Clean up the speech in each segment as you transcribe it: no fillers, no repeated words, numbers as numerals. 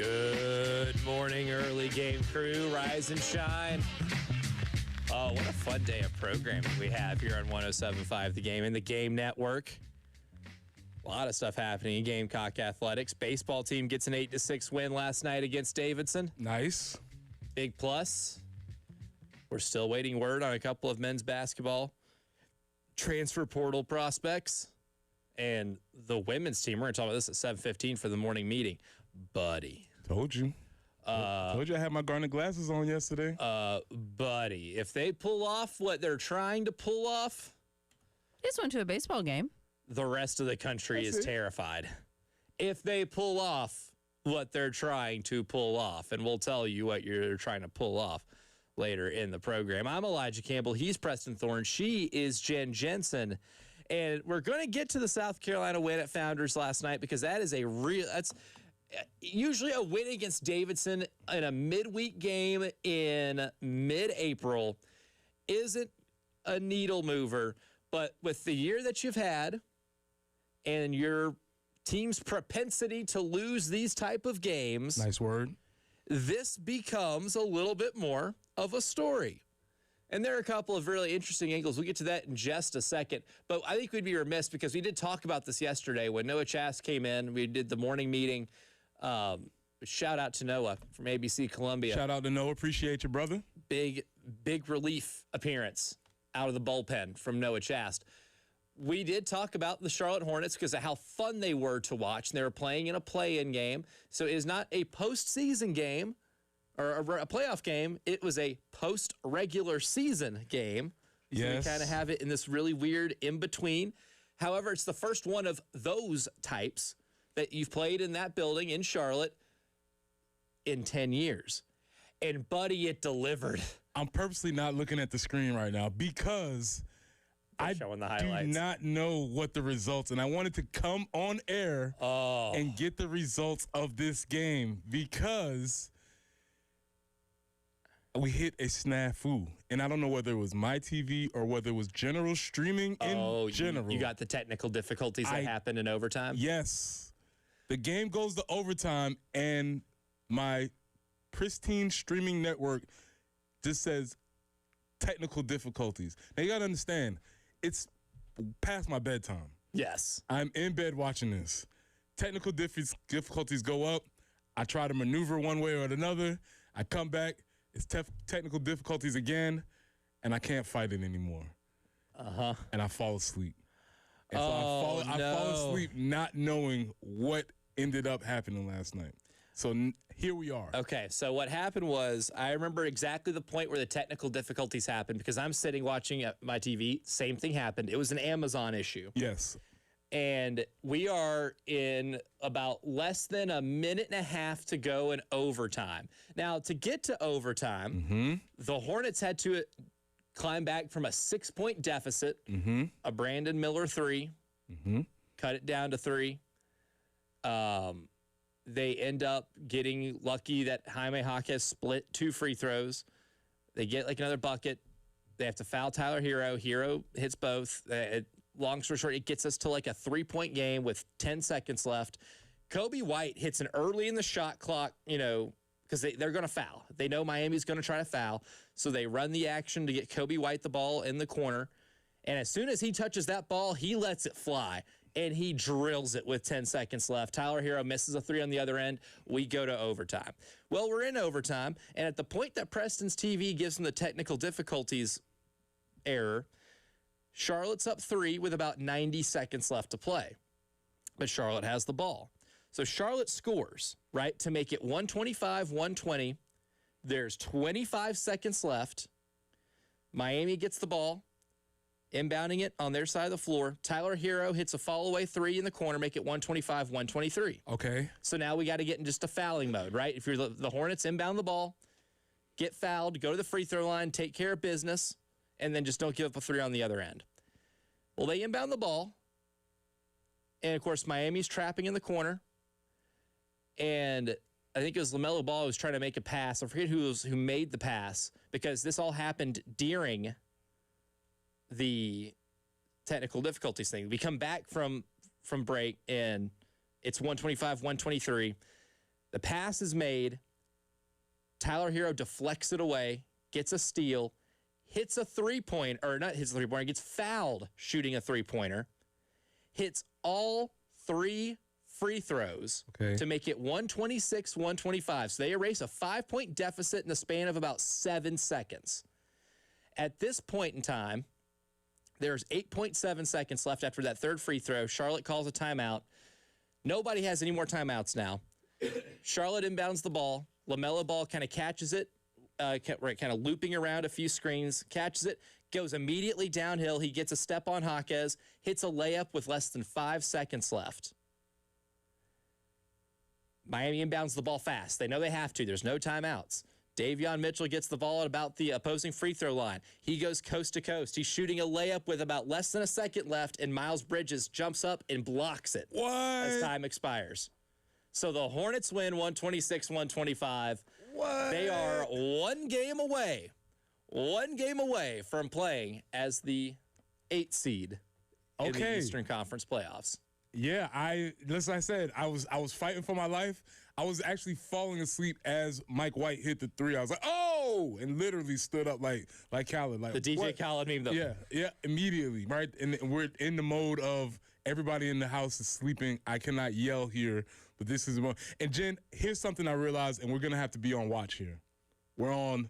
Good morning, early game crew. Rise and shine. Oh, what a fun day of programming we have here on 107.5 The Game and the Game Network. A lot of stuff happening in Gamecock Athletics. Baseball team gets an 8-6 win last night against Davidson. Nice. Big plus. We're still waiting word on a couple of men's basketball transfer portal prospects. And the women's team, we're going to talk about this at 7:15 for the morning meeting. Buddy. Told you. Told you I had my garnet glasses on yesterday. Buddy, if they pull off what they're trying to pull off, Just went to a baseball game. the rest of the country is terrified. If they pull off what they're trying to pull off, and we'll tell you what you're trying to pull off later in the program. I'm Elijah Campbell. He's Preston Thorne. She is Jen Jensen. And we're going to get to the South Carolina win at Founders last night because that is that's usually a win against Davidson in a midweek game in mid-April isn't a needle mover. But with the year that you've had and your team's propensity to lose these type of games, Nice word. this becomes a little bit more of a story. And there are a couple of really interesting angles. We'll get to that in just a second. But I think we'd be remiss because we did talk about this yesterday when Noah Chass came in. We did the morning meeting. Shout out to Noah from ABC Columbia. Shout out to Noah. Appreciate you, brother. Big relief appearance out of the bullpen from Noah Chast. We did talk about the Charlotte Hornets because of how fun they were to watch. And they were playing in a play-in game. So it is not a postseason game or a playoff game. It was a post-regular season game. Yes. So we kind of have it in this really weird in-between. However, it's the first one of those types that you've played in that building in Charlotte in 10 years. And, buddy, it delivered. I'm purposely not looking at the screen right now because I showing the do highlights. not know what the results, and I wanted to come on air and get the results of this game because we hit a snafu. And I don't know whether it was my TV or whether it was general streaming in general. You got the technical difficulties that happened in overtime? Yes. The game goes to overtime, and my pristine streaming network just says technical difficulties. Now, you got to understand, it's past my bedtime. Yes. I'm in bed watching this. Technical difficulties go up. I try to maneuver one way or another. I come back. It's technical difficulties again, and I can't fight it anymore. And I fall asleep. And so I fall asleep not knowing what ended up happening last night. So here we are. Okay, so what happened was I remember exactly the point where the technical difficulties happened because I'm sitting watching at my TV. Same thing happened. It was an Amazon issue. Yes. And we are in about less than a minute and a half to go in overtime. Now, to get to overtime, the Hornets had to climb back from a 6-point deficit, a Brandon Miller 3, cut it down to 3. They end up getting lucky that Jaime Jaquez split 2 free throws. They get like another bucket. They have to foul Tyler Hero. Hero hits both. Long story short, it gets us to like a 3-point game with 10 seconds left. Kobe White hits an early in the shot clock, because they're going to foul. They know Miami's going to try to foul. So they run the action to get Kobe White the ball in the corner. And as soon as he touches that ball, he lets it fly. And he drills it with 10 seconds left. Tyler Hero misses a 3 on the other end. We go to overtime. Well, we're in overtime. And at the point that Preston's TV gives him the technical difficulties error, Charlotte's up 3 with about 90 seconds left to play. But Charlotte has the ball. So Charlotte scores, right, to make it 125-120. There's 25 seconds left. Miami gets the ball, inbounding it on their side of the floor. Tyler Hero hits a fall-away 3 in the corner, make it 125-123. Okay. So now we got to get in just a fouling mode, right? If you're the Hornets, inbound the ball, get fouled, go to the free throw line, take care of business, and then just don't give up a 3 on the other end. Well, they inbound the ball, and, of course, Miami's trapping in the corner, and I think it was LaMelo Ball who was trying to make a pass. I forget who made the pass because this all happened during the technical difficulties thing. We come back from break, and it's 125-123. The pass is made. Tyler Hero deflects it away, gets a steal, hits a three-pointer, or not hits a three-pointer, gets fouled shooting a three-pointer, hits all 3 free throws to make it 126-125. So they erase a 5-point deficit in the span of about 7 seconds. At this point in time, there's 8.7 seconds left after that third free throw. Charlotte calls a timeout. Nobody has any more timeouts now. Charlotte inbounds the ball. LaMelo Ball kind of catches it, kind of looping around a few screens, catches it, goes immediately downhill. He gets a step on Jaquez, hits a layup with less than 5 seconds left. Miami inbounds the ball fast. They know they have to. There's no timeouts. Davion Mitchell gets the ball at about the opposing free throw line. He goes coast to coast. He's shooting a layup with about less than a second left, and Miles Bridges jumps up and blocks it as time expires. So the Hornets win 126-125. They are one game away from playing as the 8th seed in the Eastern Conference playoffs. Yeah, listen, I said, I was fighting for my life. I was actually falling asleep as Mike White hit the 3. I was like, oh, and literally stood up like Khaled. Like, the DJ Khaled meme, though. Yeah, immediately, right? And we're in the mode of everybody in the house is sleeping. I cannot yell here, but this is the moment. And Jen, here's something I realized, and we're going to have to be on watch here. We're on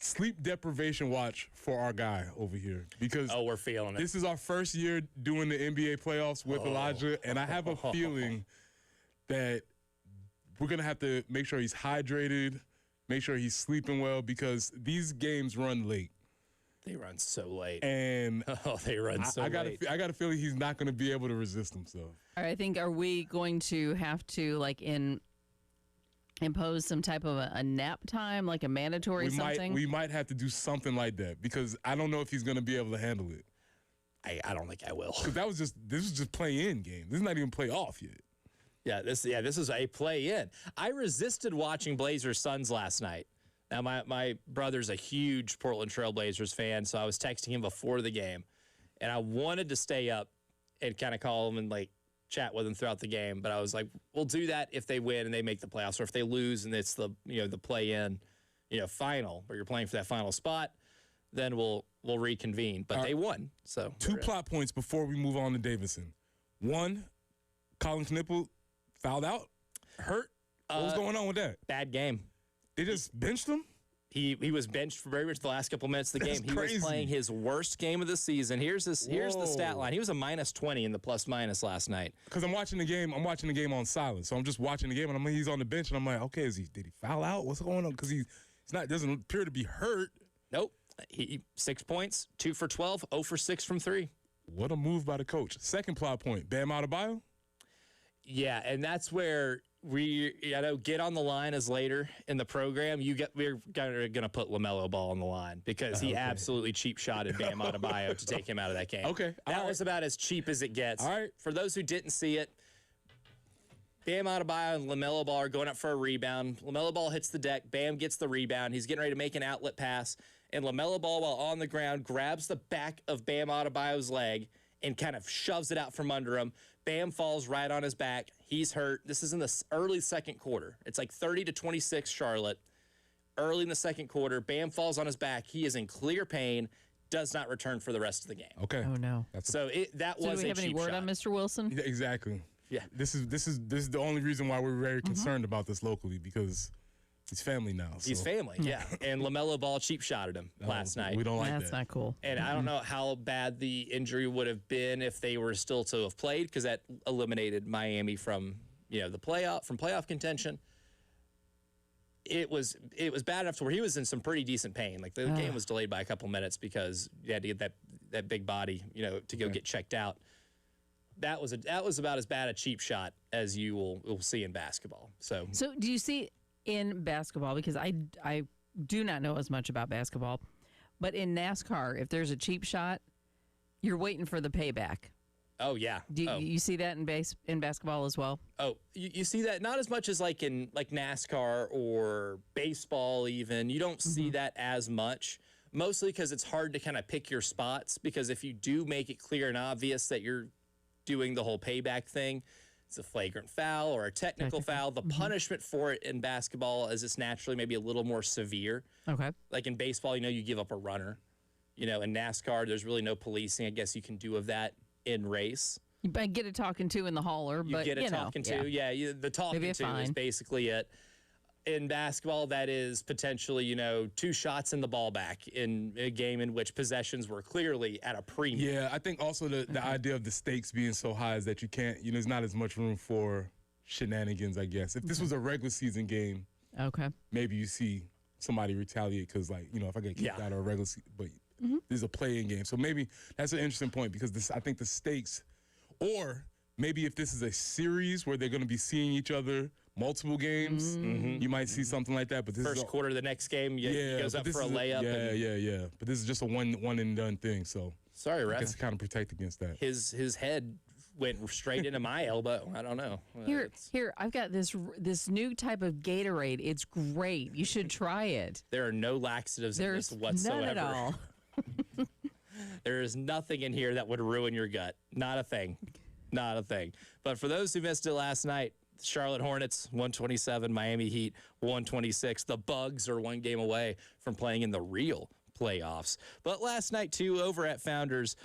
sleep deprivation watch for our guy over here because we're feeling it. This is our first year doing the NBA playoffs with Elijah, and I have a feeling that we're going to have to make sure he's hydrated, make sure he's sleeping well, because these games run late. They run so late. And they run so late. I got a feeling he's not going to be able to resist himself. All right, I think, are we going to have to, like, impose some type of a nap time, like a mandatory something? We might have to do something like that, because I don't know if he's going to be able to handle it. I don't think I will. Because this was just play-in game. This is not even play-off yet. Yeah, this is a play-in. I resisted watching Blazers Suns last night. Now, my brother's a huge Portland Trail Blazers fan, so I was texting him before the game, and I wanted to stay up and kind of call him and, like, chat with him throughout the game, but I was like, we'll do that if they win and they make the playoffs, or if they lose and it's the play-in, final, where you're playing for that final spot, then we'll reconvene. But they won, so 2 plot points before we move on to Davidson. 1, Colin Knipple fouled out, hurt. What was going on with that? Bad game. They just benched him? He was benched for very much the last couple minutes of the game. He was playing his worst game of the season. Here's the stat line. He was a -20 in the plus-minus last night. Because I'm watching the game on silent. So I'm just watching the game, and I'm like, he's on the bench, and I'm like, okay, did he foul out? What's going on? Because doesn't appear to be hurt. Nope. He 6 points, 2 for 12, 0 for 6 from 3. What a move by the coach. Second plot point, Bam Adebayo? Yeah, and that's where get on the line as later in the program. We're going to put LaMelo Ball on the line because he absolutely cheap shotted Bam Adebayo to take him out of that game. Okay. That was about as cheap as it gets. All right. For those who didn't see it, Bam Adebayo and LaMelo Ball are going up for a rebound. LaMelo Ball hits the deck. Bam gets the rebound. He's getting ready to make an outlet pass. And LaMelo Ball, while on the ground, grabs the back of Bam Adebayo's leg and kind of shoves it out from under him. Bam falls right on his back. He's hurt. This is in the early second quarter. It's like 30-26 Charlotte. Early in the second quarter, Bam falls on his back. He is in clear pain, does not return for the rest of the game. Okay. Oh, no. So that was a cheap shot. Do we have any word on Mr. Wilson? Yeah, exactly. Yeah. This is the only reason why we're very concerned about this locally, because he's family now. So. He's family, yeah. And LaMelo Ball cheap shotted him last night. We don't like that. That's not cool. And I don't know how bad the injury would have been if they were still to have played, because that eliminated Miami from playoff contention. It was bad enough to where he was in some pretty decent pain. Like the game was delayed by a couple minutes because you had to get that big body, to go get checked out. That was about as bad a cheap shot as you will see in basketball. So do you see in basketball, because I do not know as much about basketball, but in NASCAR, if there's a cheap shot, you're waiting for the payback. Oh, yeah. Do you see that in basketball as well? Oh, you see that not as much as like in NASCAR or baseball even. You don't see that as much, mostly because it's hard to kind of pick your spots, because if you do make it clear and obvious that you're doing the whole payback thing, it's a flagrant foul or a technical foul. The punishment for it in basketball is it's naturally maybe a little more severe. Okay. Like in baseball, you give up a runner. In NASCAR, there's really no policing, I guess you can do of that in race. You might get a talking to in the hauler, but You get a talking to. Yeah, the talking to is basically it. In basketball, that is potentially, 2 shots in the ball back in a game in which possessions were clearly at a premium. Yeah, I think also the idea of the stakes being so high is that you can't, there's not as much room for shenanigans, I guess. If this was a regular season game, maybe you see somebody retaliate because, if I get kicked out of a regular season, but this is a play-in game. So maybe that's an interesting point because I think the stakes, or maybe if this is a series where they're going to be seeing each other multiple games, you might see something like that. But this first quarter of the next game, he goes up for a layup. Yeah. But this is just a one and done thing. So sorry, ref. I guess kind of protect against that. His head went straight into my elbow. I don't know. Here, I've got this new type of Gatorade. It's great. You should try it. There are no laxatives in this whatsoever. None at all. There is nothing in here that would ruin your gut. Not a thing. Not a thing. But for those who missed it last night, Charlotte Hornets 127, Miami Heat 126. The Bugs are 1 game away from playing in the real playoffs. But last night, too, over at Founders,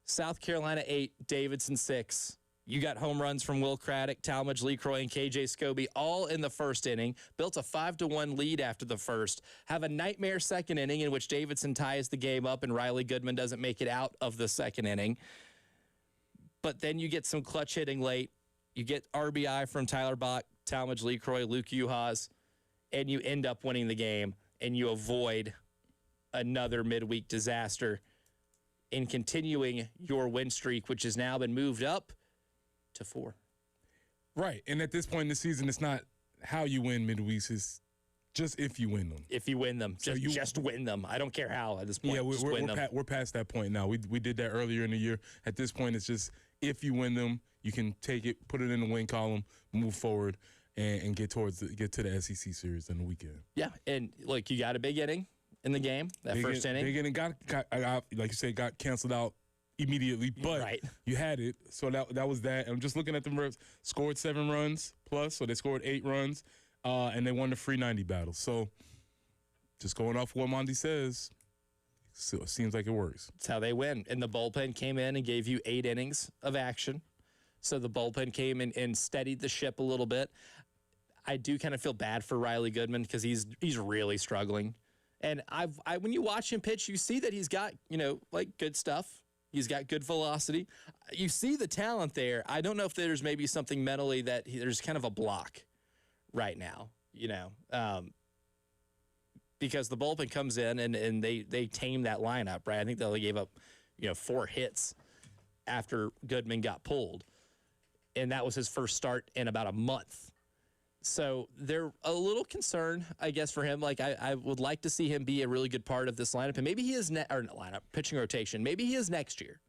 South Carolina 8, Davidson 6. You got home runs from Will Craddock, Talmadge LeCroy, and KJ Scobie all in the first inning. Built a 5-1 lead after the first. Have a nightmare second inning in which Davidson ties the game up and Riley Goodman doesn't make it out of the second inning. But then you get some clutch hitting late. You get RBI from Tyler Bach, Talmadge LeCroy, Luke Uhas, and you end up winning the game, and you avoid another midweek disaster in continuing your win streak, which has now been moved up to 4. Right, and at this point in the season, it's not how you win midweeks, it's just if you win them. If you win them, just win them. I don't care how at this point. Yeah, we're past that point now. We did that earlier in the year. At this point, it's just if you win them, you can take it, put it in the win column, move forward, and get to the SEC series in the weekend. Yeah, and look, you got a big inning in the game, first inning. Big inning got like you said, got canceled out immediately, but you had it. So that was that. And I'm just looking at the reps. Scored 7 runs plus, so they scored 8 runs, and they won the free 90 battle. So just going off what Monty says, so it seems like it works. That's how they win. And the bullpen came in and gave you 8 innings of action. So the bullpen came in and steadied the ship a little bit. I do kind of feel bad for Riley Goodman because he's really struggling. And when you watch him pitch, you see that he's got, good stuff. He's got good velocity. You see the talent there. I don't know if there's maybe something mentally that there's kind of a block right now, because the bullpen comes in and they tame that lineup, right? I think they gave up, 4 hits after Goodman got pulled. And that was his first start in about a month. So they're a little concerned, I guess, for him. Like, I would like to see him be a really good part of this lineup. And maybe he is, pitching rotation. Maybe he is next year.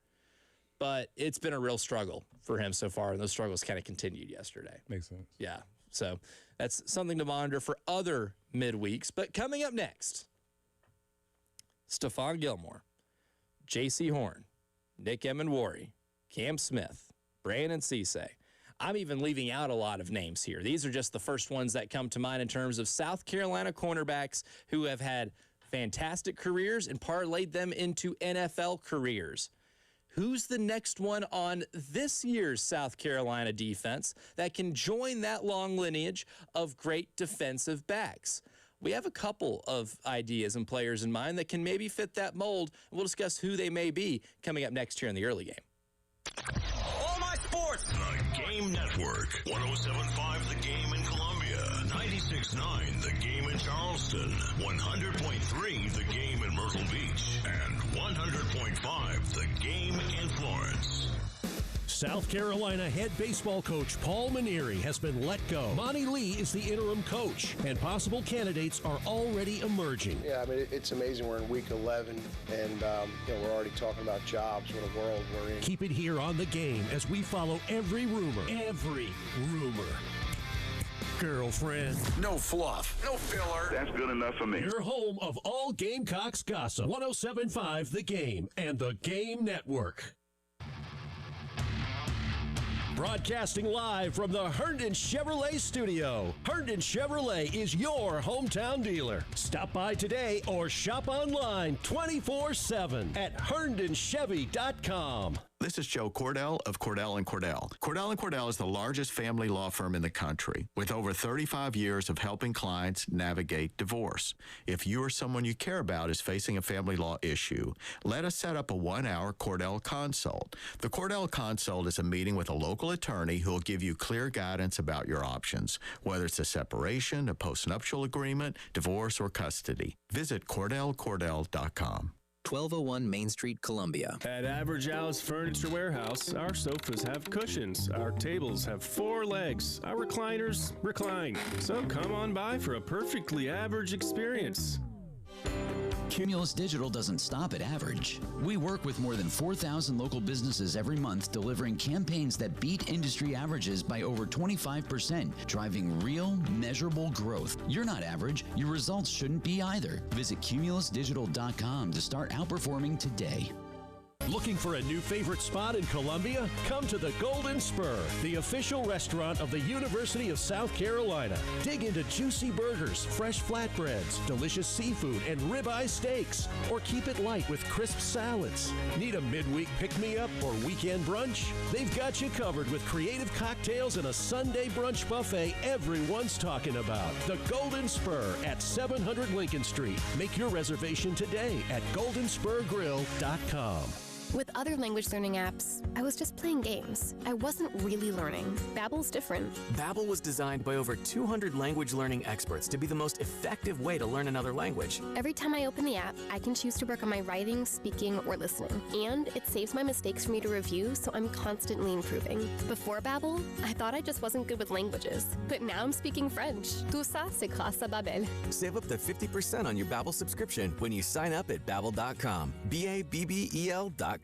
But it's been a real struggle for him so far, and those struggles kind of continued yesterday. Makes sense. Yeah. So that's something to monitor for other midweeks. But coming up next, Stephon Gilmore, J.C. Horn, Nick Emenwari, Cam Smith, Brandon Cisse. I'm even leaving out a lot of names here. These are just the first ones that come to mind in terms of South Carolina cornerbacks who have had fantastic careers and parlayed them into NFL careers. Who's the next one on this year's South Carolina defense that can join that long lineage of great defensive backs? We have a couple of ideas and players in mind that can maybe fit that mold. We'll discuss who they may be coming up next here in the early game. All my sports. The Game Network. 107.5 The Game in Columbia. 96.9 The Game in Charleston. 100.3 The Game in Myrtle Beach. And 100.5 The Game in Florence. South Carolina head baseball coach Paul Manieri has been let go. Monty Lee is the interim coach, and possible candidates are already emerging. Yeah, I mean, it's amazing. We're in week 11, and we're already talking about jobs. What a world we're in. Keep it here on The Game as we follow every rumor. Every rumor. Girlfriend. No fluff. No filler. That's good enough for me. Your home of all Gamecocks gossip. 107.5 The Game and The Game Network. Broadcasting live from the Herndon Chevrolet studio. Herndon Chevrolet is your hometown dealer. Stop by today or shop online 24/7 at herndonchevy.com. This is Joe Cordell of Cordell & Cordell. Cordell & Cordell is the largest family law firm in the country with over 35 years of helping clients navigate divorce. If you or someone you care about is facing a family law issue, let us set up a 1-hour Cordell Consult. The Cordell Consult is a meeting with a local attorney who will give you clear guidance about your options, whether it's a separation, a postnuptial agreement, divorce, or custody. Visit CordellCordell.com. 1201 Main Street, Columbia. At Average Alice Furniture Warehouse, our sofas have cushions, our tables have 4 legs, our recliners recline. So come on by for a perfectly average experience. Cumulus Digital doesn't stop at average. We work with more than 4,000 local businesses every month, delivering campaigns that beat industry averages by over 25%, driving real, measurable growth. You're not average. Your results shouldn't be either. Visit cumulusdigital.com to start outperforming today. Looking for a new favorite spot in Columbia? Come to the Golden Spur, the official restaurant of the University of South Carolina. Dig into juicy burgers, fresh flatbreads, delicious seafood, and ribeye steaks. Or keep it light with crisp salads. Need a midweek pick-me-up or weekend brunch? They've got you covered with creative cocktails and a Sunday brunch buffet everyone's talking about. The Golden Spur at 700 Lincoln Street. Make your reservation today at goldenspurgrill.com. With other language learning apps, I was just playing games. I wasn't really learning. Babbel's different. Babbel was designed by over 200 language learning experts to be the most effective way to learn another language. Every time I open the app, I can choose to work on my writing, speaking, or listening. And it saves my mistakes for me to review, so I'm constantly improving. Before Babbel, I thought I just wasn't good with languages. But now I'm speaking French. Tout ça, c'est grâce à Babbel. Save up to 50% on your Babbel subscription when you sign up at Babbel.com. Babbel.com.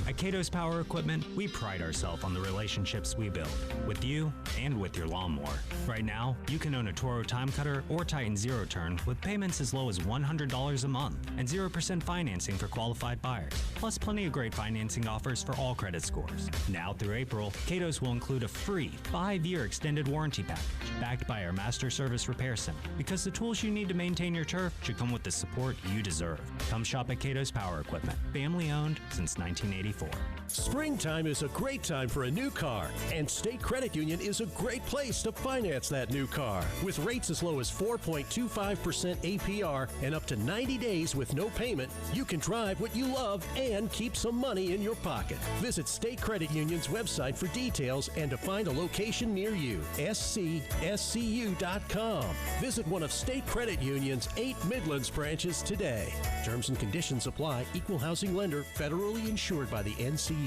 At Cato's Power Equipment, we pride ourselves on the relationships we build with you and with your lawnmower. Right now, you can own a Toro Time Cutter or Titan Zero Turn with payments as low as $100 a month and 0% financing for qualified buyers, plus plenty of great financing offers for all credit scores. Now through April, Cato's will include a free 5-year extended warranty package backed by our Master Service Repair Center, because the tools you need to maintain your turf should come with the support you deserve. Come shop at Cato's Power Equipment, family owned since 1984. Springtime is a great time for a new car, and State Credit Union is a great place to finance that new car. With rates as low as 4.25% APR and up to 90 days with no payment, you can drive what you love and keep some money in your pocket. Visit State Credit Union's website for details and to find a location near you. SCSCU.com. Visit one of State Credit Union's 8 Midlands branches today. Terms and conditions apply. Equal housing lender. Federally insured by the NCUA.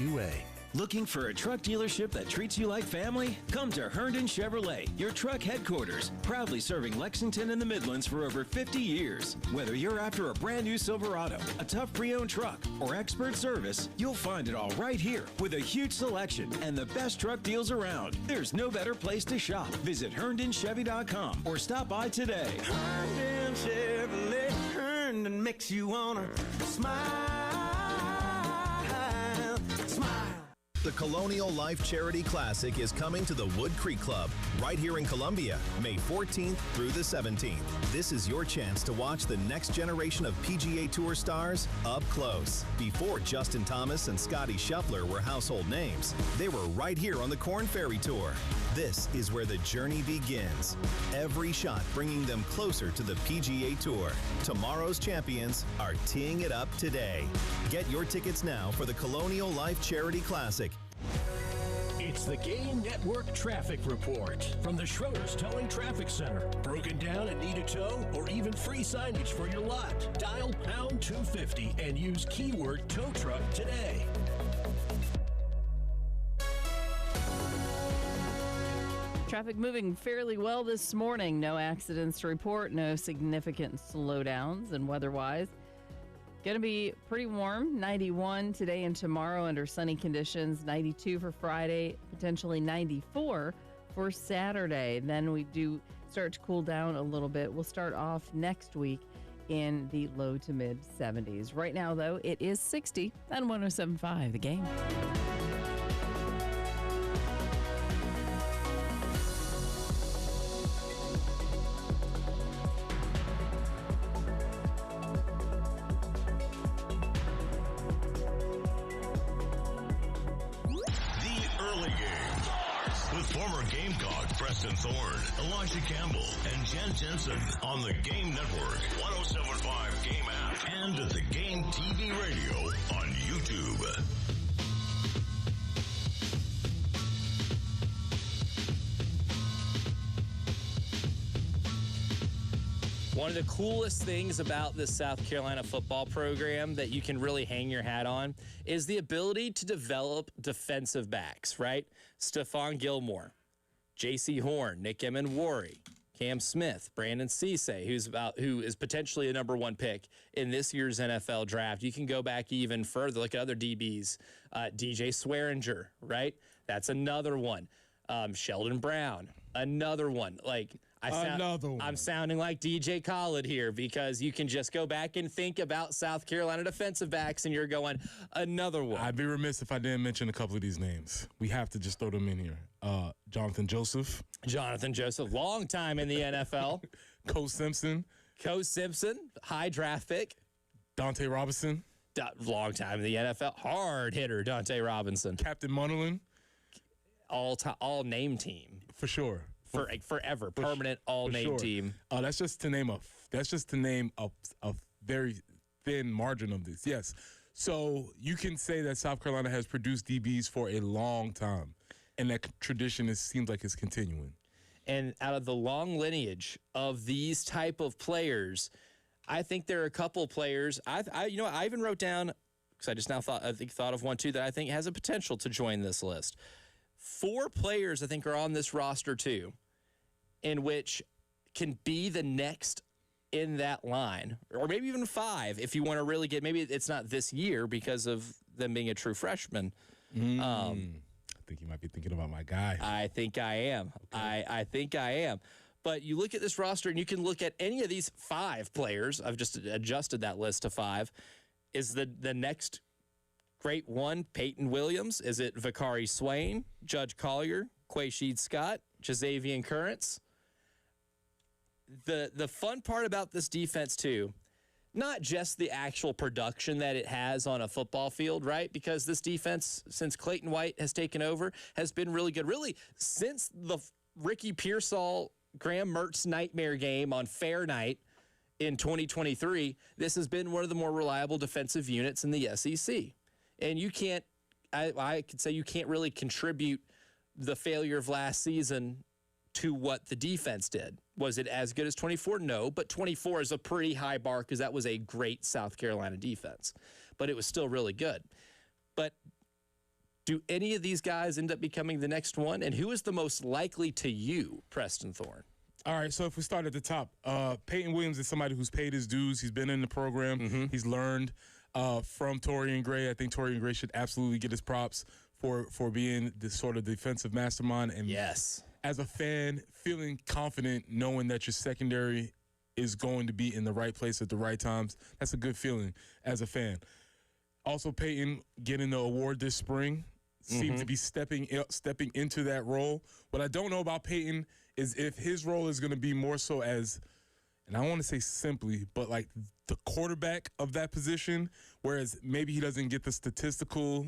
Looking for a truck dealership that treats you like family? Come to Herndon Chevrolet, your truck headquarters, proudly serving Lexington and the Midlands for over 50 years. Whether you're after a brand new Silverado, a tough pre-owned truck, or expert service, you'll find it all right here with a huge selection and the best truck deals around. There's no better place to shop. Visit HerndonChevy.com or stop by today. Herndon Chevrolet, Herndon makes you wanna smile. The Colonial Life Charity Classic is coming to the Wood Creek Club right here in Columbia, May 14th through the 17th. This is your chance to watch the next generation of PGA Tour stars up close. Before Justin Thomas and Scotty Scheffler were household names, they were right here on the Korn Ferry Tour. This is where the journey begins. Every shot bringing them closer to the PGA Tour. Tomorrow's champions are teeing it up today. Get your tickets now for the Colonial Life Charity Classic. It's the Game Network Traffic Report from the Schroeder's Towing Traffic Center. Broken down and need a tow or even free signage for your lot? Dial pound 250 and use keyword tow truck today. Traffic moving fairly well this morning. No accidents to report, no significant slowdowns, and weather-wise, going to be pretty warm, 91 today and tomorrow under sunny conditions, 92 for Friday, potentially 94 for Saturday. Then we do start to cool down a little bit. We'll start off next week in the low to mid 70s. Right now, though, it is 60 on 107.5 The Game. with former Gamecock Preston Thorne, Elijah Campbell, and Jen Jensen on the Game Network, 107.5 Game app, and at the Game TV radio on YouTube. One of the coolest things about this South Carolina football program that you can really hang your hat on is the ability to develop defensive backs, right? Stephon Gilmore, J.C. Horn, Nick Emenwari, Cam Smith, Brandon Cisse, who is potentially a number 1 pick in this year's NFL draft. You can go back even further. Look at other DBs. DJ Swearinger, right? That's another one. Sheldon Brown, another one. I'm sounding like DJ Khaled here because you can just go back and think about South Carolina defensive backs and you're going, another one. I'd be remiss if I didn't mention a couple of these names. We have to just throw them in here. Jonathan Joseph, long time in the NFL. Coach Simpson, high draft pick. Dante Robinson, long time in the NFL. Hard hitter, Dante Robinson. Captain Munnerlin. All name team. For sure. Forever, permanent all-name team. That's just to name a very thin margin of this. Yes, so you can say that South Carolina has produced DBs for a long time, and that tradition seems like it's continuing. And out of the long lineage of these type of players, I think there are a couple players. I even wrote down because I just now thought of one too that I think has a potential to join this list. 4 players I think are on this roster too, in which can be the next in that line, or maybe even 5 if you want to really get. Maybe it's not this year because of them being a true freshman. I think you might be thinking about my guy. I think I am. Okay. I think I am. But you look at this roster, and you can look at any of these 5 players. I've just adjusted that list to 5. Is the next great one Peyton Williams? Is it Vakari Swain, Judge Collier, Quaysheed Scott, Jazavian Currents? The fun part about this defense, too, not just the actual production that it has on a football field, right? Because this defense, since Clayton White has taken over, has been really good. Really, since the Ricky Pearsall, Graham Mertz nightmare game on Fair Night in 2023, this has been one of the more reliable defensive units in the SEC. And you can't, I could say you can't really contribute the failure of last season to what the defense did. Was it as good as 24? No, but 24 is a pretty high bar because that was a great South Carolina defense. But it was still really good. But do any of these guys end up becoming the next one? And who is the most likely to you, Preston Thorne? All right, so if we start at the top, Peyton Williams is somebody who's paid his dues. He's been in the program. Mm-hmm. He's learned from Torian Gray. I think Torian Gray should absolutely get his props for being this sort of defensive mastermind. And yes, as a fan, feeling confident knowing that your secondary is going to be in the right place at the right times, that's a good feeling as a fan. Also, Peyton getting the award this spring seems to be stepping into that role. What I don't know about Peyton is if his role is going to be more so as, and I don't want to say simply, but like the quarterback of that position, whereas maybe he doesn't get the statistical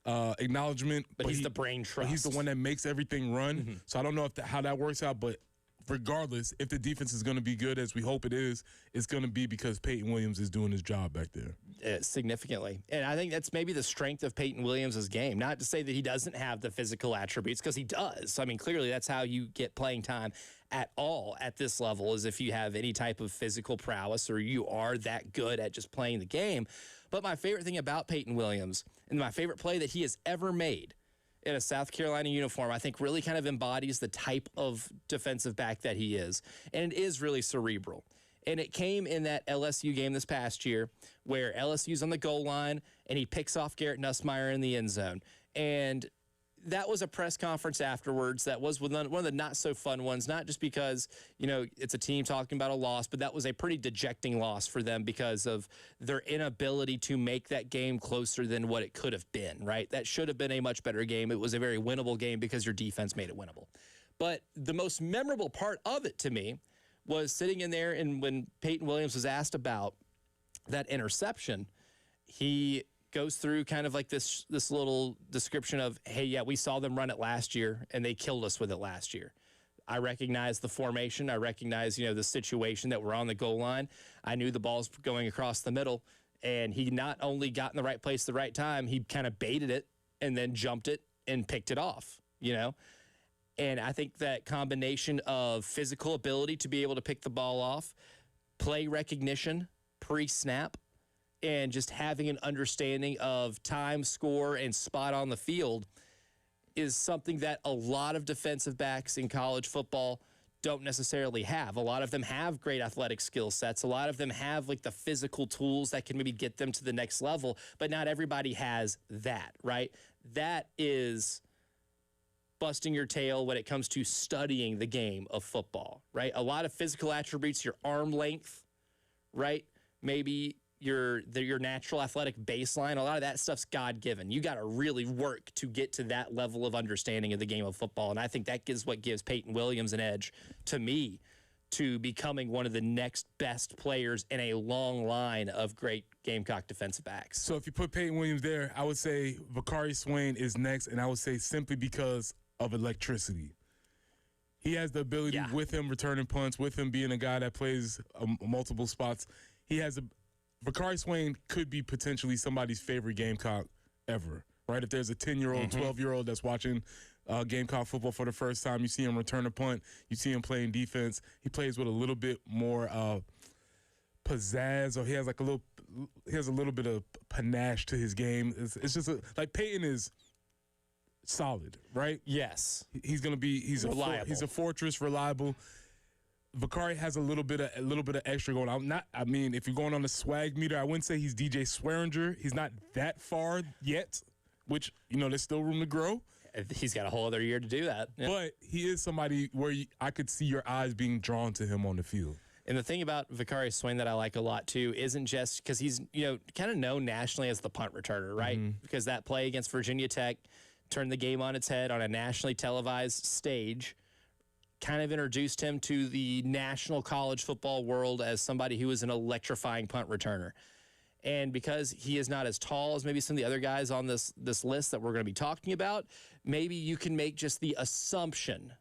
acknowledgement. But he's the brain trust. He's the one that makes everything run. Mm-hmm. So I don't know how that works out, but regardless, if the defense is going to be good, as we hope it is, it's going to be because Peyton Williams is doing his job back there. Significantly. And I think that's maybe the strength of Peyton Williams' game. Not to say that he doesn't have the physical attributes, because he does. I mean, clearly that's how you get playing time at all at this level, is if you have any type of physical prowess or you are that good at just playing the game. But my favorite thing about Peyton Williams, and my favorite play that he has ever made in a South Carolina uniform, I think really kind of embodies the type of defensive back that he is. And it is really cerebral. And it came in that LSU game this past year where LSU's on the goal line and he picks off Garrett Nussmeier in the end zone. And that was a press conference afterwards that was one of the not so fun ones, not just because, you know, it's a team talking about a loss, but that was a pretty dejecting loss for them because of their inability to make that game closer than what it could have been, right? That should have been a much better game. It was a very winnable game because your defense made it winnable. But the most memorable part of it to me was sitting in there, and when Peyton Williams was asked about that interception, he goes through kind of like this little description of, hey, yeah, we saw them run it last year, and they killed us with it last year. I recognize the formation. I recognize, the situation that we're on the goal line. I knew the ball's going across the middle, and he not only got in the right place at the right time, he kind of baited it and then jumped it and picked it off, And I think that combination of physical ability to be able to pick the ball off, play recognition pre-snap, and just having an understanding of time, score, and spot on the field is something that a lot of defensive backs in college football don't necessarily have. A lot of them have great athletic skill sets. A lot of them have like the physical tools that can maybe get them to the next level, but not everybody has that, right? That is busting your tail when it comes to studying the game of football, right? A lot of physical attributes, your arm length, right? Maybe your natural athletic baseline, a lot of that stuff's God-given. You got to really work to get to that level of understanding of the game of football, and I think that is what gives Peyton Williams an edge, to me, to becoming one of the next best players in a long line of great Gamecock defensive backs. So if you put Peyton Williams there, I would say Vakari Swain is next, and I would say simply because of electricity. He has the ability, with him returning punts, with him being a guy that plays multiple spots, he has Vakari Swain could be potentially somebody's favorite Gamecock ever, right? If there's a 10-year-old, 12-year-old that's watching Gamecock football for the first time, you see him return a punt, you see him playing defense. He plays with a little bit more pizzazz, or he has a little bit of panache to his game. It's just like Peyton is solid, right? Yes, he's reliable. He's a fortress, reliable. Vakari has a little bit of extra going on. If you're going on the swag meter, I wouldn't say he's DJ Swearinger. He's not that far yet, which, there's still room to grow. He's got a whole other year to do that. Yeah. But he is somebody where I could see your eyes being drawn to him on the field. And the thing about Vakari Swain that I like a lot, too, isn't just because he's, kind of known nationally as the punt returner, right? Because that play against Virginia Tech turned the game on its head on a nationally televised stage, kind of introduced him to the national college football world as somebody who is an electrifying punt returner. And because he is not as tall as maybe some of the other guys on this list that we're going to be talking about, maybe you can make just the assumption,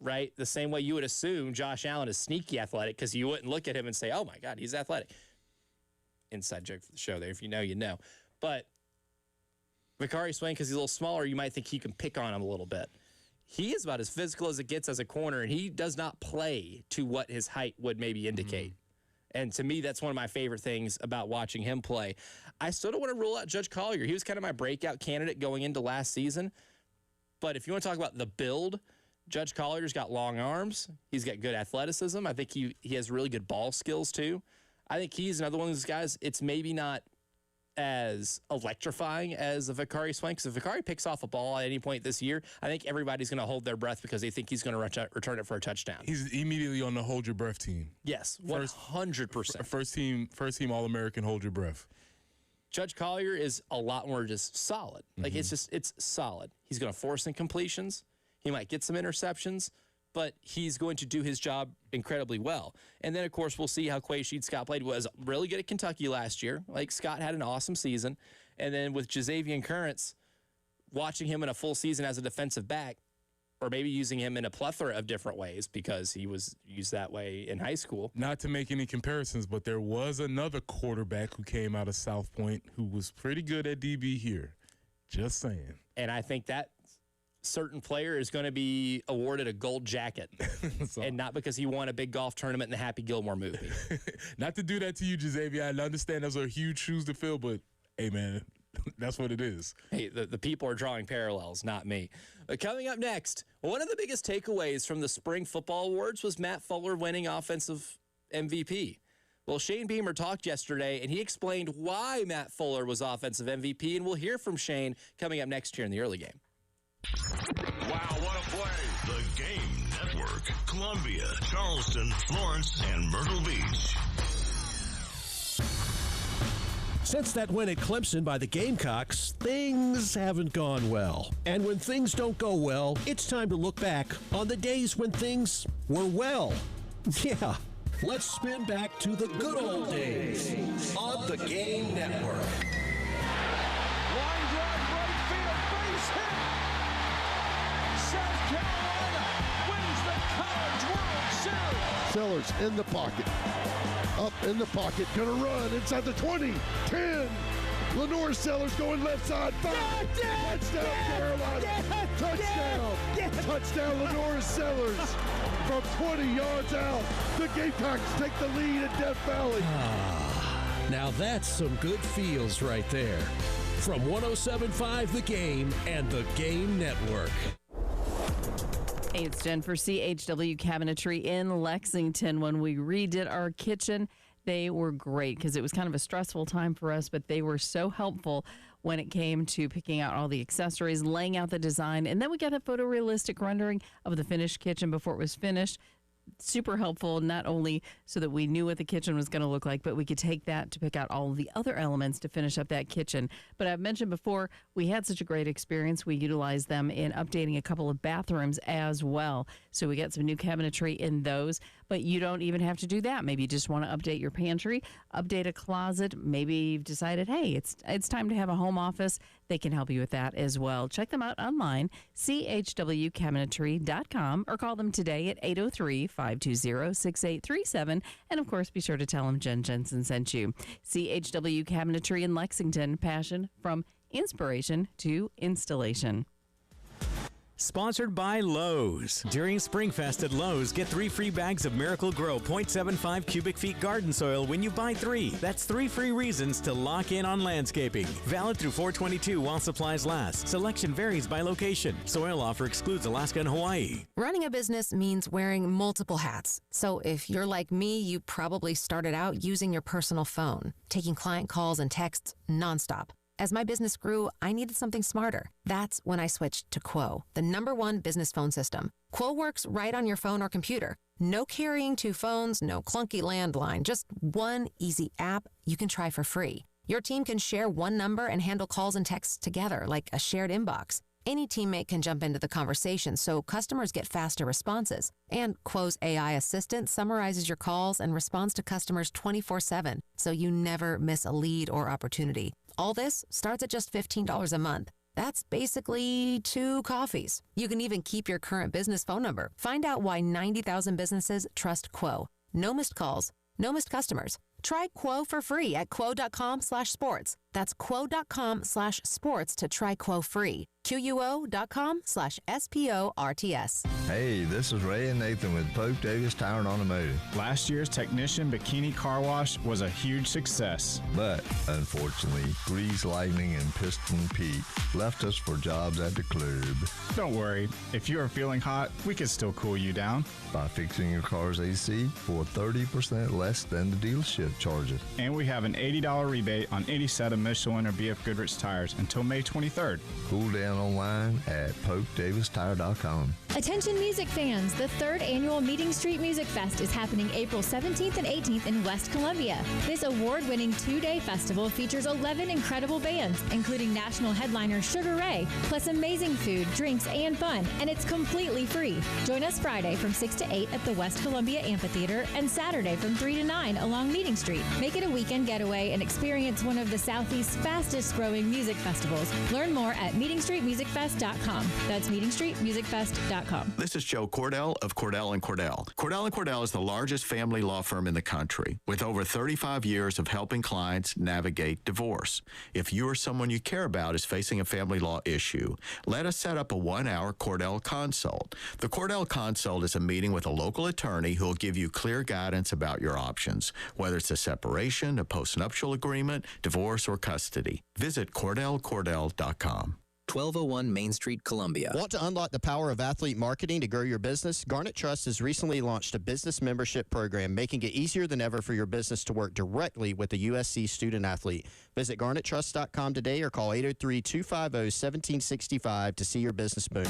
right? The same way you would assume Josh Allen is sneaky athletic, because you wouldn't look at him and say, oh my God, he's athletic. Inside joke for the show there. If you know, you know. But Vakari Swain, because he's a little smaller, you might think you can pick on him a little bit. He is about as physical as it gets as a corner, and he does not play to what his height would maybe indicate. And to me, that's one of my favorite things about watching him play. I still don't want to rule out Judge Collier. He was kind of my breakout candidate going into last season. But if you want to talk about the build, Judge Collier's got long arms. He's got good athleticism. I think he has really good ball skills, too. I think he's another one of those guys. It's maybe not as electrifying as a Vakari Swain, because if Vakari picks off a ball at any point this year, I think everybody's going to hold their breath because they think he's going to return it for a touchdown. He's immediately on the hold your breath team. Yes, 100%. First team All-American hold your breath. Judge Collier is a lot more just solid. Like it's solid. He's going to force incompletions. He might get some interceptions, but he's going to do his job incredibly well. And then, of course, we'll see how Quaysheed Scott played. Was really good at Kentucky last year. Like, Scott had an awesome season. And then with Jazavian Currents, watching him in a full season as a defensive back, or maybe using him in a plethora of different ways because he was used that way in high school. Not to make any comparisons, but there was another quarterback who came out of South Point who was pretty good at DB here. Just saying. And I think that certain player is going to be awarded a gold jacket, and not because he won a big golf tournament in the Happy Gilmore movie. Not to do that to you, Giuseppe. I understand those are huge shoes to fill, but hey, man, that's what it is. Hey, the people are drawing parallels, not me. Coming up next, one of the biggest takeaways from the Spring Football Awards was Matt Fuller winning Offensive MVP. Well, Shane Beamer talked yesterday, and he explained why Matt Fuller was Offensive MVP, and we'll hear from Shane coming up next year in the early game. Wow, what a play. The Game Network. Columbia, Charleston, Florence, and Myrtle Beach. Since that win at Clemson by the Gamecocks, things haven't gone well. And when things don't go well, it's time to look back on the days when things were well. Yeah, let's spin back to the good old days on the Game Network. College World Series. Sellers in the pocket. Up in the pocket. Gonna run inside the 20. 10. Lenore Sellers going left side. 5. Touchdown, Carolina. Touchdown. Touchdown, Lenore Sellers. From 20 yards out. The Gamecocks take the lead at Death Valley. Now that's some good feels right there. From 107.5 The Game and the Game Network. Hey, it's Jen for CHW Cabinetry in Lexington. When we redid our kitchen, they were great because it was kind of a stressful time for us, but they were so helpful when it came to picking out all the accessories, laying out the design, and then we got a photorealistic rendering of the finished kitchen before it was finished. Super helpful, not only so that we knew what the kitchen was going to look like, but we could take that to pick out all of the other elements to finish up that kitchen. But I've mentioned before, we had such a great experience. We utilized them in updating a couple of bathrooms as well. So we got some new cabinetry in those, but you don't even have to do that. Maybe you just want to update your pantry, update a closet. Maybe you've decided, hey, it's time to have a home office. They can help you with that as well. Check them out online, chwcabinetry.com, or call them today at 803-520-6837. And, of course, be sure to tell them Jen Jensen sent you. CHW Cabinetry in Lexington, passion from inspiration to installation. Sponsored by Lowe's. During Springfest at Lowe's, get 3 free bags of Miracle Grow 0.75 cubic feet garden soil when you buy 3. That's 3 free reasons to lock in on landscaping. Valid through 4/22 while supplies last. Selection varies by location. Soil offer excludes Alaska and Hawaii. Running a business means wearing multiple hats. So if you're like me, you probably started out using your personal phone, taking client calls and texts nonstop. As my business grew, I needed something smarter. That's when I switched to Quo, the #1 business phone system. Quo works right on your phone or computer. No carrying 2 phones, no clunky landline, just one easy app you can try for free. Your team can share one number and handle calls and texts together like a shared inbox. Any teammate can jump into the conversation, so customers get faster responses. And Quo's AI assistant summarizes your calls and responds to customers 24/7, so you never miss a lead or opportunity. All this starts at just $15 a month. That's basically 2 coffees. You can even keep your current business phone number. Find out why 90,000 businesses trust Quo. No missed calls, no missed customers. Try Quo for free at quo.com/sports. That's quo.com/sports to try Quo free. QUO.com/SPORTS. Hey, this is Ray and Nathan with Pope Davis Tire and Automotive. Last year's Technician Bikini Car Wash was a huge success. But, unfortunately, Grease Lightning and Piston Pete left us for jobs at the club. Don't worry, if you are feeling hot, we can still cool you down. By fixing your car's AC for 30% less than the dealership charges. And we have an $80 rebate on any set of Michelin or BF Goodrich tires until May 23rd. Cool down online at PopeDavisTire.com. Attention music fans, the 3rd annual Meeting Street Music Fest is happening April 17th and 18th in West Columbia. This award-winning 2-day festival features 11 incredible bands, including national headliner Sugar Ray, plus amazing food, drinks, and fun, and it's completely free. Join us Friday from 6 to 8 at the West Columbia Amphitheater and Saturday from 3 to 9 along Meeting Street. Make it a weekend getaway and experience one of the Southeast's fastest-growing music festivals. Learn more at meetingstreetmusicfest.com. That's meetingstreetmusicfest.com. This is Joe Cordell of Cordell & Cordell. Cordell & Cordell is the largest family law firm in the country with over 35 years of helping clients navigate divorce. If you or someone you care about is facing a family law issue, let us set up a 1-hour Cordell Consult. The Cordell Consult is a meeting with a local attorney who will give you clear guidance about your options, whether it's a separation, a postnuptial agreement, divorce, or custody. Visit CordellCordell.com. 1201 Main Street, Columbia. Want to unlock the power of athlete marketing to grow your business? Garnet Trust has recently launched a business membership program, making it easier than ever for your business to work directly with a USC student athlete. Visit garnettrust.com today or call 803-250-1765 to see your business boom.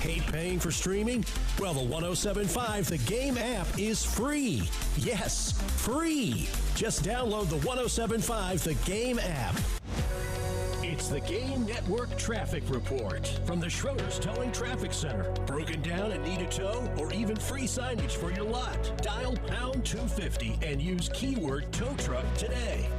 Hate paying for streaming? Well, the 107.5 The Game app is free. Yes, free. Just download the 107.5 The Game app. It's the Game Network Traffic Report from the Schroeder's Towing Traffic Center. Broken down and need a tow or even free signage for your lot? Dial pound 250 and use keyword tow truck today.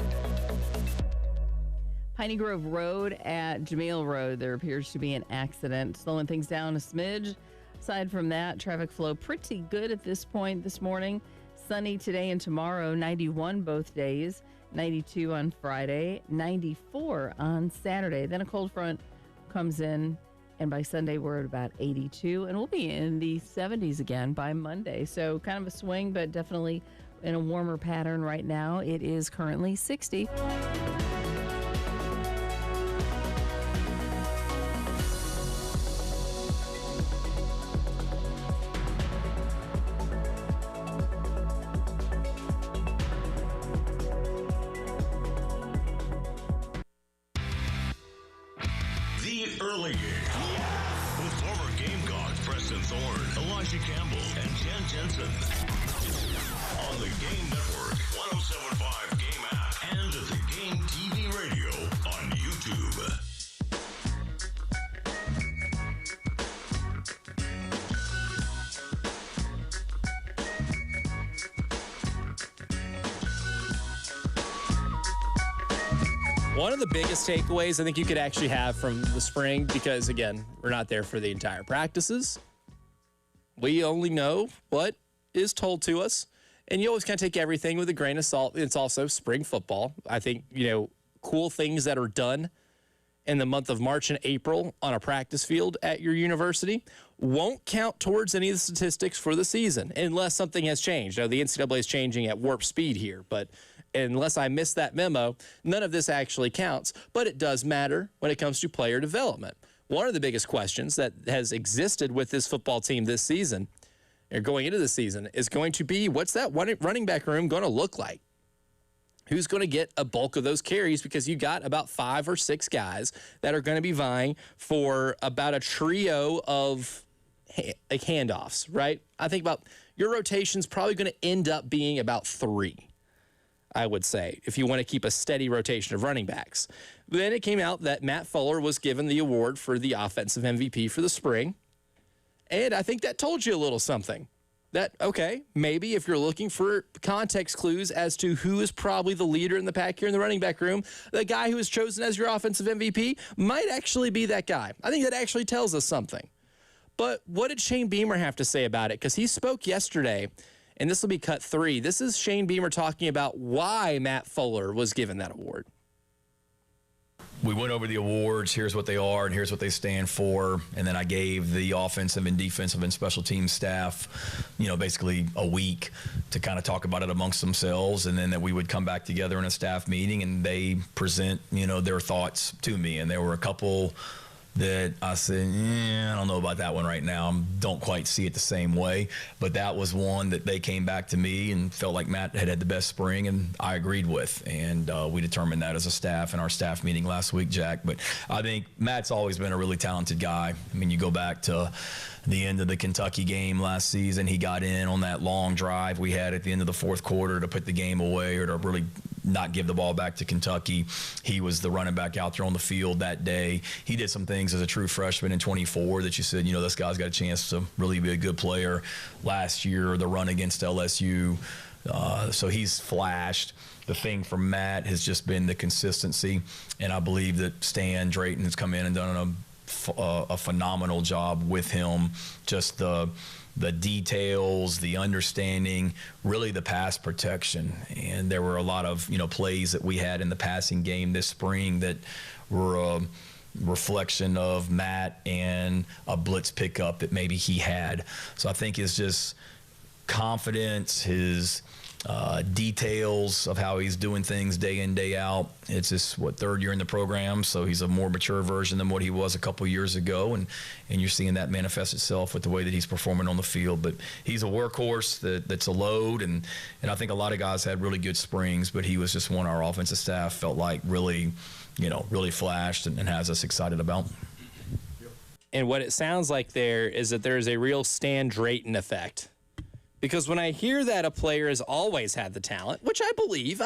Piney Grove Road at Jameel Road, there appears to be an accident, slowing things down a smidge. Aside from that, traffic flow pretty good at this point this morning. Sunny today and tomorrow, 91 both days, 92 on Friday, 94 on Saturday. Then a cold front comes in, and by Sunday we're at about 82, and we'll be in the 70s again by Monday. So kind of a swing, but definitely in a warmer pattern right now. It is currently 60. Early game. With former Gamecock Preston Thorne, Elijah Campbell, and Jen Jensen. On the Game Network, 107.5 Game app, and at the Game TV radio on YouTube. One of the biggest takeaways I think you could actually have from the spring, because, again, we're not there for the entire practices. We only know what is told to us, and you always kind of take everything with a grain of salt. It's also spring football. I think, cool things that are done in the month of March and April on a practice field at your university won't count towards any of the statistics for the season unless something has changed. Now, the NCAA is changing at warp speed here, but unless I missed that memo, none of this actually counts, but it does matter when it comes to player development. One of the biggest questions that has existed with this football team this season, or going into the season, is going to be, what's that running back room going to look like? Who's going to get a bulk of those carries? Because you got about 5 or 6 guys that are going to be vying for about a trio of handoffs, right? I think about your rotation's probably going to end up being about 3. I would say, if you want to keep a steady rotation of running backs. But then it came out that Matt Fuller was given the award for the offensive MVP for the spring. And I think that told you a little something. That, okay, maybe if you're looking for context clues as to who is probably the leader in the pack here in the running back room, the guy who was chosen as your offensive MVP might actually be that guy. I think that actually tells us something. But what did Shane Beamer have to say about it? Because he spoke yesterday, and this will be cut 3. This is Shane Beamer talking about why Matt Fuller was given that award. We went over the awards. Here's what they are, and here's what they stand for. And then I gave the offensive and defensive and special team staff, basically a week to kind of talk about it amongst themselves. And then that we would come back together in a staff meeting and they present, their thoughts to me. And there were a couple that I said, I don't know about that one right now. Don't quite see it the same way. But that was one that they came back to me and felt like Matt had the best spring, and I agreed with. And we determined that as a staff in our staff meeting last week, Jack. But I think Matt's always been a really talented guy. I mean, you go back to the end of the Kentucky game last season. He got in on that long drive we had at the end of the fourth quarter to put the game away or to really not give the ball back to Kentucky. He was the running back out there on the field that day. He did some things as a true freshman in 24 that you said, this guy's got a chance to really be a good player. Last year, the run against LSU. So he's flashed. The thing for Matt has just been the consistency. And I believe that Stan Drayton has come in and done a phenomenal job with him. Just the details, the understanding, really the pass protection. And there were a lot of, plays that we had in the passing game this spring that were a reflection of Matt and a blitz pickup that maybe he had. So I think it's just confidence, his details of how he's doing things day in, day out. It's his, third year in the program, so he's a more mature version than what he was a couple years ago, and you're seeing that manifest itself with the way that he's performing on the field. But he's a workhorse that's a load, and I think a lot of guys had really good springs, but he was just one our offensive staff felt like really flashed and has us excited about. And what it sounds like there is that there is a real Stan Drayton effect. Because when I hear that a player has always had the talent, which I believe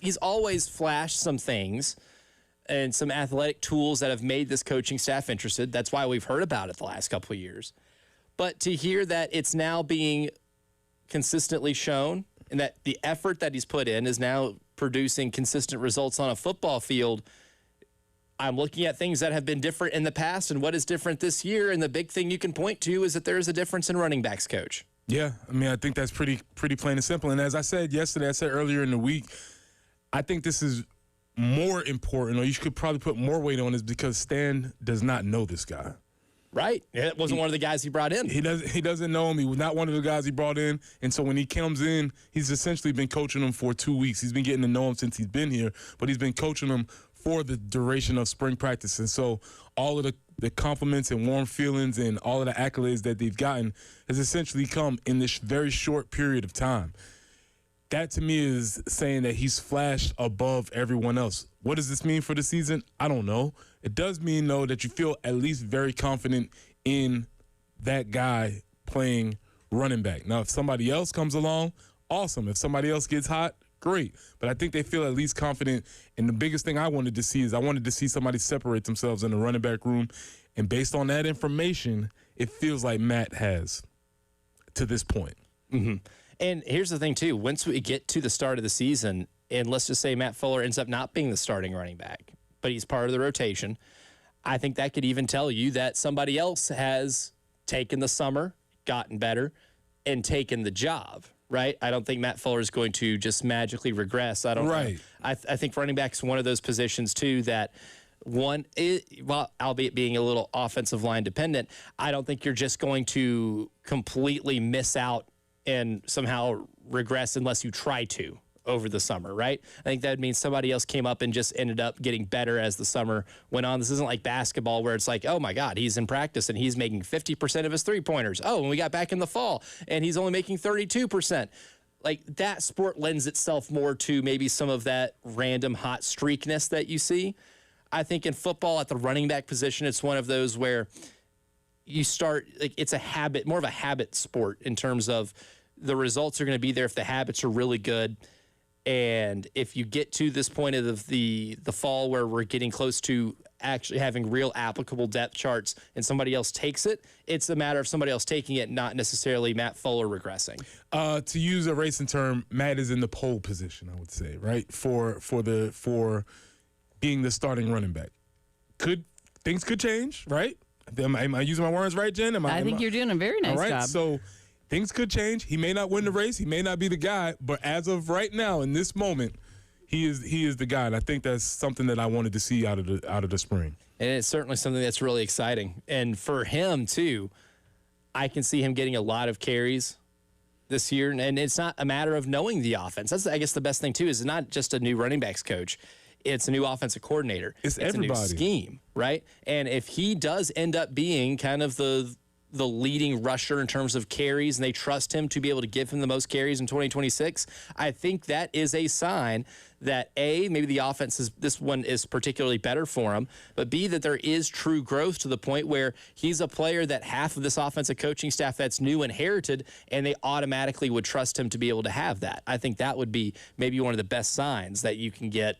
he's always flashed some things and some athletic tools that have made this coaching staff interested. That's why we've heard about it the last couple of years. But to hear that it's now being consistently shown and that the effort that he's put in is now producing consistent results on a football field, I'm looking at things that have been different in the past and what is different this year. And the big thing you can point to is that there is a difference in running backs coach. Yeah, I mean, I think that's pretty plain and simple. And as I said yesterday, I said earlier in the week, I think this is more important, or you could probably put more weight on this because Stan does not know this guy. Right. It wasn't one of the guys he brought in. He doesn't know him. He was not one of the guys he brought in. And so when he comes in, he's essentially been coaching him for 2 weeks. He's been getting to know him since he's been here, but he's been coaching him for the duration of spring practice. And so all of the compliments and warm feelings and all of the accolades that they've gotten has essentially come in this very short period of time. That to me is saying that he's flashed above everyone else. What does this mean for the season? I don't know. It does mean, though, that you feel at least very confident in that guy playing running back. Now, if somebody else comes along, awesome. If somebody else gets hot, great. But I think they feel at least confident. And the biggest thing I wanted to see is I wanted to see somebody separate themselves in the running back room. And based on that information, it feels like Matt has to this point. Mm-hmm. And here's the thing, too. Once we get to the start of the season, and let's just say Matt Fuller ends up not being the starting running back, but he's part of the rotation, I think that could even tell you that somebody else has taken the summer, gotten better, and taken the job, right? I don't think Matt Fuller is going to just magically regress. I don't know. I think running back is one of those positions, too, that albeit being a little offensive line dependent, I don't think you're just going to completely miss out and somehow regress unless you try to over the summer, right? I think that means somebody else came up and just ended up getting better as the summer went on. This isn't like basketball where it's like, oh my God, he's in practice and he's making 50% of his three-pointers. Oh, and we got back in the fall and he's only making 32%. Like, that sport lends itself more to maybe some of that random hot streakness that you see. I think in football at the running back position, it's one of those where you start, like, it's a habit, more of a habit sport in terms of the results are going to be there if the habits are really good. And if you get to this point of the fall where we're getting close to actually having real applicable depth charts and somebody else takes it, it's a matter of somebody else taking it, not necessarily Matt Fuller regressing. To use a racing term, Matt is in the pole position, I would say, right? For being the starting running back. Things could change, right? Am I using my words right, Jen? I think you're doing a very nice job. So things could change. He may not win the race. He may not be the guy. But as of right now, in this moment, he is the guy. And I think that's something that I wanted to see out of the spring. And it's certainly something that's really exciting. And for him, too, I can see him getting a lot of carries this year. And it's not a matter of knowing the offense. That's, I guess, the best thing, too, is not just a new running backs coach. It's a new offensive coordinator. It's a new scheme, right? And if he does end up being kind of the leading rusher in terms of carries, and they trust him to be able to give him the most carries in 2026, I think that is a sign that, A, maybe the offense this one is particularly better for him, but B, that there is true growth to the point where he's a player that half of this offensive coaching staff that's new inherited, and they automatically would trust him to be able to have that. I think that would be maybe one of the best signs that you can get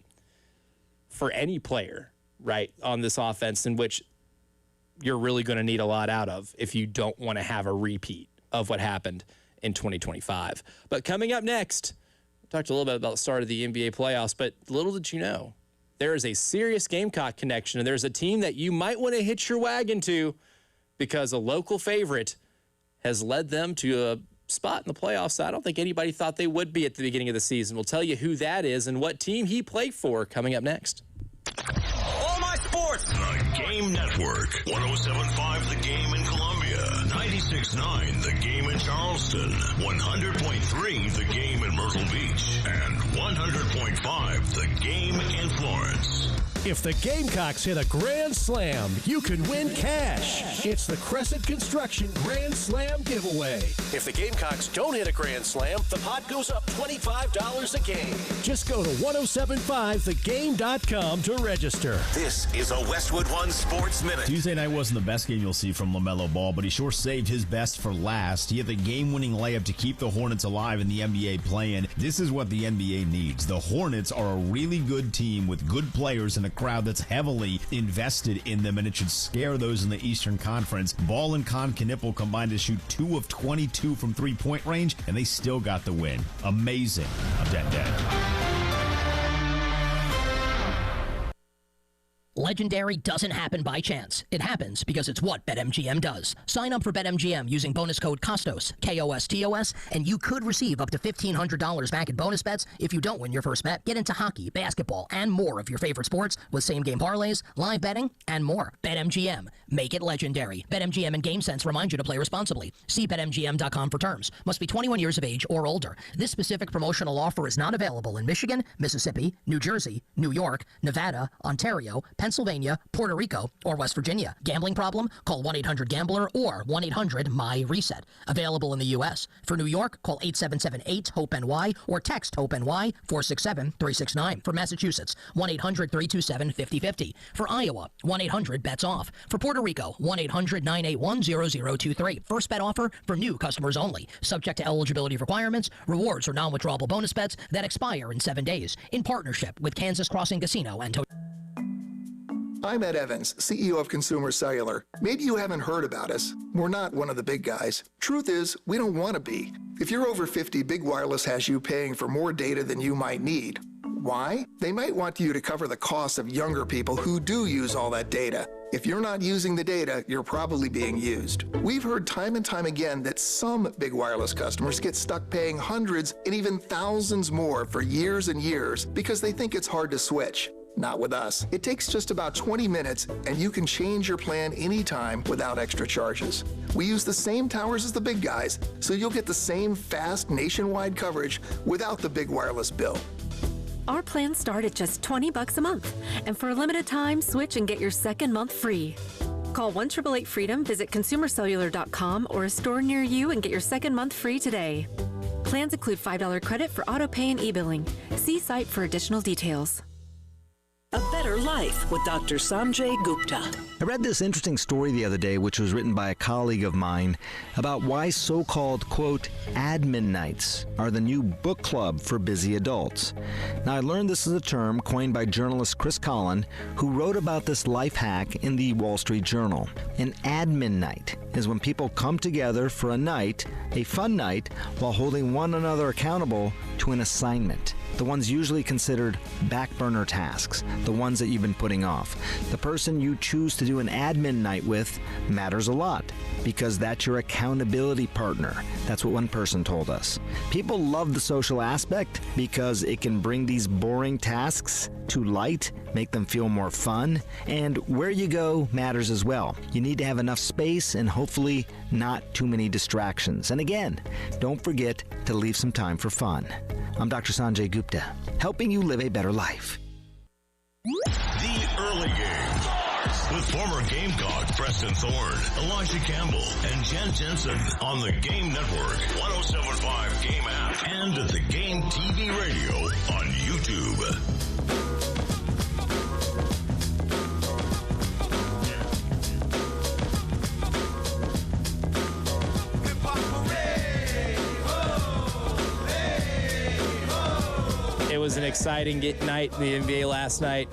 for any player, right, on this offense, in which you're really going to need a lot out of if you don't want to have a repeat of what happened in 2025. But coming up next, we talked a little bit about the start of the NBA playoffs, but little did you know, there is a serious Gamecock connection, and there's a team that you might want to hitch your wagon to because a local favorite has led them to a spot in the playoffs I don't think anybody thought they would be at the beginning of the season. We'll tell you who that is and what team he played for coming up next. All my sports. The Game Network. 107.5 The Game in Columbia. 96.9 The Game in Charleston. 100.3 The Game in Myrtle Beach. And 100.5 The Game in Florence. If the Gamecocks hit a grand slam, you can win cash. It's the Crescent Construction Grand Slam giveaway. If the Gamecocks don't hit a grand slam, the pot goes up $25 a game. Just go to 1075thegame.com to register. This is a Westwood One Sports Minute. Tuesday night wasn't the best game you'll see from LaMelo Ball, but he sure saved his best for last. He had the game-winning layup to keep the Hornets alive in the NBA play-in. This is what the NBA needs. The Hornets are a really good team with good players and a crowd that's heavily invested in them, and it should scare those in the Eastern Conference. Ball and Con Knipple combined to shoot 2 of 22 from three-point range, and they still got the win. Amazing. I'm dead. Legendary doesn't happen by chance. It happens because it's what BetMGM does. Sign up for BetMGM using bonus code KOSTOS, KOSTOS, and you could receive up to $1,500 back in bonus bets if you don't win your first bet. Get into hockey, basketball, and more of your favorite sports with same-game parlays, live betting, and more. BetMGM. Make it legendary. BetMGM and GameSense remind you to play responsibly. See BetMGM.com for terms. Must be 21 years of age or older. This specific promotional offer is not available in Michigan, Mississippi, New Jersey, New York, Nevada, Ontario, Pennsylvania, Puerto Rico, or West Virginia. Gambling problem? Call 1-800-GAMBLER or 1-800-MY-RESET. Available in the U.S. For New York, call 877-8-HOPE-NY or text HOPE-NY 467-369. For Massachusetts, 1-800-327-5050. For Iowa, 1-800-BETS-OFF. For Puerto Rico, 1-800-981-0023. First bet offer for new customers only. Subject to eligibility requirements. Rewards or non-withdrawable bonus bets that expire in 7 days. In partnership with Kansas Crossing Casino and I'm Ed Evans, CEO of Consumer Cellular. Maybe you haven't heard about us. We're not one of the big guys. Truth is, we don't want to be. If you're over 50, Big Wireless has you paying for more data than you might need. Why? They might want you to cover the costs of younger people who do use all that data. If you're not using the data, you're probably being used. We've heard time and time again that some Big Wireless customers get stuck paying hundreds and even thousands more for years and years because they think it's hard to switch. Not with us. It takes just about 20 minutes and you can change your plan anytime without extra charges. We use the same towers as the big guys, so you'll get the same fast nationwide coverage without the Big Wireless bill. Our plans start at just $20 a month, and for a limited time, switch and get your second month free. Call 1-888-FREEDOM, visit consumercellular.com or a store near you and get your second month free today. Plans include $5 credit for auto pay and e-billing. See site for additional details. A Better Life with Dr. Sanjay Gupta. I read this interesting story the other day, which was written by a colleague of mine, about why so-called, quote, admin nights are the new book club for busy adults. Now, I learned this is a term coined by journalist Chris Collin, who wrote about this life hack in the Wall Street Journal. An admin night is when people come together for a night, a fun night, while holding one another accountable to an assignment. The ones usually considered back burner tasks, the ones that you've been putting off. The person you choose to do an admin night with matters a lot because that's your accountability partner. That's what one person told us. People love the social aspect because it can bring these boring tasks to light, make them feel more fun, and where you go matters as well. You need to have enough space and hopefully not too many distractions. And again, don't forget to leave some time for fun. I'm Dr. Sanjay Gupta, helping you live a better life. The early game with former Gamecock Preston Thorne, Elijah Campbell, and Jen Jensen on the Game Network, 107.5 Game app, and at the Game TV radio on YouTube. It was an exciting night in the NBA last night.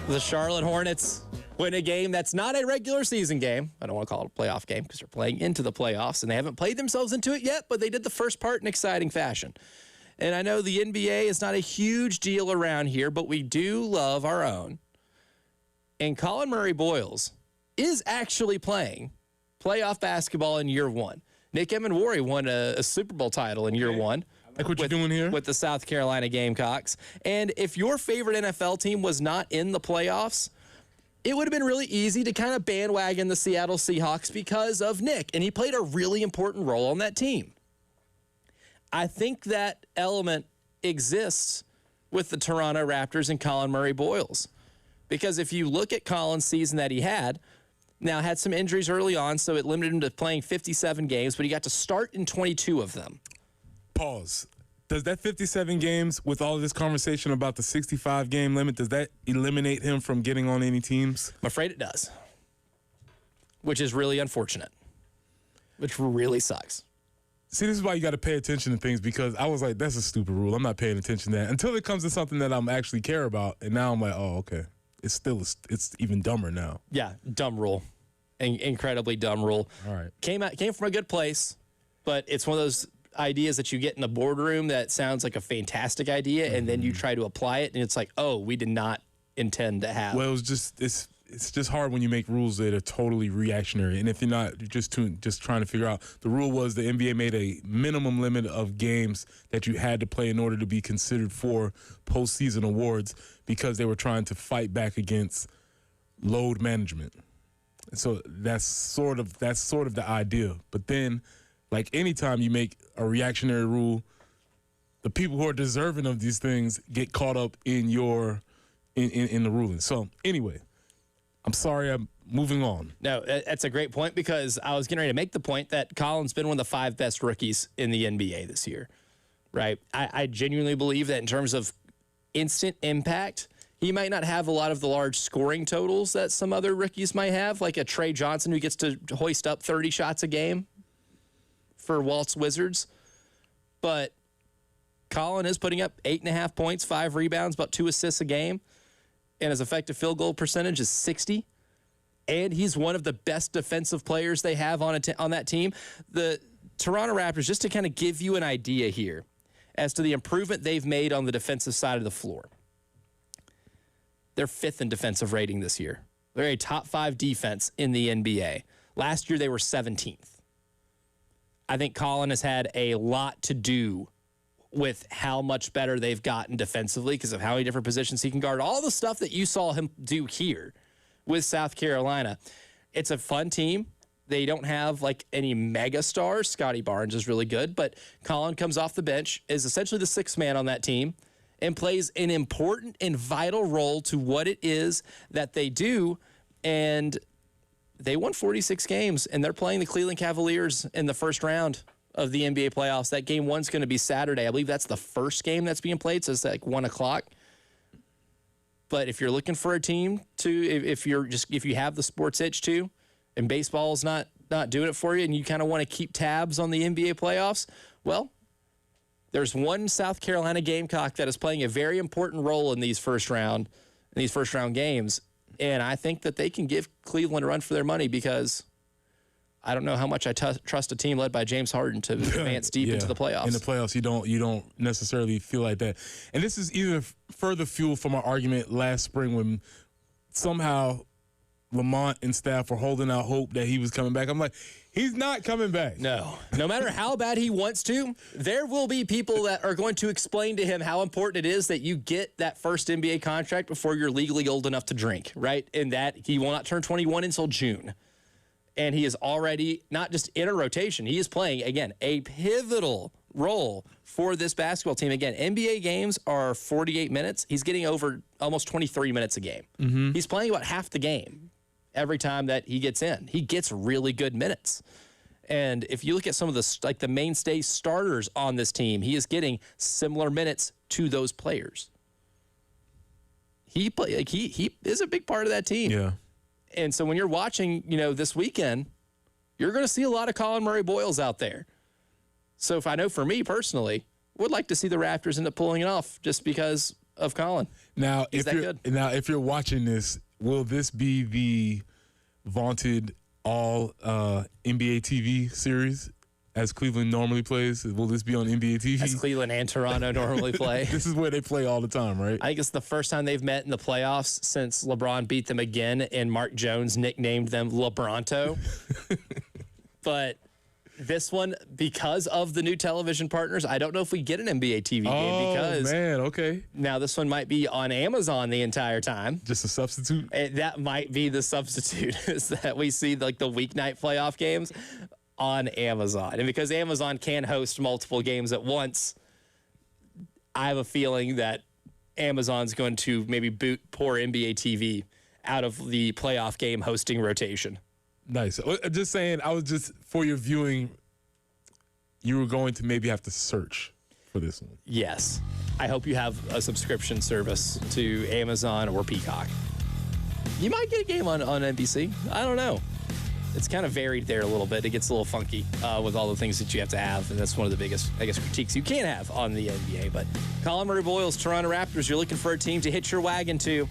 The Charlotte Hornets win a game that's not a regular season game. I don't want to call it a playoff game because they're playing into the playoffs, and they haven't played themselves into it yet, but they did the first part in exciting fashion. And I know the NBA is not a huge deal around here, but we do love our own. And Colin Murray-Boyles is actually playing playoff basketball in year one. Nick Emenwari won a Super Bowl title in year one. Like what you're doing here? With the South Carolina Gamecocks. And if your favorite NFL team was not in the playoffs, it would have been really easy to kind of bandwagon the Seattle Seahawks because of Nick. And he played a really important role on that team. I think that element exists with the Toronto Raptors and Colin Murray-Boyles. Because if you look at Colin's season that he had some injuries early on, so it limited him to playing 57 games, but he got to start in 22 of them. Pause. Does that 57 games, with all of this conversation about the 65-game limit, does that eliminate him from getting on any teams? I'm afraid it does, which is really unfortunate, which really sucks. See, this is why you got to pay attention to things, because I was like, that's a stupid rule. I'm not paying attention to that until it comes to something that I'm actually care about, and now I'm like, oh, okay. It's even dumber now. Yeah, dumb rule. Incredibly dumb rule. All right. Came from a good place, but it's one of those ideas that you get in the boardroom that sounds like a fantastic idea, and then you try to apply it, and it's like, oh, we did not intend to have. Well, it's just hard when you make rules that are totally reactionary. And if you're not, you're just trying to figure out. The rule was the NBA made a minimum limit of games that you had to play in order to be considered for postseason awards because they were trying to fight back against load management. So that's sort of the idea. But then, like anytime you make a reactionary rule, the people who are deserving of these things get caught up in the ruling. So anyway, I'm sorry, I'm moving on. No, that's a great point because I was getting ready to make the point that Colin's been one of the 5 best rookies in the NBA this year, right? I genuinely believe that in terms of instant impact, he might not have a lot of the large scoring totals that some other rookies might have, like a Trey Johnson who gets to hoist up 30 shots a game for Walt's Wizards. But Colin is putting up 8.5 points, 5 rebounds, about 2 assists a game. And his effective field goal percentage is 60. And he's one of the best defensive players they have on that team. The Toronto Raptors, just to kind of give you an idea here as to the improvement they've made on the defensive side of the floor. They're 5th in defensive rating this year. They're a top 5 defense in the NBA. Last year, they were 17th. I think Colin has had a lot to do with how much better they've gotten defensively because of how many different positions he can guard. All the stuff that you saw him do here with South Carolina. It's a fun team. They don't have like any mega stars. Scotty Barnes is really good, but Colin comes off the bench, is essentially the 6th man on that team, and plays an important and vital role to what it is that they do. And they won 46 games, and they're playing the Cleveland Cavaliers in the first round of the NBA playoffs. That game 1's going to be Saturday. I believe that's the first game that's being played, so it's like 1 o'clock. But if you're looking for a team to, if you have the sports itch too, and baseball's not doing it for you, and you kind of want to keep tabs on the NBA playoffs, well, there's one South Carolina Gamecock that is playing a very important role in these first round games, and I think that they can give Cleveland a run for their money because I don't know how much I trust a team led by James Harden to advance deep into the playoffs. In the playoffs, you don't necessarily feel like that. And this is even further fuel from our argument last spring when somehow Lamont and staff were holding out hope that he was coming back. I'm like, he's not coming back. No matter how bad he wants to, there will be people that are going to explain to him how important it is that you get that first NBA contract before you're legally old enough to drink, right? And that he will not turn 21 until June. And he is already not just in a rotation. He is playing, again, a pivotal role for this basketball team. Again, NBA games are 48 minutes. He's getting over almost 23 minutes a game. Mm-hmm. He's playing about half the game every time that he gets in. He gets really good minutes. And if you look at some of the mainstay starters on this team, he is getting similar minutes to those players. He is a big part of that team. Yeah. And so when you're watching, this weekend, you're going to see a lot of Colin Murray-Boyles out there. So if I know for me personally, would like to see the Raptors end up pulling it off just because of Colin. Now, if you're watching this, will this be the vaunted all NBA TV series as Cleveland normally plays? Will this be on NBA TV? As Cleveland and Toronto normally play. This is where they play all the time, right? I think it's the first time they've met in the playoffs since LeBron beat them again and Mark Jones nicknamed them LeBronto. But this one, because of the new television partners, I don't know if we get an NBA TV game because... Oh, man, okay. Now this one might be on Amazon the entire time. Just a substitute? That might be the substitute, is that we see the weeknight playoff games on Amazon. And because Amazon can host multiple games at once, I have a feeling that Amazon's going to maybe boot poor NBA TV out of the playoff game hosting rotation. Nice. Just saying, I was just, for your viewing, you were going to maybe have to search for this one. Yes. I hope you have a subscription service to Amazon or Peacock. You might get a game on NBC. I don't know. It's kind of varied there a little bit. It gets a little funky with all the things that you have to have, and that's one of the biggest, critiques you can have on the NBA. But Colin Murray-Boyles, Toronto Raptors, you're looking for a team to hitch your wagon to.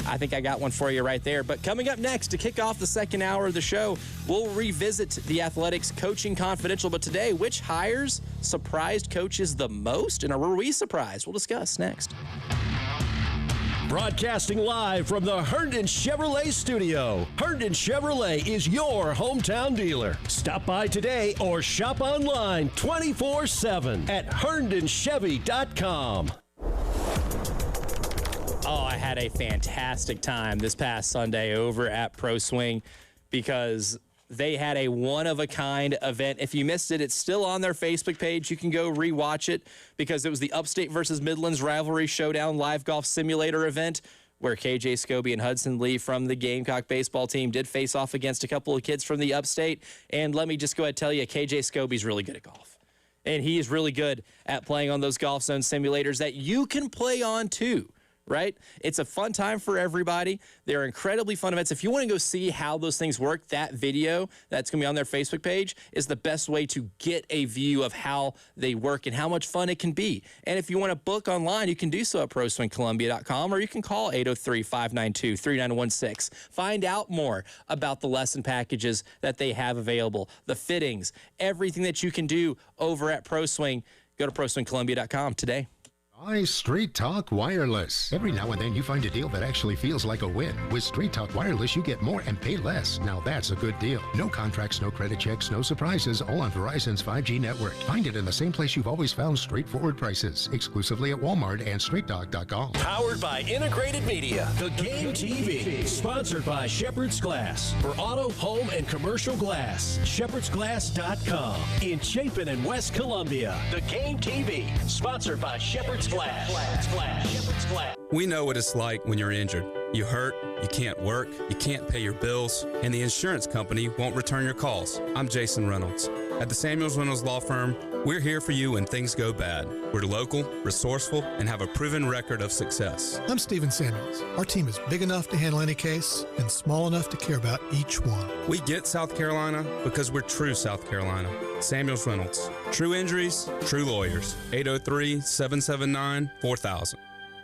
I think I got one for you right there. But coming up next, to kick off the second hour of the show, we'll revisit the Athletics Coaching Confidential. But today, which hires surprised coaches the most? And were we surprised? We'll discuss next. Broadcasting live from the Herndon Chevrolet studio. Herndon Chevrolet is your hometown dealer. Stop by today or shop online 24/7 at herndonchevy.com. Oh, I had a fantastic time this past Sunday over at Pro Swing because they had a one-of-a-kind event. If you missed it, it's still on their Facebook page. You can go rewatch it because it was the Upstate versus Midlands Rivalry Showdown Live Golf Simulator event where KJ Scobie and Hudson Lee from the Gamecock baseball team did face off against a couple of kids from the Upstate. And let me just go ahead and tell you, KJ Scobie's really good at golf. And he is really good at playing on those Golf Zone simulators that you can play on too. Right? It's a fun time for everybody. They're incredibly fun events. If you want to go see how those things work, that video that's going to be on their Facebook page is the best way to get a view of how they work and how much fun it can be. And if you want to book online, you can do so at ProSwingColumbia.com or you can call 803-592-3916. Find out more about the lesson packages that they have available, the fittings, everything that you can do over at Pro Swing. Go to ProSwingColumbia.com today. Straight Talk Wireless. Every now and then you find a deal that actually feels like a win. With Straight Talk Wireless, you get more and pay less. Now that's a good deal. No contracts, no credit checks, no surprises, all on Verizon's 5G network. Find it in the same place you've always found straightforward prices. Exclusively at Walmart and StraightTalk.com. Powered by Integrated Media. The Game TV. Sponsored by Shepherd's Glass. For auto, home, and commercial glass. ShepherdsGlass.com. In Chapin and West Columbia. The Game TV. Sponsored by Shepherd's Glass. Shepherd's Glass. We know what it's like when you're injured. You hurt, you can't work, you can't pay your bills, and the insurance company won't return your calls. I'm Jason Reynolds. At the Samuels Reynolds Law Firm, we're here for you when things go bad. We're local, resourceful, and have a proven record of success. I'm Stephen Samuels. Our team is big enough to handle any case and small enough to care about each one. We get South Carolina because we're true South Carolina. Samuels Reynolds. True injuries, true lawyers. 803-779-4000.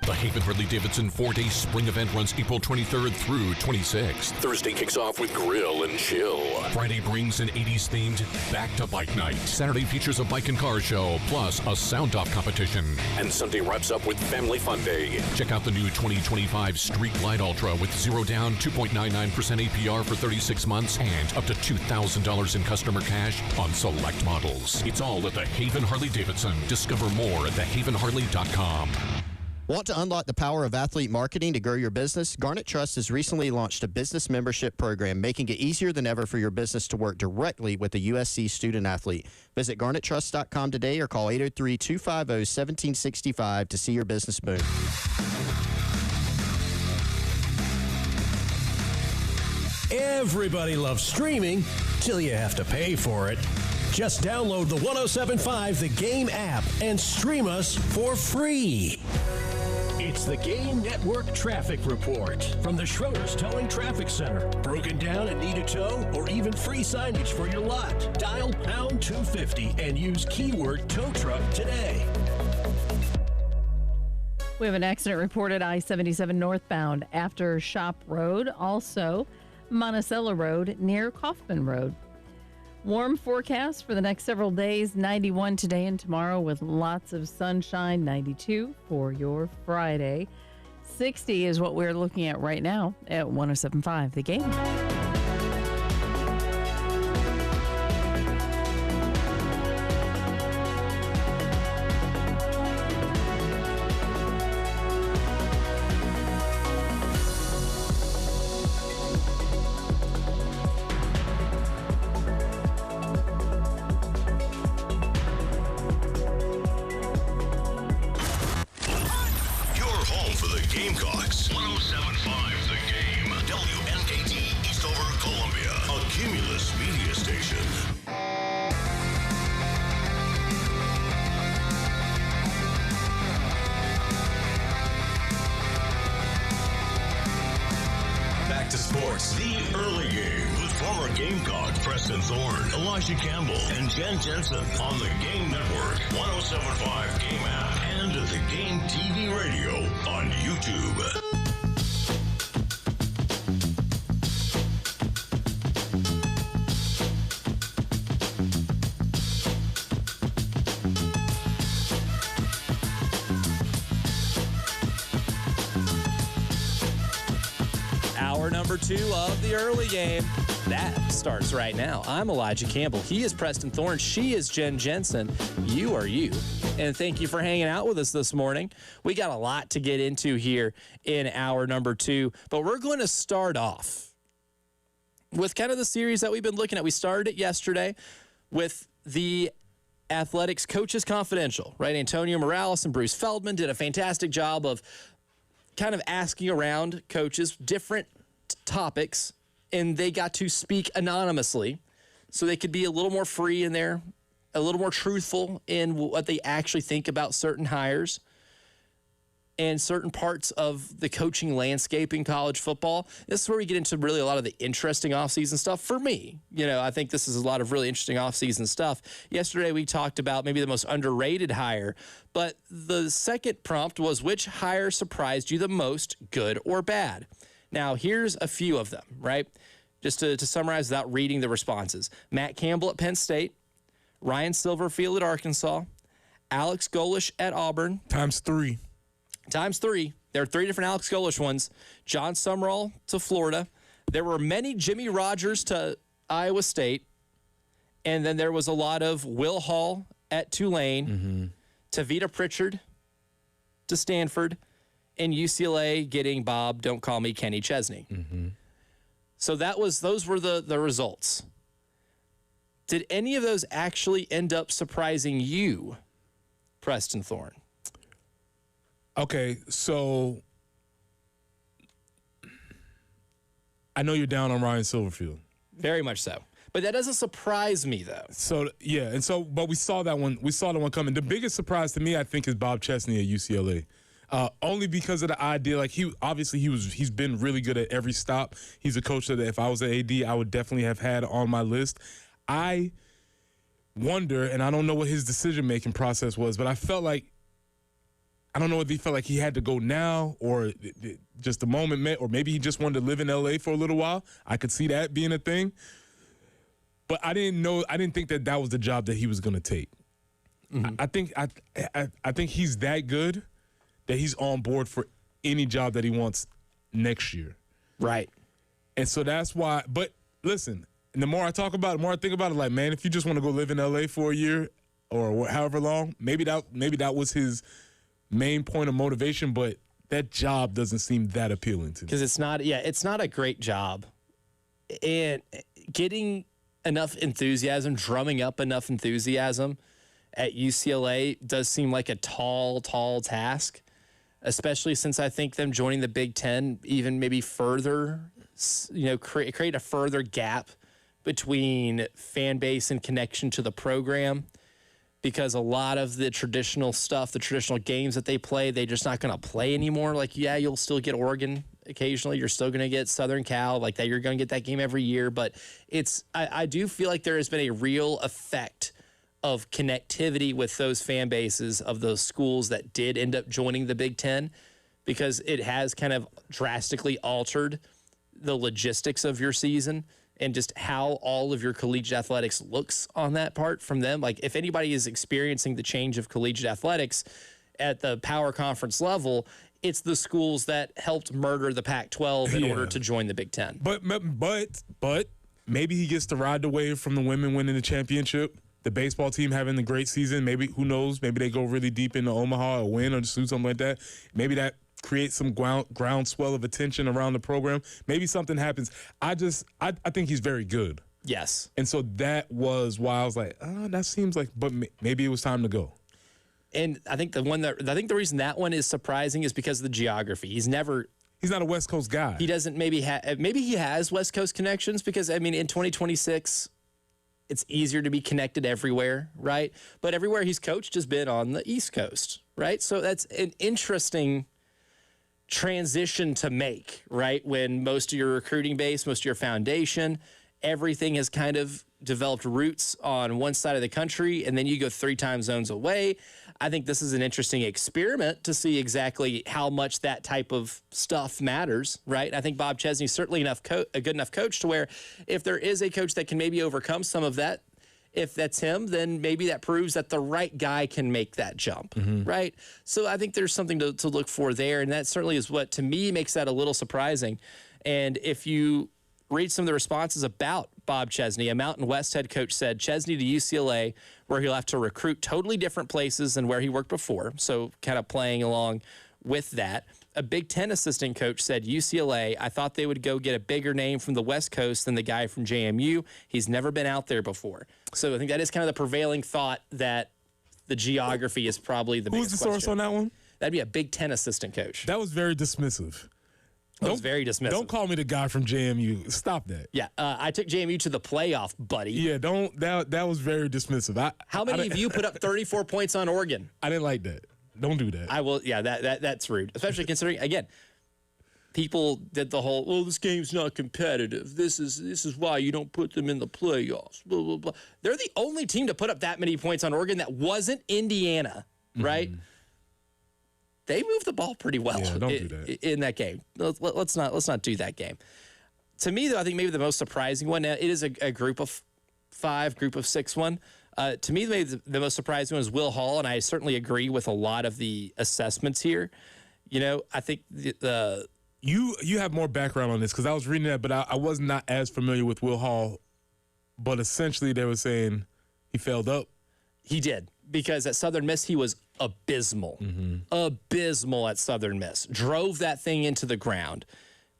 The Haven Harley-Davidson 4-day spring event runs April 23rd through 26th. Thursday kicks off with Grill and Chill. Friday brings an 80s-themed back-to-bike night. Saturday features a bike and car show, plus a sound-off competition. And Sunday wraps up with Family Fun Day. Check out the new 2025 Street Glide Ultra with 0 down, 2.99% APR for 36 months, and up to $2,000 in customer cash on select models. It's all at the Haven Harley-Davidson. Discover more at thehavenharley.com. Want to unlock the power of athlete marketing to grow your business? Garnet Trust has recently launched a business membership program, making it easier than ever for your business to work directly with a USC student athlete. Visit garnettrust.com today or call 803-250-1765 to see your business boom. Everybody loves streaming till you have to pay for it. Just download the 107.5 The Game app and stream us for free. It's the Game Network Traffic Report from the Schroeder's Towing Traffic Center. Broken down and need a tow or even free signage for your lot? Dial pound 250 and use keyword tow truck today. We have an accident reported I-77 northbound after Shop Road, also Monticello Road near Kaufman Road. Warm forecast for the next several days, 91 today and tomorrow with lots of sunshine, 92 for your Friday. 60 is what we're looking at right now at 107.5 The Game. Gamecocks. 107.5 The Game. WNKT Eastover, Columbia. A Cumulus media station. Back to sports. The early game with former Gamecock Preston Thorne, Elijah Campbell, and Jen Jensen on the Game Network, 107.5 Game app, and the Game TV radio on YouTube. number 2 of the early game. That starts right now. I'm Elijah Campbell. He is Preston Thorne. She is Jen Jensen. You are you. And thank you for hanging out with us this morning. We got a lot to get into here in hour number 2, but we're going to start off with kind of the series that we've been looking at. We started it yesterday with the Athletics Coaches Confidential, right? Antonio Morales and Bruce Feldman did a fantastic job of kind of asking around coaches different topics, and they got to speak anonymously so they could be a little more free in there, a little more truthful in what they actually think about certain hires and certain parts of the coaching landscape in college football. This is where we get into really a lot of the interesting offseason stuff for me. I think this is a lot of really interesting offseason stuff. Yesterday, we talked about maybe the most underrated hire, but the second prompt was, which hire surprised you the most, good or bad? Now, here's a few of them, right? Just to summarize without reading the responses. Matt Campbell at Penn State, Ryan Silverfield at Arkansas, Alex Golesh at Auburn. Times 3. There are 3 different Alex Golesh ones. John Sumrall to Florida. There were many Jimmy Rogers to Iowa State. And then there was a lot of Will Hall at Tulane, Tavita Pritchard to Stanford, and UCLA getting Bob, don't call me Kenny Chesney. So those were the results. Did any of those actually end up surprising you, Preston Thorne? Okay, so I know you're down on Ryan Silverfield. Very much so. But that doesn't surprise me, though. So, yeah, but we saw that one. We saw the one coming. The biggest surprise to me, I think, is Bob Chesney at UCLA. Only because of the idea, like he's been really good at every stop. He's a coach that if I was an AD, I would definitely have had on my list. I wonder, and I don't know what his decision-making process was, but I don't know if he felt like he had to go now or just the moment meant, or maybe he just wanted to live in LA for a little while. I could see that being a thing. But I didn't think that was the job that he was going to take. I think he's that good that he's on board for any job that he wants next year. Right. And so that's why, but listen, and the more I talk about it, the more I think about it, like, man, if you just want to go live in LA for a year or however long, maybe that was his main point of motivation, but that job doesn't seem that appealing to me. Because it's not a great job. And getting enough enthusiasm, drumming up enough enthusiasm at UCLA does seem like a tall task, especially since I think them joining the Big Ten even maybe further, create a further gap between fan base and connection to the program. Because a lot of the traditional stuff, the traditional games that they play, they're just not going to play anymore. Like, yeah, you'll still get Oregon occasionally. You're still going to get Southern Cal. Like that, you're going to get that game every year. But I do feel like there has been a real effect of connectivity with those fan bases of those schools that did end up joining the Big Ten, because it has kind of drastically altered the logistics of your season and just how all of your collegiate athletics looks on that part from them. Like, if anybody is experiencing the change of collegiate athletics at the power conference level, it's the schools that helped murder the Pac-12 in order to join the Big Ten. But maybe he gets to ride the wave from the women winning the championship, the baseball team having the great season. Maybe, who knows, maybe they go really deep into Omaha or win or something like that. Maybe that create some groundswell of attention around the program. Maybe something happens. I think he's very good. Yes. And so that was why I was like, that seems like, but maybe it was time to go. And I think the reason that one is surprising is because of the geography. He's not a West Coast guy. He doesn't maybe he has West Coast connections, because in 2026 it's easier to be connected everywhere, right? But everywhere he's coached has been on the East Coast, right? So that's an interesting transition to make, right? When most of your recruiting base, most of your foundation, everything has kind of developed roots on one side of the country, and then you go 3 time zones away. I think this is an interesting experiment to see exactly how much that type of stuff matters, right? I think Bob Chesney's certainly a good enough coach to where if there is a coach that can maybe overcome some of that, if that's him, then maybe that proves that the right guy can make that jump, right? So I think there's something to look for there, and that certainly is what, to me, makes that a little surprising. And if you read some of the responses about Bob Chesney, a Mountain West head coach said Chesney to UCLA, where he'll have to recruit totally different places than where he worked before. So kind of playing along with that. A Big Ten assistant coach said UCLA, I thought they would go get a bigger name from the West Coast than the guy from JMU. He's never been out there before. So I think that is kind of the prevailing thought, that the geography is probably the biggest Who's the source question. on that one? That'd be a Big Ten assistant coach. That was very dismissive. That was very dismissive. Don't call me the guy from JMU. Stop that. Yeah, I took JMU to the playoff, buddy. Yeah, don't. That was very dismissive. How many of you put up 34 points on Oregon? I didn't like that. Don't do that. I will. Yeah, that's rude, especially considering, again, people did the whole, well, this game's not competitive. This is why you don't put them in the playoffs. Blah blah blah. They're the only team to put up that many points on Oregon that wasn't Indiana, right? They moved the ball pretty well in that game. Let's not do that game. To me, though, I think maybe the most surprising one. Now, it is a group of 5, group of 6 one. To me, maybe the most surprising one is Will Hall, and I certainly agree with a lot of the assessments here. You know, I think you have more background on this, because I was reading that, but I was not as familiar with Will Hall. But essentially, they were saying he failed up. He did, because at Southern Miss, he was abysmal. Abysmal at Southern Miss. Drove that thing into the ground.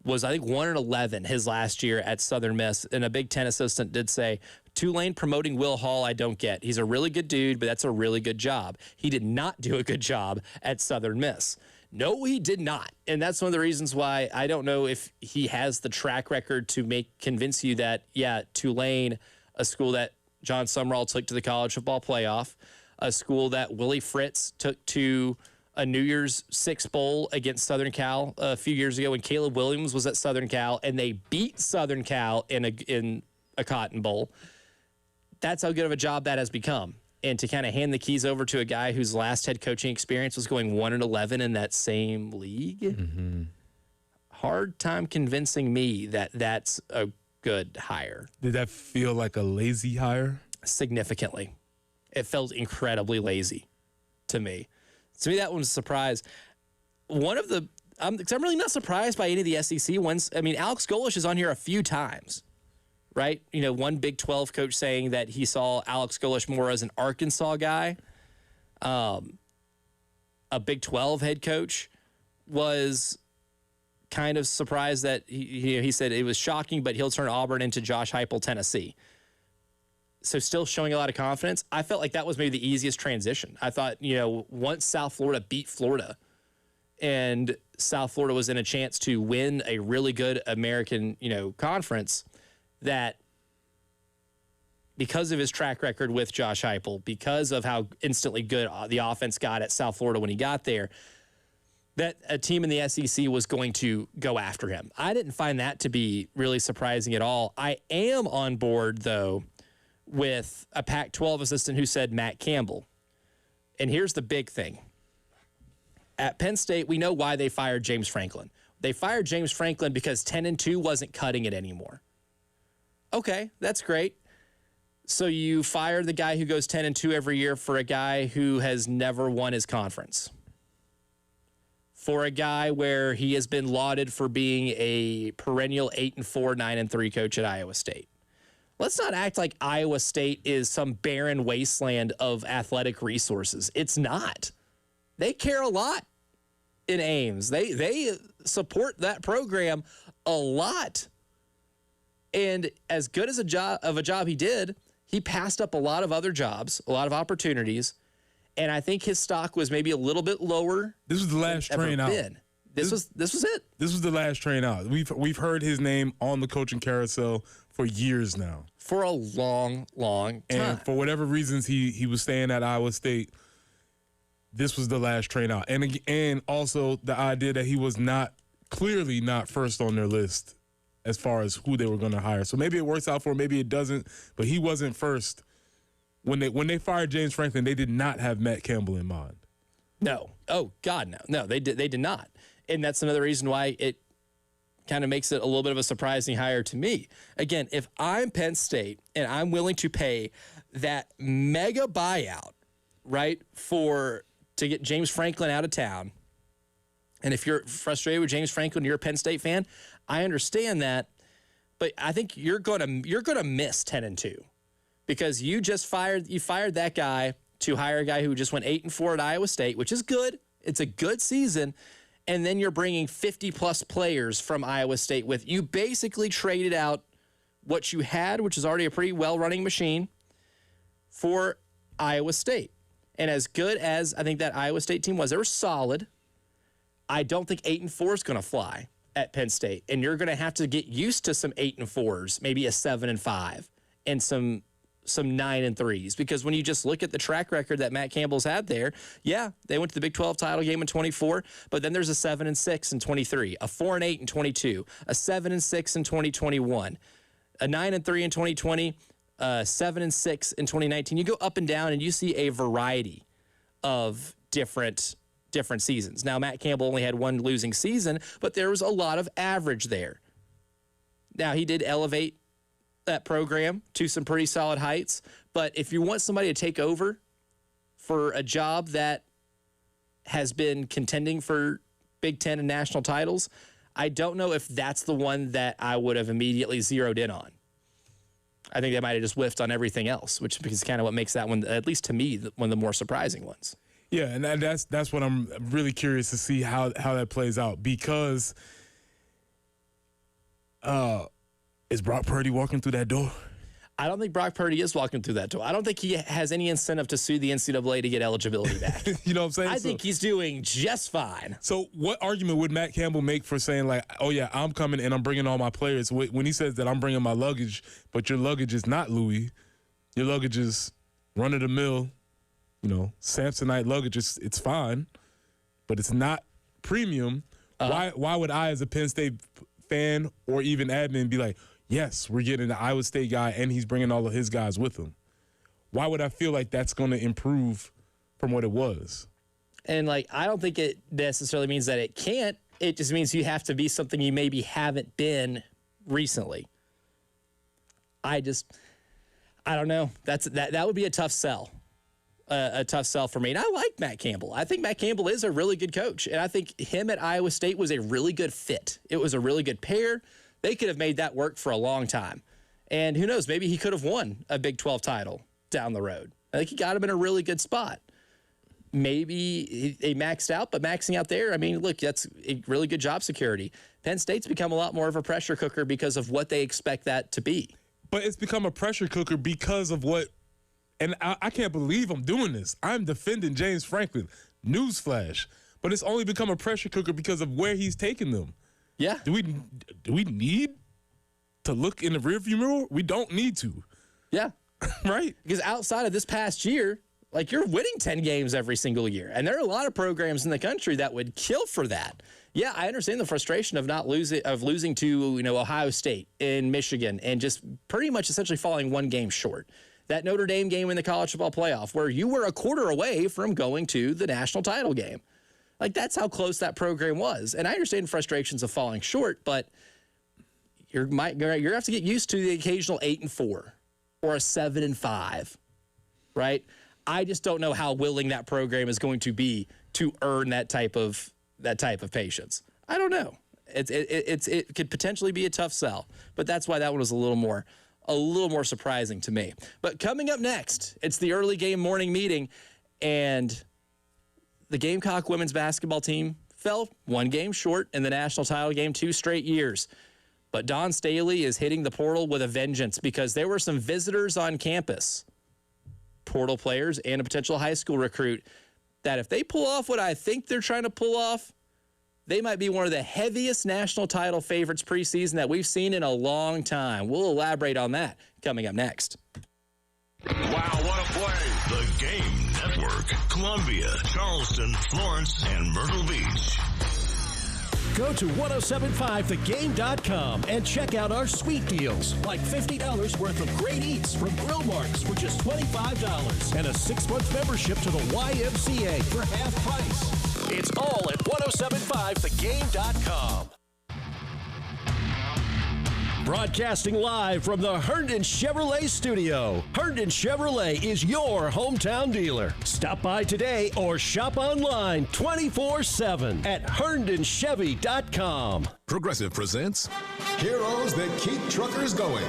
Was, I think, 1-11 his last year at Southern Miss. And a Big Ten assistant did say, Tulane promoting Will Hall, I don't get. He's a really good dude, but that's a really good job. He did not do a good job at Southern Miss. No, he did not. And that's one of the reasons why I don't know if he has the track record to convince you that, yeah, Tulane, a school that John Sumrall took to the college football playoff, a school that Willie Fritz took to a New Year's Six Bowl against Southern Cal a few years ago when Caleb Williams was at Southern Cal, and they beat Southern Cal in a Cotton Bowl. That's how good of a job that has become. And to kind of hand the keys over to a guy whose last head coaching experience was going 1-11 in that same league, hard time convincing me that that's a good hire. Did that feel like a lazy hire? Significantly. It felt incredibly lazy to me. To me, that one was a surprise. Because I'm really not surprised by any of the SEC ones. I mean, Alex Golish is on here a few times, right? You know, one Big 12 coach saying that he saw Alex Golish more as an Arkansas guy. A Big 12 head coach was kind of surprised that he said it was shocking, but he'll turn Auburn into Josh Heupel, Tennessee. So still showing a lot of confidence. I felt like that was maybe the easiest transition. I thought, once South Florida beat Florida and South Florida was in a chance to win a really good American, conference, that because of his track record with Josh Heupel, because of how instantly good the offense got at South Florida when he got there, that a team in the SEC was going to go after him. I didn't find that to be really surprising at all. I am on board, though, with a Pac-12 assistant who said Matt Campbell. And here's the big thing. At Penn State, we know why they fired James Franklin. They fired James Franklin because 10-2 wasn't cutting it anymore. Okay, that's great. So you fire the guy who goes 10-2 every year for a guy who has never won his conference. For a guy where he has been lauded for being a perennial 8-4, 9-3 coach at Iowa State. Let's not act like Iowa State is some barren wasteland of athletic resources. It's not. They care a lot in Ames. They support that program a lot. And as good as a job he did, he passed up a lot of other jobs, a lot of opportunities, and I think his stock was maybe a little bit lower. This was the last train out. This was it. This was the last train out. We've heard his name on the coaching carousel for years now. For a long, long time. And for whatever reasons he was staying at Iowa State, this was the last train out. And also the idea that he was clearly not first on their list as far as who they were going to hire. So maybe it works out for him, maybe it doesn't, but he wasn't first. When they fired James Franklin, they did not have Matt Campbell in mind. No. Oh, God, no. No, they did not. And that's another reason why it kind of makes it a little bit of a surprising hire to me. Again, if I'm Penn State and I'm willing to pay that mega buyout, right, to get James Franklin out of town, and if you're frustrated with James Franklin, you're a Penn State fan, I understand that, but I think you're gonna miss 10-2 because you fired that guy to hire a guy who just went 8-4 at Iowa State, which is good. It's a good season. And then you're bringing 50-plus players from Iowa State with you. Basically traded out what you had, which is already a pretty well-running machine, for Iowa State. And as good as I think that Iowa State team was, they were solid. I don't think 8-4 is going to fly at Penn State. And you're going to have to get used to some 8-4s, maybe a 7-5, and some 9-3s. Because when you just look at the track record that Matt Campbell's had there, yeah, they went to the Big 12 title game in 24, but then there's a 7-6 in 23, a 4-8 in 22, a 7-6 in 2021. A 9-3 in 2020, 7-6 in 2019. You go up and down, and you see a variety of different seasons. Now, Matt Campbell only had one losing season, but there was a lot of average there. Now, he did elevate that program to some pretty solid heights, but if you want somebody to take over for a job that has been contending for Big Ten and national titles, I don't know if that's the one that I would have immediately zeroed in on. I think they might have just whiffed on everything else, which is kind of what makes that one, at least to me, one of the more surprising ones. Yeah, and that's what I'm really curious to see how that plays out, because is Brock Purdy walking through that door? I don't think Brock Purdy is walking through that door. I don't think he has any incentive to sue the NCAA to get eligibility back. You know what I'm saying? I think he's doing just fine. So what argument would Matt Campbell make for saying, like, oh, yeah, I'm coming and I'm bringing all my players, when he says that I'm bringing my luggage, but your luggage is not Louis, your luggage is run-of-the-mill, Samsonite luggage, it's fine, but it's not premium. Why would I, as a Penn State fan or even admin, be like, yes, we're getting the Iowa State guy, and he's bringing all of his guys with him? Why would I feel like that's going to improve from what it was? And, I don't think it necessarily means that it can't. It just means you have to be something you maybe haven't been recently. I don't know. That would be a tough sell. A tough sell for me. And I like Matt Campbell. I think Matt Campbell is a really good coach. And I think him at Iowa State was a really good fit. It was a really good pair. They could have made that work for a long time. And who knows, maybe he could have won a Big 12 title down the road. I think he got him in a really good spot. Maybe they maxed out, but maxing out there, look, that's a really good job security. Penn State's become a lot more of a pressure cooker because of what they expect that to be. But it's become a pressure cooker because of what, and I can't believe I'm doing this. I'm defending James Franklin. Newsflash. But it's only become a pressure cooker because of where he's taken them. Yeah. Do we need to look in the rearview mirror? We don't need to. Yeah. Right? Because outside of this past year, you're winning 10 games every single year. And there are a lot of programs in the country that would kill for that. Yeah, I understand the frustration of losing to, Ohio State and Michigan and just pretty much essentially falling one game short. That Notre Dame game in the college football playoff where you were a quarter away from going to the national title game. That's how close that program was. And I understand frustrations of falling short, but you're going to have to get used to the occasional 8-4 or a 7-5, right? I just don't know how willing that program is going to be to earn that type of patience. I don't know. It could potentially be a tough sell, but that's why that one was a little more surprising to me. But coming up next, it's the early game morning meeting, and the Gamecock women's basketball team fell one game short in the national title game 2 straight years. But Dawn Staley is hitting the portal with a vengeance because there were some visitors on campus, portal players and a potential high school recruit, that if they pull off what I think they're trying to pull off, they might be one of the heaviest national title favorites preseason that we've seen in a long time. We'll elaborate on that coming up next. Wow, what a play. The Game Network. Columbia, Charleston, Florence, and Myrtle Beach. Go to 1075thegame.com and check out our sweet deals, like $50 worth of great eats from Grill Marks for just $25 and a 6-month membership to the YMCA for half price. It's all at 1075thegame.com. Broadcasting live from the Herndon Chevrolet studio. Herndon Chevrolet is your hometown dealer. Stop by today or shop online 24/7 at herndonchevy.com. Progressive presents Heroes That Keep Truckers Going.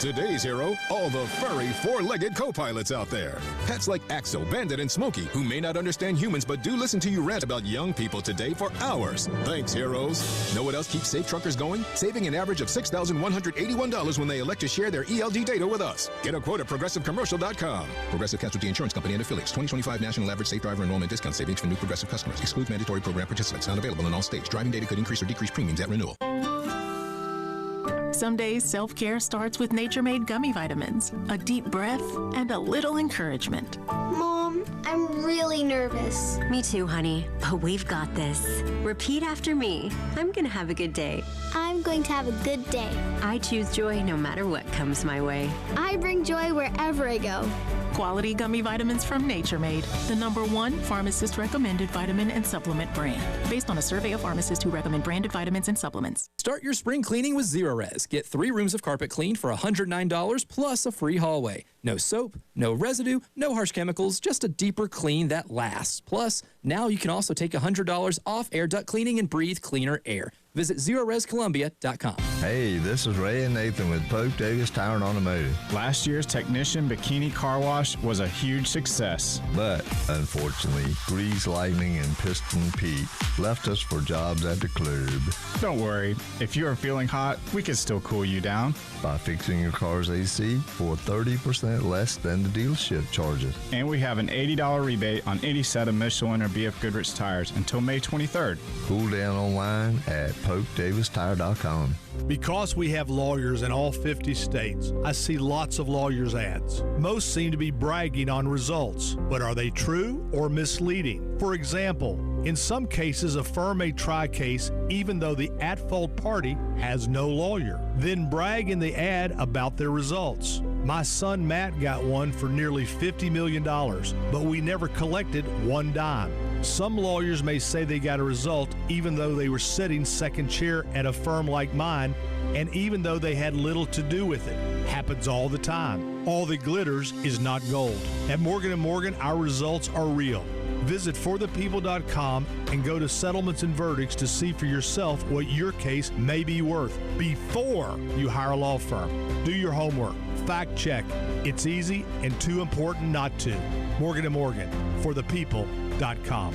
Today's hero, all the furry four-legged co-pilots out there. Pets like Axel, Bandit, and Smokey, who may not understand humans but do listen to you rant about young people today for hours. Thanks, heroes. Know what else keeps safe truckers going? Saving an average of $6,181 when they elect to share their ELD data with us. Get a quote at ProgressiveCommercial.com. Progressive Casualty Insurance Company and Affiliates. 2025 National Average Safe Driver Enrollment Discount Savings for new Progressive customers. Excludes mandatory program participants. Not available in all states. Driving data could increase or decrease premiums at renewal. Some days, self-care starts with Nature-Made gummy vitamins, a deep breath, and a little encouragement. Mom, I'm really nervous. Me too, honey, but we've got this. Repeat after me. I'm going to have a good day. I'm going to have a good day. I choose joy no matter what comes my way. I bring joy wherever I go. Quality gummy vitamins from Nature-Made, the #1 pharmacist-recommended vitamin and supplement brand. Based on a survey of pharmacists who recommend branded vitamins and supplements. Start your spring cleaning with Zerorez. Get 3 rooms of carpet cleaned for $109 plus a free hallway. No soap, no residue, no harsh chemicals, just a deeper clean that lasts. Plus, now you can also take $100 off air duct cleaning and breathe cleaner air. Visit ZerorezColumbia.com. Hey, this is Ray and Nathan with Pope Davis Tire and Automotive. Last year's Technician Bikini Car Wash was a huge success. But, unfortunately, Grease Lightning and Piston Pete left us for jobs at the club. Don't worry. If you are feeling hot, we can still cool you down. By fixing your car's AC for 30% less than the dealership charges. And we have an $80 rebate on any set of Michelin or BF Goodrich tires until May 23rd. Cool down online at PopeDavisTire.com. Because we have lawyers in all 50 states, I see lots of lawyers' ads. Most seem to be bragging on results, but are they true or misleading? For example, in some cases, a firm may try a case even though the at-fault party has no lawyer, then brag in the ad about their results. My son Matt got one for nearly $50 million, but we never collected one dime. Some lawyers may say they got a result even though they were sitting second chair at a firm like mine, and even though they had little to do with it. Happens all the time. All that glitters is not gold. At Morgan & Morgan, our results are real. Visit forthepeople.com and go to Settlements and Verdicts to see for yourself what your case may be worth before you hire a law firm. Do your homework. Fact check. It's easy and too important not to. Morgan & Morgan, forthepeople.com.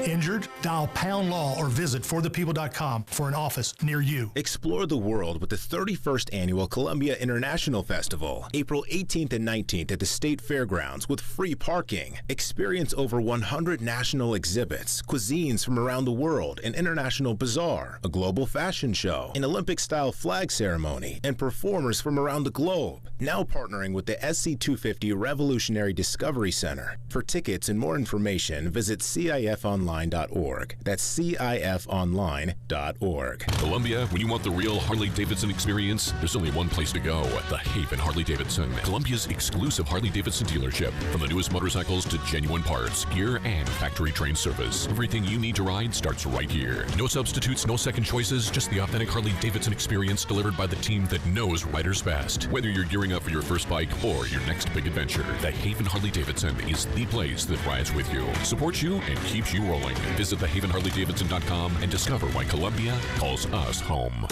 Injured? Dial Pound Law or visit forthepeople.com for an office near you. Explore the world with the 31st Annual Columbia International Festival, April 18th and 19th at the State Fairgrounds with free parking. Experience over 100 national exhibits, cuisines from around the world, an international bazaar, a global fashion show, an Olympic-style flag ceremony, and performers from around the globe. Now partnering with the SC250 Revolutionary Discovery Center. For tickets and more information, visit CIFonline.org. That's CIFonline.org. Columbia, when you want the real Harley-Davidson experience, there's only one place to go. The Haven Harley-Davidson, Columbia's exclusive Harley-Davidson dealership. From the newest motorcycles to genuine parts, gear, and factory-trained service. Everything you need to ride starts right here. No substitutes, no second choices, just the authentic Harley-Davidson experience delivered by the team that knows riders best. Whether you're gearing up for your first bike or your next big adventure, the Haven Harley-Davidson is the place that rides with you, supports you, and keeps you rolling. Visit thehavenharleydavidson.com and discover why Columbia calls us home.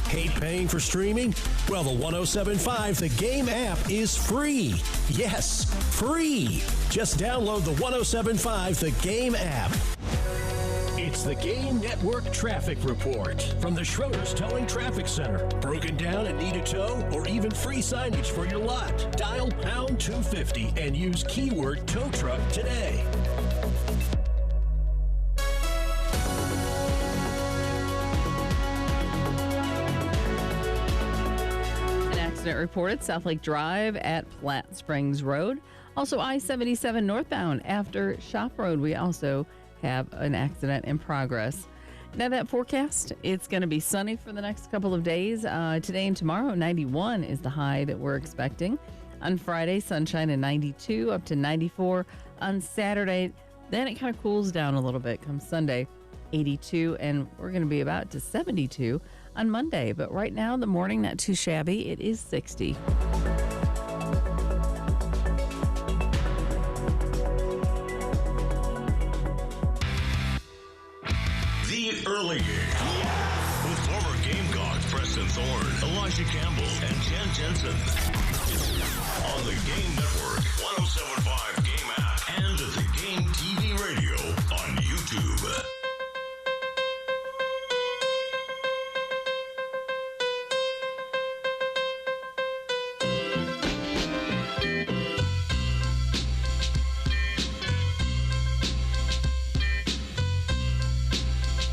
Hate paying for streaming? Well, the 107.5 The Game app is free. Yes, free. Just download the 107.5 The Game app. It's the Game Network Traffic Report from the Schroeder's Towing Traffic Center. Broken down and need a tow or even free signage for your lot? Dial pound 250 and use keyword tow truck today. An accident reported South Lake Drive at Platte Springs Road. Also I-77 northbound after Shop Road. We also have an accident in progress. Now that forecast, it's going to be sunny for the next couple of days. Today and tomorrow, 91 is the high that we're expecting. On Friday, sunshine at 92 up to 94. On Saturday, then it kind of cools down a little bit come Sunday. 82, and we're going to be about to 72 on Monday. But right now, the morning, not too shabby. It is 60. The Early Game. With former Gamecock Preston Thorne, Elijah Campbell, and Jen Jensen. On the Game Network, 107.5 Game app, and at the Game TV radio on YouTube.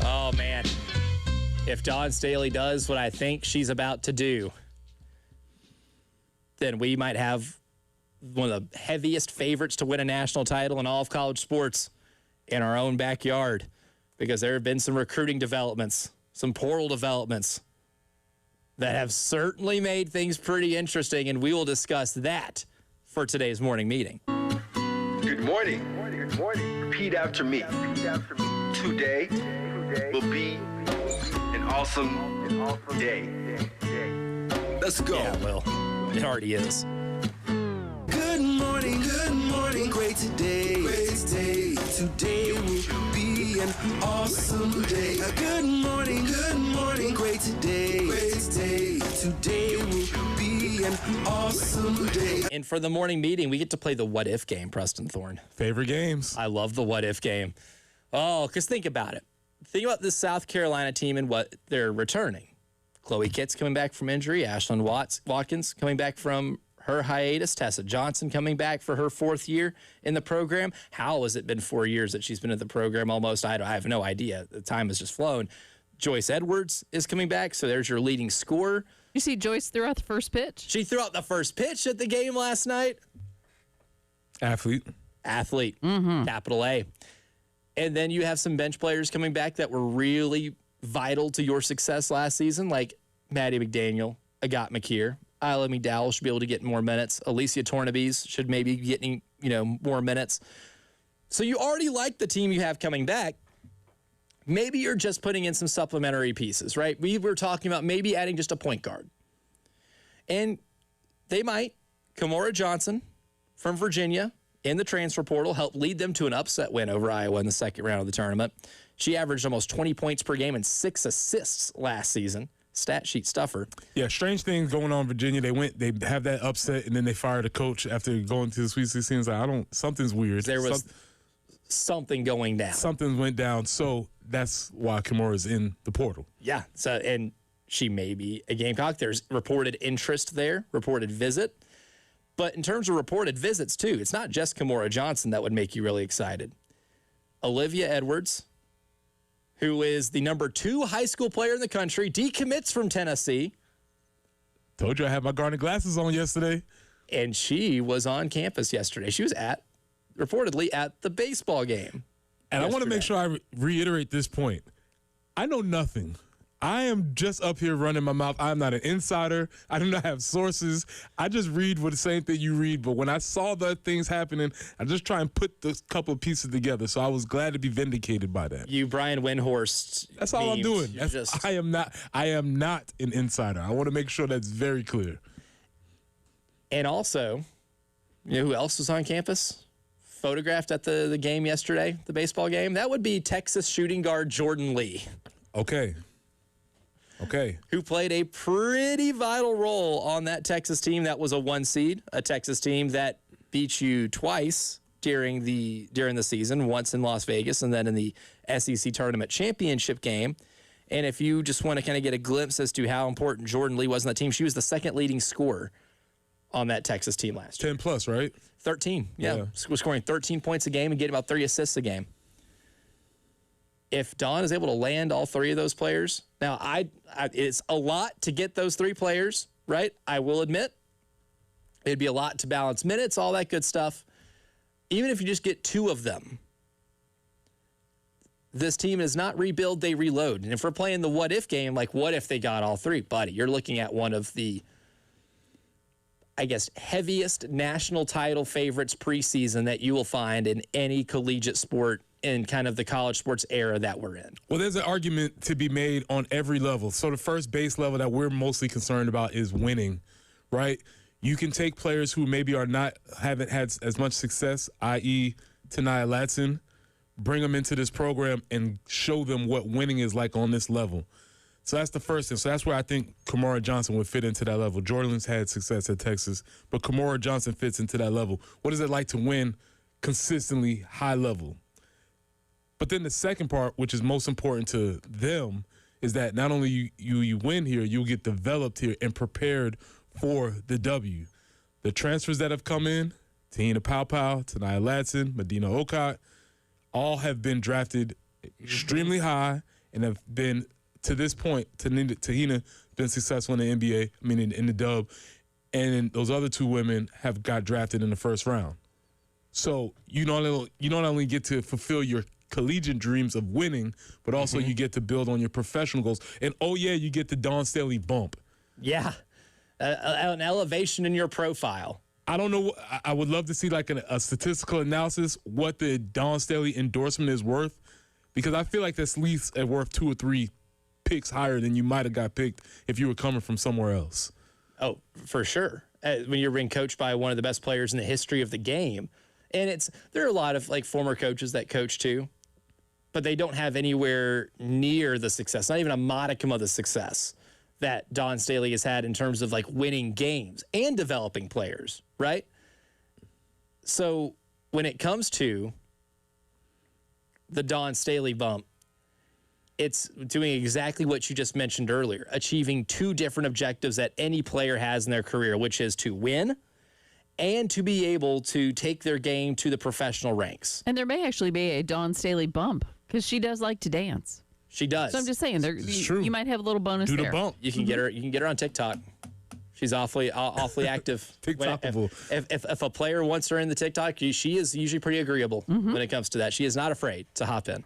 Oh, man. If Dawn Staley does what I think she's about to do, then we might have one of the heaviest favorites to win a national title in all of college sports in our own backyard, because there have been some recruiting developments, some portal developments that have certainly made things pretty interesting, and we will discuss that for today's morning meeting. Good morning. Good morning. Repeat after me. Today will be an awesome day. Let's go. Yeah, well, it already is. Good morning, great today. Today will be an awesome day. Good morning, great today. Today will be an awesome day. And for the morning meeting, we get to play the what if game, Preston Thorne. Favorite games. I love the what if game. Oh, because think about it. Think about this South Carolina team and what they're returning. Chloe Kitts coming back from injury. Ashlyn Watkins coming back from her hiatus. Tessa Johnson coming back for her 4th year in the program. How has it been 4 years that she's been in the program almost? I have no idea. The time has just flown. Joyce Edwards is coming back, so there's your leading scorer. You see Joyce threw out the first pitch? She threw out the first pitch at the game last night. Athlete. Mm-hmm. Capital A. And then you have some bench players coming back that were really vital to your success last season, like Maddie McDaniel, Agat McKeer. Isla McDowell should be able to get more minutes. Alicia Tornabes should maybe be getting, more minutes. So you already like the team you have coming back. Maybe you're just putting in some supplementary pieces, right? We were talking about maybe adding just a point guard. And they might. Kimora Johnson from Virginia in the transfer portal helped lead them to an upset win over Iowa in the second round of the tournament. She averaged almost 20 points per game and 6 assists last season. Stat sheet stuffer. Yeah, strange things going on in Virginia. They have that upset, and then they fired a coach after going to the Sweet 16. Like, something's weird. There was something going down. Something went down, so that's why Kimora's in the portal. Yeah, so and she may be a Gamecock. There's reported interest there, reported visit. But in terms of reported visits, too, it's not just Kimora Johnson that would make you really excited. Olivia Edwards, who is the number 2 high school player in the country, decommits from Tennessee. Told you I had my Garnet glasses on yesterday. And she was on campus yesterday. She was reportedly at the baseball game. And yesterday. I want to make sure I reiterate this point. I know nothing. I am just up here running my mouth. I'm not an insider. I do not have sources. I just read what the same thing you read. But when I saw the things happening, I just try and put this couple of pieces together. So I was glad to be vindicated by that. You, Brian Windhorst. That's all I'm doing. I am not an insider. I want to make sure that's very clear. And also, you know who else was on campus? Photographed at the game yesterday, the baseball game? That would be Texas shooting guard Jordan Lee. Okay. Who played a pretty vital role on that Texas team that was a 1 seed, a Texas team that beat you twice during the season, once in Las Vegas and then in the SEC tournament championship game. And if you just want to kind of get a glimpse as to how important Jordan Lee was on that team, she was the second leading scorer on that Texas team last year. 10 plus, right? 13, yeah. Was scoring 13 points a game and getting about 3 assists a game. If Dawn is able to land all 3 of those players, now it's a lot to get those 3 players, right? I will admit. It'd be a lot to balance minutes, all that good stuff. Even if you just get 2 of them, this team is not rebuild, they reload. And if we're playing the what-if game, like what if they got all 3? Buddy, you're looking at one of the, I guess, heaviest national title favorites preseason that you will find in any collegiate sport in kind of the college sports era that we're in. Well, there's an argument to be made on every level. So the first base level that we're mostly concerned about is winning, right? You can take players who maybe haven't had as much success, i.e. Tania Latson, bring them into this program and show them what winning is like on this level. So that's the first thing. So that's where I think Kamara Johnson would fit into that level. Jordan's had success at Texas, but Kamara Johnson fits into that level. What is it like to win consistently high level? But then the second part, which is most important to them, is that not only you win here, you'll get developed here and prepared for the W. The transfers that have come in, Tahina Pau, Tania Latson, Medina Okot, all have been drafted extremely high and have been, to this point, Tahina been successful in the NBA, in the dub, and those other two women have got drafted in the first round. So you not only get to fulfill your collegiate dreams of winning, but also you get to build on your professional goals. And, you get the Dawn Staley bump. Yeah, an elevation in your profile. I don't know. I would love to see like a statistical analysis what the Dawn Staley endorsement is worth, because I feel like that's at least worth 2 or 3 picks higher than you might have got picked if you were coming from somewhere else. Oh, for sure. When you're being coached by one of the best players in the history of the game. And there are a lot of like former coaches that coach too, but they don't have anywhere near the success, not even a modicum of the success that Dawn Staley has had in terms of like winning games and developing players, right? So when it comes to the Dawn Staley bump, it's doing exactly what you just mentioned earlier, achieving 2 different objectives that any player has in their career, which is to win and to be able to take their game to the professional ranks. And there may actually be a Dawn Staley bump because she does like to dance. She does. So I'm just saying, you might have a little bonus there. Bump. You can get her. You can get her on TikTok. She's awfully active. TikTokable. If a player wants her in the TikTok, she is usually pretty agreeable when it comes to that. She is not afraid to hop in.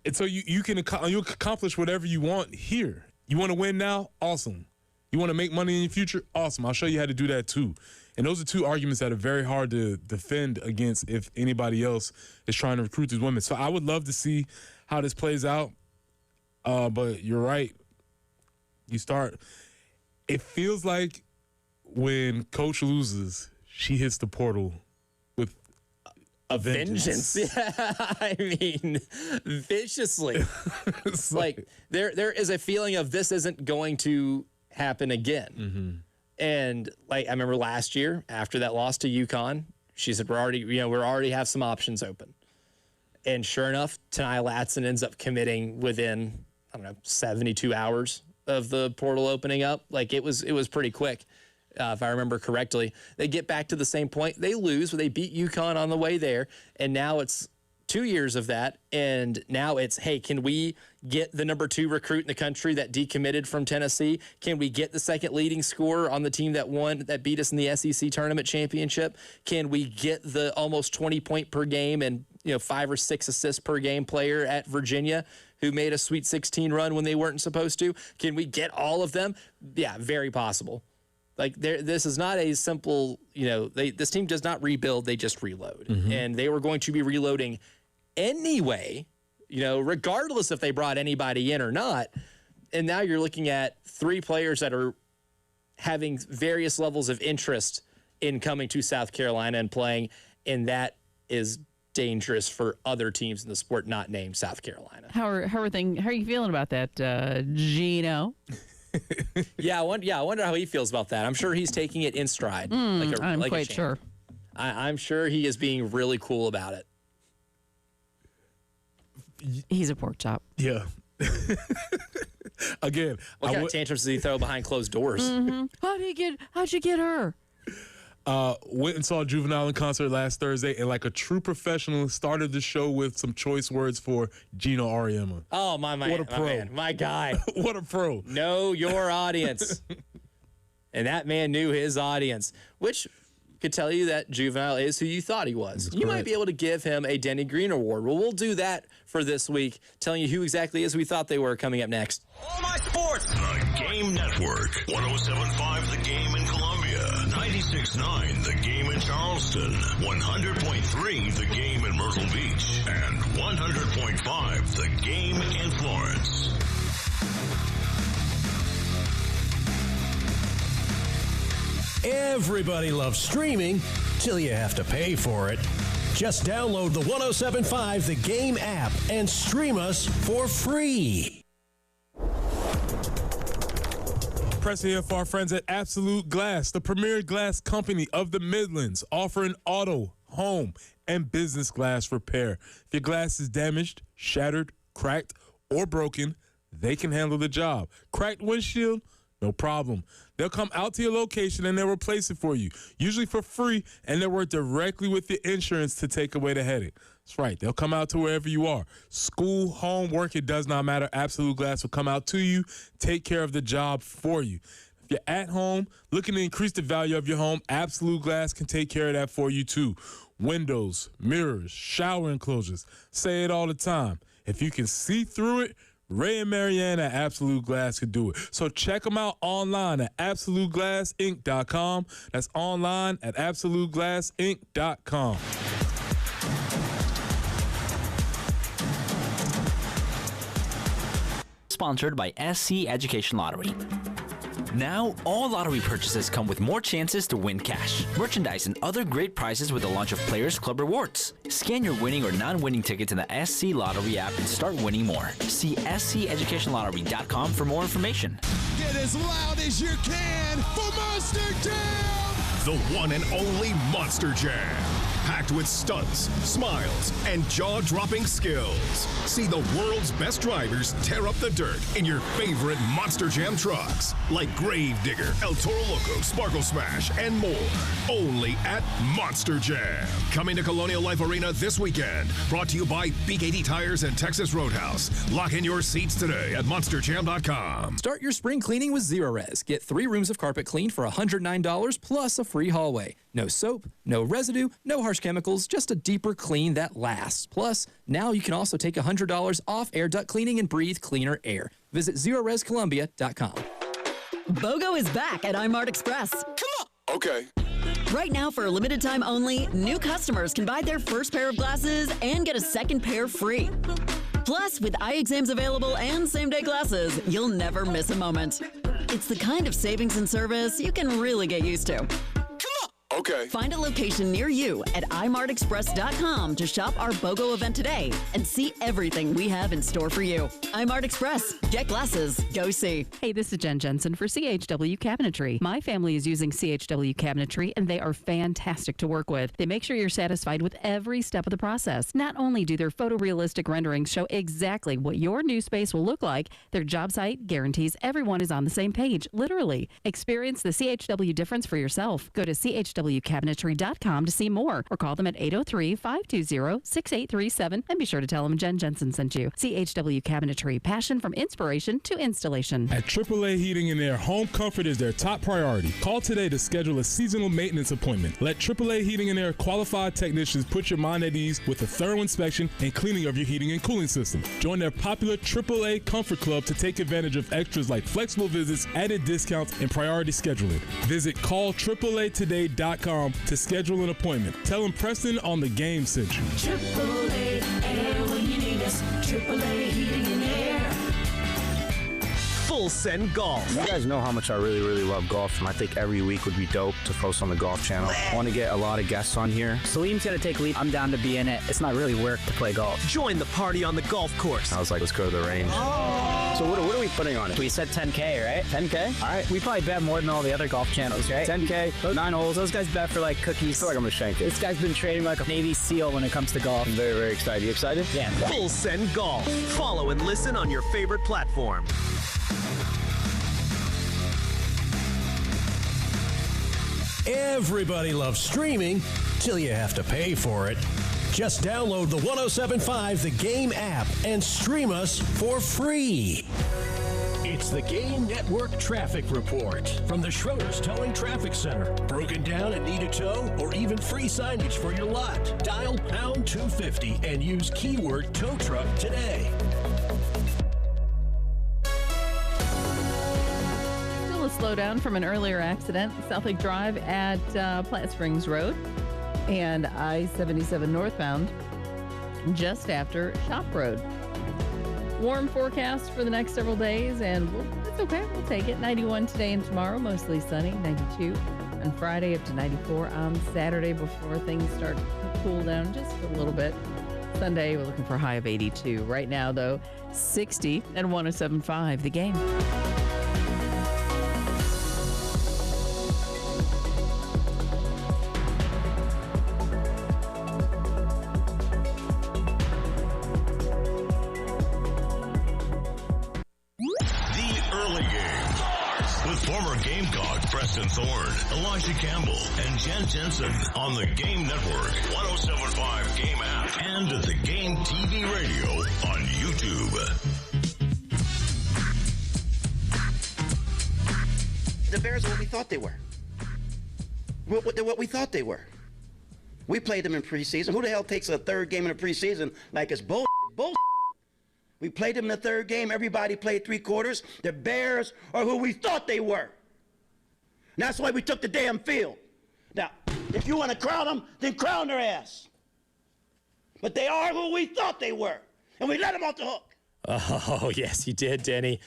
And so you can accomplish whatever you want here. You want to win now? Awesome. You want to make money in your future? Awesome. I'll show you how to do that too. And those are 2 arguments that are very hard to defend against if anybody else is trying to recruit these women. So I would love to see how this plays out. But you're right. It feels like when Coach loses, she hits the portal with a vengeance. Yeah, I mean, viciously. It's like there is a feeling of this isn't going to happen again. Mm-hmm. And like I remember last year after that loss to UConn, she said we already have some options open. And sure enough, Tania Latson ends up committing within 72 hours of the portal opening up. Like it was pretty quick. If I remember correctly, they get back to the same point. They lose, but they beat UConn on the way there. And now it's 2 years of that. And now it's, hey, can we get the number 2 recruit in the country that decommitted from Tennessee? Can we get the second leading scorer on the team that beat us in the SEC tournament championship? Can we get the almost 20 point per game and 5 or 6 assists per game player at Virginia who made a Sweet 16 run when they weren't supposed to? Can we get all of them? Yeah, very possible. Like this is not a simple, this team does not rebuild, they just reload. Mm-hmm. And they were going to be reloading anyway, regardless if they brought anybody in or not. And now you're looking at 3 players that are having various levels of interest in coming to South Carolina and playing, and that is dangerous for other teams in the sport not named South Carolina. How are you feeling about that, Gino? I wonder how he feels about that. I'm sure he's taking it in stride. I'm quite sure. I'm sure he is being really cool about it. He's a pork chop. Yeah. Again, what kind of tantrums does he throw behind closed doors? Mm-hmm. How'd you get her? Went and saw Juvenile in concert last Thursday, and like a true professional, started the show with some choice words for Gino Auriemma. Oh, my man. What a pro. Man, my guy. What a pro. Know your audience. And that man knew his audience, which could tell you that Juvenile is who you thought he was. You might be able to give him a Denny Green Award. Well, we'll do that for this week, telling you who exactly is we thought they were coming up next. All my sports. The Game Network. 107.5 The Game in Columbia. 96.9 The Game in Charleston, 100.3 The Game in Myrtle Beach, and 100.5 The Game in Florence. Everybody loves streaming till you have to pay for it. Just download the 107.5 The Game app and stream us for free. Pressing here for our friends at Absolute Glass, the premier glass company of the Midlands, offering auto, home, and business glass repair. If your glass is damaged, shattered, cracked, or broken, they can handle the job. Cracked windshield? No problem. They'll come out to your location and they'll replace it for you, usually for free, and they'll work directly with your insurance to take away the headache. That's right. They'll come out to wherever you are. School, home, work, it does not matter. Absolute Glass will come out to you, take care of the job for you. If you're at home, looking to increase the value of your home, Absolute Glass can take care of that for you too. Windows, mirrors, shower enclosures. Say it all the time. If you can see through it, Ray and Marianne at Absolute Glass could do it. So check them out online at AbsoluteGlassInc.com. That's online at AbsoluteGlassInc.com. Sponsored by SC Education Lottery. Now, all lottery purchases come with more chances to win cash, merchandise, and other great prizes with the launch of Players Club Rewards. Scan your winning or non-winning tickets in the SC Lottery app and start winning more. See SCEducationLottery.com for more information. Get as loud as you can for Monster Jam! The one and only Monster Jam. Packed with stunts, smiles, and jaw-dropping skills. See the world's best drivers tear up the dirt in your favorite Monster Jam trucks, like Gravedigger, El Toro Loco, Sparkle Smash, and more. Only at Monster Jam. Coming to Colonial Life Arena this weekend. Brought to you by Big 80 Tires and Texas Roadhouse. Lock in your seats today at monsterjam.com. Start your spring cleaning with Zerorez. Get 3 rooms of carpet cleaned for $109 plus a free hallway. No soap, no residue, no harsh chemicals, just a deeper clean that lasts. Plus, now you can also take $100 off air duct cleaning and breathe cleaner air. Visit ZerorezColumbia.com. BOGO is back at iMart Express. Come on. Okay. Right now, for a limited time only, new customers can buy their first pair of glasses and get a second pair free. Plus, with eye exams available and same-day glasses, you'll never miss a moment. It's the kind of savings and service you can really get used to. Okay. Find a location near you at imartexpress.com to shop our BOGO event today and see everything we have in store for you. iMart Express. Get glasses. Go see. Hey, this is Jen Jensen for CHW Cabinetry. My family is using CHW Cabinetry, and they are fantastic to work with. They make sure you're satisfied with every step of the process. Not only do their photorealistic renderings show exactly what your new space will look like, their job site guarantees everyone is on the same page, literally. Experience the CHW difference for yourself. Go to CHWCabinetry.com to see more, or call them at 803-520-6837 and be sure to tell them Jen Jensen sent you. CHW Cabinetry, passion from inspiration to installation. At AAA Heating and Air, home comfort is their top priority. Call today to schedule a seasonal maintenance appointment. Let AAA Heating and Air qualified technicians put your mind at ease with a thorough inspection and cleaning of your heating and cooling system. Join their popular AAA Comfort Club to take advantage of extras like flexible visits, added discounts, and priority scheduling. Visit callAAAtoday.com to schedule an appointment. Tell them Preston on the Game sent you. AAA Air when you need us. AAA Heating and Air. Full Send Golf. You guys know how much I really love golf, and I think every week would be dope to post on the Golf Channel. I want to get a lot of guests on here. Salim's going to take lead. I'm down to be in it. It's not really work to play golf. Join the party on the golf course. I was like, let's go to the range. Oh. So what are we putting on it? We said 10K, right? 10K? All right. We probably bet more than all the other golf channels, right? 10K, 9 holes. Those guys bet for like cookies. I feel like I'm going to shank it. This guy's been trading like a Navy SEAL when it comes to golf. I'm very excited. You excited? Yeah. Full Send Golf. Follow and listen on your favorite platform. Everybody loves streaming till you have to pay for it. Just download the 107.5 The Game app and stream us for free. It's the Game Network Traffic Report from the Schroeder's Towing Traffic Center. Broken down and need a tow or even free signage for your lot? Dial pound 250 and use keyword tow truck today. slowdown from an earlier accident. South Lake Drive at Platte Springs Road and I-77 northbound just after Shop Road. Warm forecast for the next several days, and that's okay. We'll take it. 91 today and tomorrow, mostly sunny. 92 on Friday, up to 94 on Saturday before things start to cool down just a little bit. Sunday, we're looking for a high of 82. Right now, though, 60 at 107.5 The Game. Former Gamecock Preston Thorne, Elijah Campbell, and Jen Jensen on the Game Network, 107.5 Game app, and at the Game TV radio on YouTube. The Bears are what we thought they were. They're what we thought they were. We played them in preseason. Who the hell takes a third game in the preseason like it's bull? We played them in the third game. Everybody played 3 quarters. The Bears are who we thought they were. And that's why we took the damn field. Now, if you want to crown them, then crown their ass. But they are who we thought they were. And we let them off the hook. Oh, yes, you did, Denny.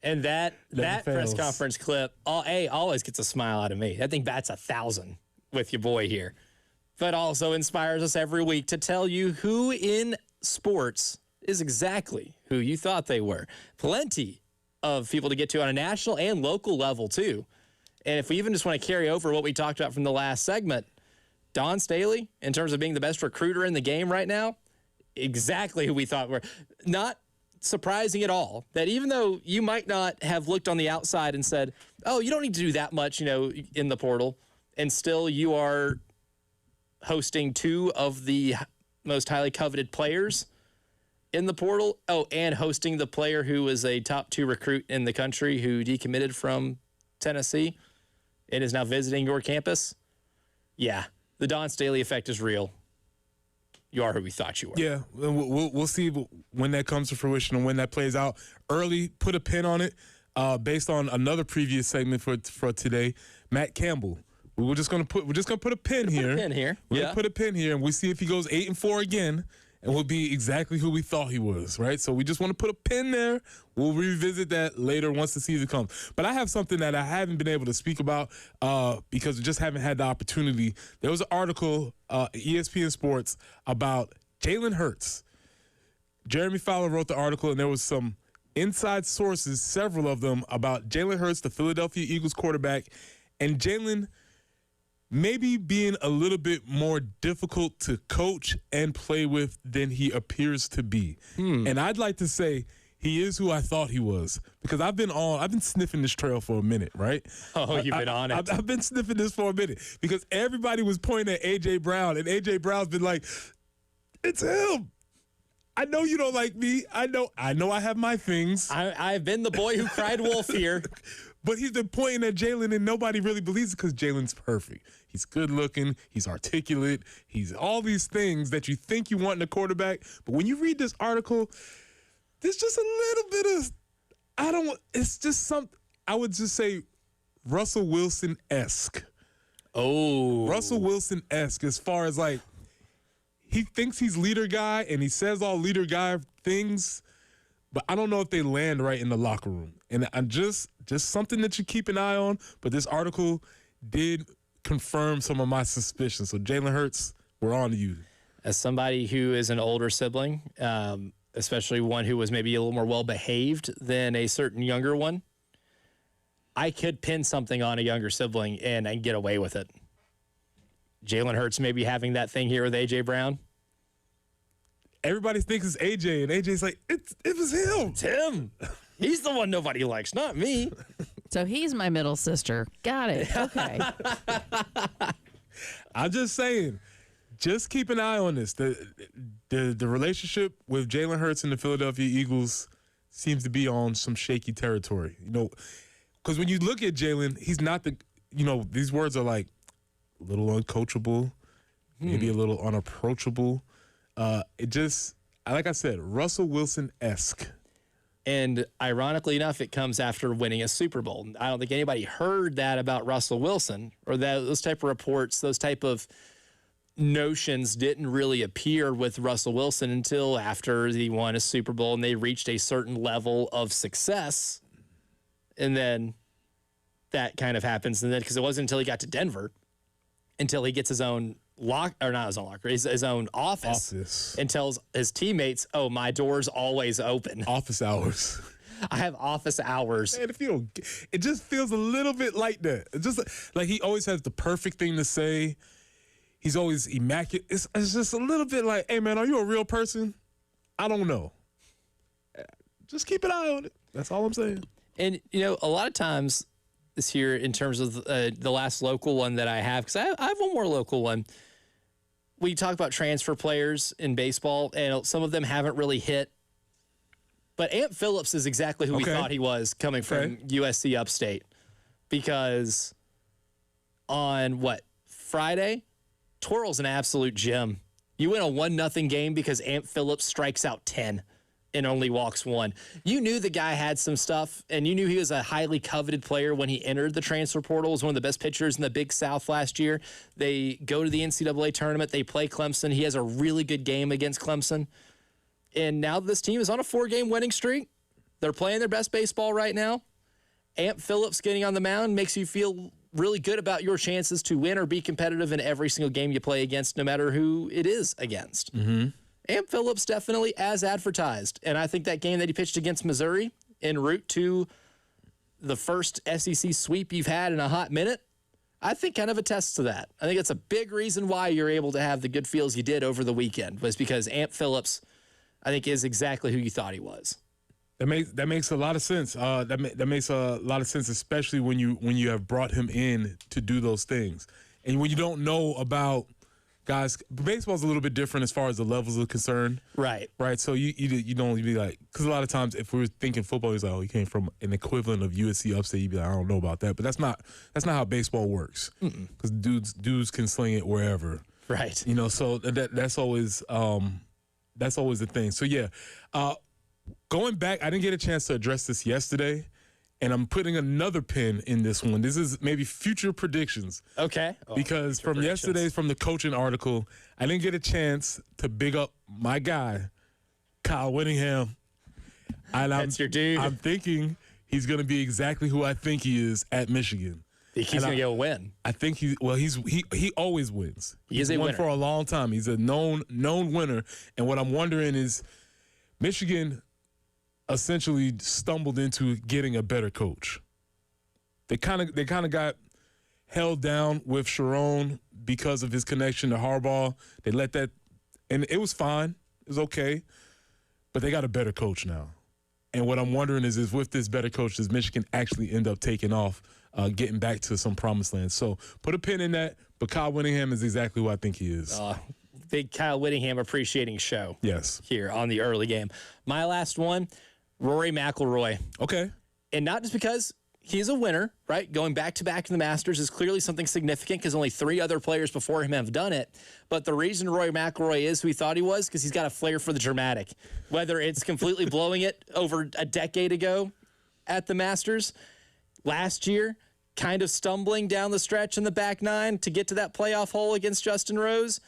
And that press conference clip always gets a smile out of me. That thing bats 1,000 with your boy here. But also inspires us every week to tell you who in sports is exactly who you thought they were. Plenty of people to get to on a national and local level, too. And if we even just want to carry over what we talked about from the last segment, Don Staley, in terms of being the best recruiter in the game right now, exactly who we thought were. Not surprising at all that even though you might not have looked on the outside and said, oh, you don't need to do that much, in the portal, and still you are hosting 2 of the most highly coveted players in the portal. Oh, and hosting the player who was a top 2 recruit in the country who decommitted from Tennessee and is now visiting your campus. Yeah, the Don Staley effect is real. You are who we thought you were. Yeah, we'll see when that comes to fruition and when that plays out. Early, put a pin on it. Based on another previous segment for today, Matt Campbell. We're just gonna put a pin here. We're gonna put a pin here, and we see if he goes 8-4 again. And we'll be exactly who we thought he was, right? So we just want to put a pin there. We'll revisit that later once the season comes. But I have something that I haven't been able to speak about because we just haven't had the opportunity. There was an article, ESPN Sports, about Jalen Hurts. Jeremy Fowler wrote the article, and there was some inside sources, several of them, about Jalen Hurts, the Philadelphia Eagles quarterback, and Jalen maybe being a little bit more difficult to coach and play with than he appears to be. And I'd like to say he is who I thought he was because I've been sniffing this trail for a minute, right? Oh, you've been on it. I've been sniffing this for a minute because everybody was pointing at A.J. Brown, and A.J. Brown's been like, it's him. I know you don't like me. I know I have my things. I've been the boy who cried wolf here. But he's been pointing at Jalen, and nobody really believes it because Jalen's perfect. He's good looking. He's articulate. He's all these things that you think you want in a quarterback. But when you read this article, there's just a little bit of, it's just something, I would just say Russell Wilson-esque. Oh. Russell Wilson-esque as far as like, he thinks he's leader guy, and he says all leader guy things, but I don't know if they land right in the locker room. And I'm just something that you keep an eye on. But this article did confirm some of my suspicions. So Jalen Hurts, we're on to you. As somebody who is an older sibling, especially one who was maybe a little more well-behaved than a certain younger one, I could pin something on a younger sibling and get away with it. Jalen Hurts maybe having that thing here with A.J. Brown. Everybody thinks it's A.J., and A.J.'s like, it was him. It's him. He's the one nobody likes, not me. So he's my middle sister. Got it. Okay. I'm just saying, just keep an eye on this. The relationship with Jalen Hurts and the Philadelphia Eagles seems to be on some shaky territory. Because when you look at Jalen, he's not these words are like a little uncoachable, maybe a little unapproachable. It just, like I said, Russell Wilson-esque. And ironically enough, it comes after winning a Super Bowl. I don't think anybody heard that about Russell Wilson, or those type of reports, those type of notions didn't really appear with Russell Wilson until after he won a Super Bowl and they reached a certain level of success. And then that kind of happens. And then, because it wasn't until he got to Denver, until he gets his own not his own locker, his own office, and tells his teammates, "Oh, my door's always open." Office hours. I have office hours. Man, it just feels a little bit like that. It's just like he always has the perfect thing to say. He's always immaculate. It's just a little bit like, "Hey, man, are you a real person? I don't know. Just keep an eye on it." That's all I'm saying. And, a lot of times this year, in terms of the last local one that I have, because I have one more local one. We talk about transfer players in baseball, and some of them haven't really hit. But Ant Phillips is exactly who we thought he was coming from USC Upstate. Because on, Friday, Twirl's an absolute gem. You win a 1-0 game because Ant Phillips strikes out 10 and only walks 1. You knew the guy had some stuff, and you knew he was a highly coveted player when he entered the transfer portal. He was one of the best pitchers in the Big South last year. They go to the NCAA tournament. They play Clemson. He has a really good game against Clemson. And now this team is on a 4-game winning streak. They're playing their best baseball right now. Ant Phillips getting on the mound makes you feel really good about your chances to win or be competitive in every single game you play against, no matter who it is against. Mm-hmm. Ant Phillips definitely as advertised. And I think that game that he pitched against Missouri en route to the first SEC sweep you've had in a hot minute, I think kind of attests to that. I think it's a big reason why you're able to have the good feels you did over the weekend, was because Ant Phillips, I think, is exactly who you thought he was. That makes a lot of sense. That makes a lot of sense, especially when you have brought him in to do those things, and when you don't know about guys. Baseball's a little bit different as far as the levels are concerned. Right. So you don't be like, because a lot of times if we were thinking football, he's like, oh, he came from an equivalent of USC Upstate. You'd be like, I don't know about that, but that's not how baseball works. Because dudes can sling it wherever. Right. So that's always the thing. So yeah. Going back, I didn't get a chance to address this yesterday, and I'm putting another pin in this one. This is maybe future predictions. Okay. Because from yesterday's, from the coaching article, I didn't get a chance to big up my guy, Kyle Whittingham. And That's your dude. I'm thinking he's going to be exactly who I think he is at Michigan. He's going to get a win. I think he always wins. He's a won winner for a long time. He's a known winner. And what I'm wondering is, Michigan essentially stumbled into getting a better coach. They kind of got held down with Sharon because of his connection to Harbaugh. They let that, and it was fine. It was okay. But they got a better coach now. And what I'm wondering is with this better coach, does Michigan actually end up taking off, getting back to some promised land? So put a pin in that, but Kyle Whittingham is exactly who I think he is. Big Kyle Whittingham appreciating show. Yes. Here on the early game. My last one, Rory McIlroy. Okay. And not just because he's a winner, right? Going back-to-back in the Masters is clearly something significant because only 3 other players before him have done it. But the reason Rory McIlroy is who he thought he was, because he's got a flair for the dramatic. Whether it's completely blowing it over a decade ago at the Masters, last year, kind of stumbling down the stretch in the back 9 to get to that playoff hole against Justin Rose,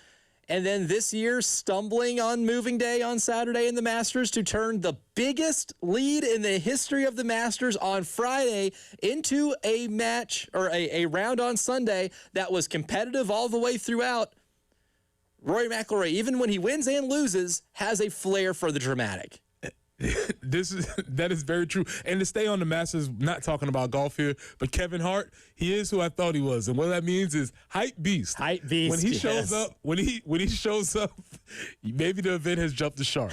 and then this year, stumbling on moving day on Saturday in the Masters to turn the biggest lead in the history of the Masters on Friday into a match or a round on Sunday that was competitive all the way throughout. Rory McIlroy, even when he wins and loses, has a flair for the dramatic. That is very true. And to stay on the Masters, not talking about golf here, but Kevin Hart, he is who I thought he was, and what that means is hype beast. Hype beast. When he shows up, when he shows up, maybe the event has jumped the shark.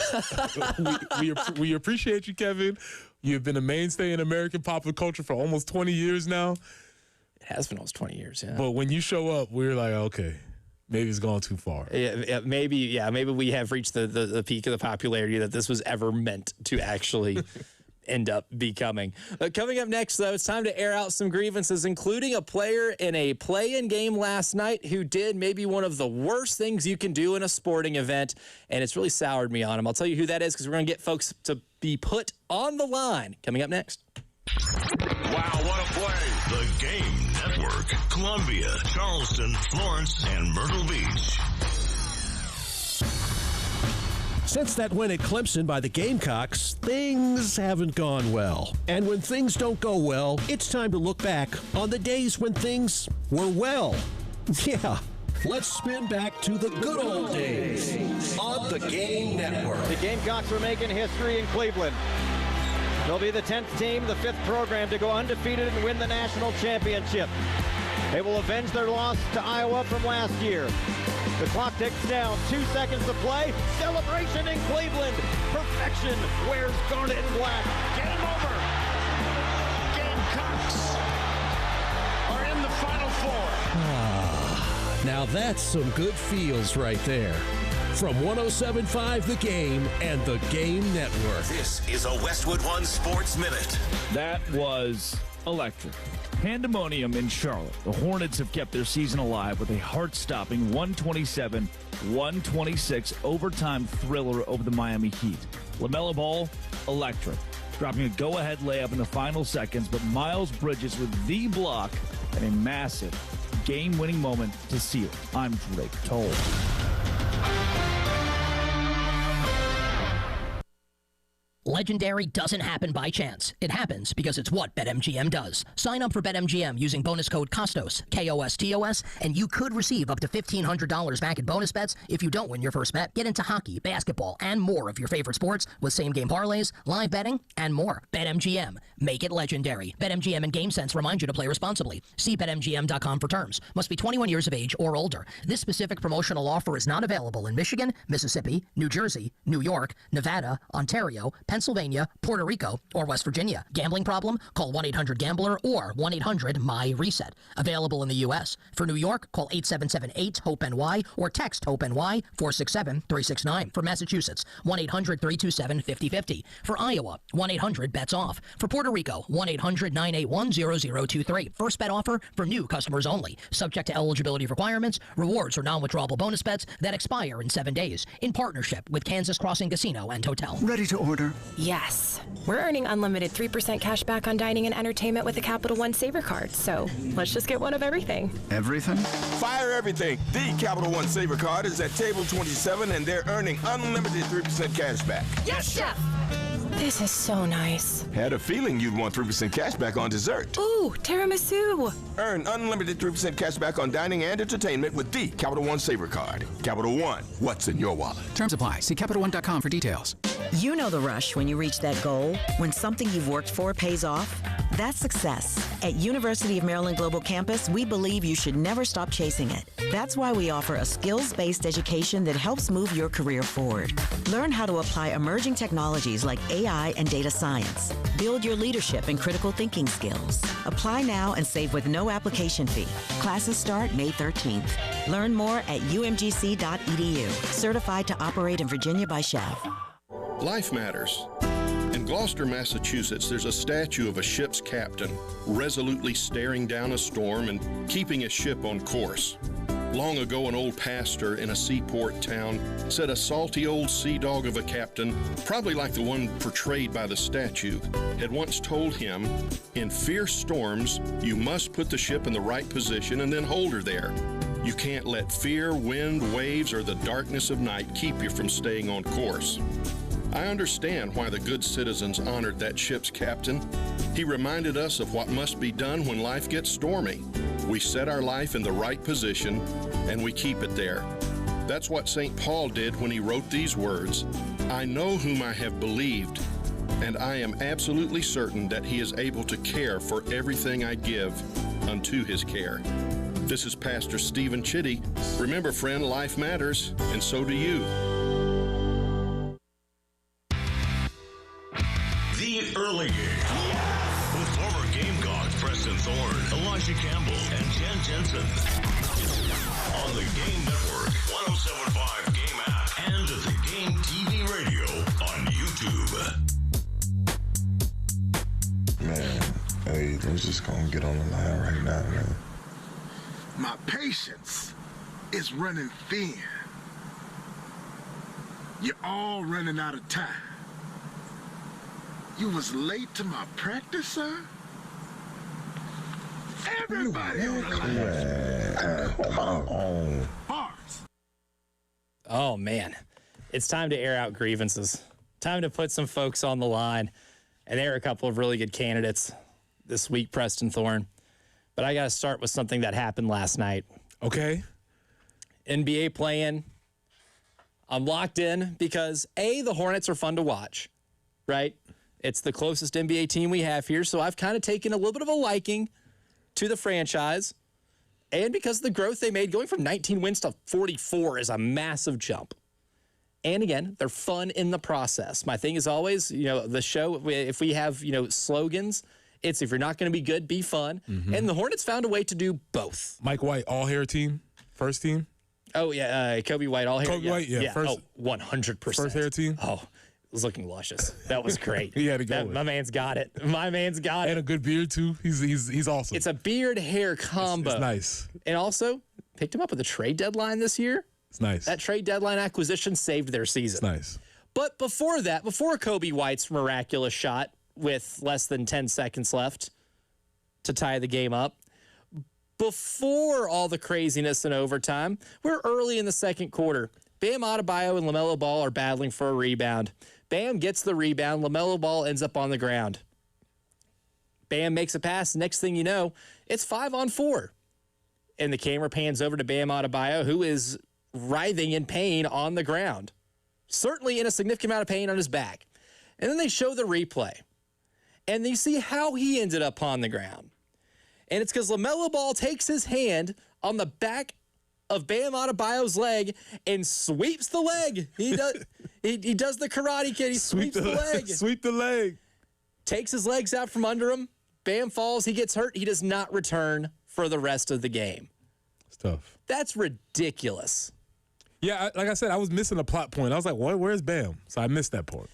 we appreciate you, Kevin. You've been a mainstay in American popular culture for almost 20 years now. It has been almost 20 years, yeah. But when you show up, we're like, okay. Maybe it's gone too far. Maybe we have reached the peak of the popularity that this was ever meant to actually end up becoming. Coming up next, though, it's time to air out some grievances, including a player in a play-in game last night who did maybe one of the worst things you can do in a sporting event, and it's really soured me on him. I'll tell you who that is because we're going to get folks to be put on the line. Coming up next. Wow, what a play. The Game Network. Columbia, Charleston, Florence, and Myrtle Beach. Since that win at Clemson by the Gamecocks, things haven't gone well. And when things don't go well, it's time to look back on the days when things were well. Yeah, let's spin back to the good old days on the Game Network. The Gamecocks are making history in Cleveland. They'll be the 10th team, the 5th program to go undefeated and win the national championship. They will avenge their loss to Iowa from last year. The clock ticks down. 2 seconds to play. Celebration in Cleveland. Perfection wears garnet and black. Game over. Gamecocks are in the Final Four. Now that's some good feels right there. From 107.5 The Game and the Game Network. This is a Westwood One Sports Minute. That was electric. Pandemonium in Charlotte. The Hornets have kept their season alive with a heart-stopping 127-126 overtime thriller over the Miami Heat. LaMelo Ball, electric, dropping a go-ahead layup in the final seconds, but Miles Bridges with the block and a massive game-winning moment to seal it. I'm Drake Toll. Legendary doesn't happen by chance. It happens because it's what BetMGM does. Sign up for BetMGM using bonus code KOSTOS, KOSTOS, and you could receive up to $1,500 back in bonus bets if you don't win your first bet. Get into hockey, basketball, and more of your favorite sports with same-game parlays, live betting, and more. BetMGM. Make it legendary. BetMGM and GameSense remind you to play responsibly. See BetMGM.com for terms. Must be 21 years of age or older. This specific promotional offer is not available in Michigan, Mississippi, New Jersey, New York, Nevada, Ontario, Pennsylvania, Puerto Rico, or West Virginia. Gambling problem? Call 1-800-GAMBLER or 1-800-MY-RESET. Available in the U.S. For New York, call 877-8-HOPE-NY or text HOPE-NY 467-369. For Massachusetts, 1-800-327-5050. For Iowa, 1-800-BETS-OFF. For Puerto Rico, 1-800-981-0023. First bet offer for new customers only. Subject to eligibility requirements. Rewards or non-withdrawable bonus bets that expire in 7 days. In partnership with Kansas Crossing Casino and Hotel. Ready to order? Yes. We're earning unlimited 3% cash back on dining and entertainment with the Capital One Saver Card, so let's just get one of everything. Everything? Fire everything. The Capital One Saver Card is at table 27, and they're earning unlimited 3% cash back. Yes, Chef! This is so nice. Had a feeling you'd want 3% cash back on dessert. Ooh, tiramisu. Earn unlimited 3% cash back on dining and entertainment with the Capital One Saver Card. Capital One, what's in your wallet? Terms apply. See CapitalOne.com for details. You know the rush when you reach that goal, when something you've worked for pays off. That's success. At University of Maryland Global Campus, we believe you should never stop chasing it. That's why we offer a skills-based education that helps move your career forward. Learn how to apply emerging technologies like AI and data science. Build your leadership and critical thinking skills. Apply now and save with no application fee. Classes start May 13th. Learn more at umgc.edu. Certified to operate in Virginia by SCHEV. Life matters. In Gloucester, Massachusetts, there's a statue of a ship's captain resolutely staring down a storm and keeping his ship on course. Long ago, an old pastor in a seaport town said a salty old sea dog of a captain, probably like the one portrayed by the statue, had once told him, in fierce storms, you must put the ship in the right position and then hold her there. You can't let fear, wind, waves, or the darkness of night keep you from staying on course. I understand why the good citizens honored that ship's captain. He reminded us of what must be done when life gets stormy. We set our life in the right position, and we keep it there. That's what St. Paul did when he wrote these words, I know whom I have believed, and I am absolutely certain that he is able to care for everything I give unto his care. This is Pastor Stephen Chitty. Remember, friend, life matters, and so do you. The Early Game. With former Gamecock Preston Thorne, Elijah Campbell, and Jen Jensen. On the Game Network, 107.5 Game app, and the Game TV radio on YouTube. Hey, let's just go and get on the line right now, man. My patience is running thin. You're all running out of time. You was late to my practice, sir? Everybody on the line. Oh, man. It's time to air out grievances. Time to put some folks on the line. And there are a couple of really good candidates this week, Preston Thorne. But I got to start with something that happened last night. Okay. NBA playing. I'm locked in because, A, the Hornets are fun to watch, right? It's the closest NBA team we have here, so I've kind of taken a little bit of a liking to the franchise. And because of the growth they made, going from 19 wins to 44 is a massive jump. And again, they're fun in the process. My thing is always, the show, if we have, slogans, it's if you're not going to be good, be fun. Mm-hmm. And the Hornets found a way to do both. Mike White, all-hair team, first team? Oh, yeah, Kobe White, all-hair. Kobe White, yeah. First, 100%. First hair team? Oh, it was looking luscious. That was great. He had to go. My man's got it. And a good beard, too. He's awesome. It's a beard-hair combo. It's nice. And also, picked him up with a trade deadline this year. It's nice. That trade deadline acquisition saved their season. It's nice. But before that, before Kobe White's miraculous shot with less than 10 seconds left to tie the game up, before all the craziness in overtime, we're early in the second quarter. Bam Adebayo and LaMelo Ball are battling for a rebound. Bam gets the rebound. LaMelo Ball ends up on the ground. Bam makes a pass. Next thing you know, it's 5-on-4. And the camera pans over to Bam Adebayo, who is writhing in pain on the ground. Certainly in a significant amount of pain on his back. And then they show the replay. And you see how he ended up on the ground. And it's because LaMelo Ball takes his hand on the back of Bam Adebayo's leg and sweeps the leg. He does he does the Karate Kid. He sweeps the leg. Sweep the leg. Takes his legs out from under him. Bam falls. He gets hurt. He does not return for the rest of the game. It's tough. That's ridiculous. Yeah, like I said, I was missing a plot point. I was like, what? Where's Bam? So I missed that point.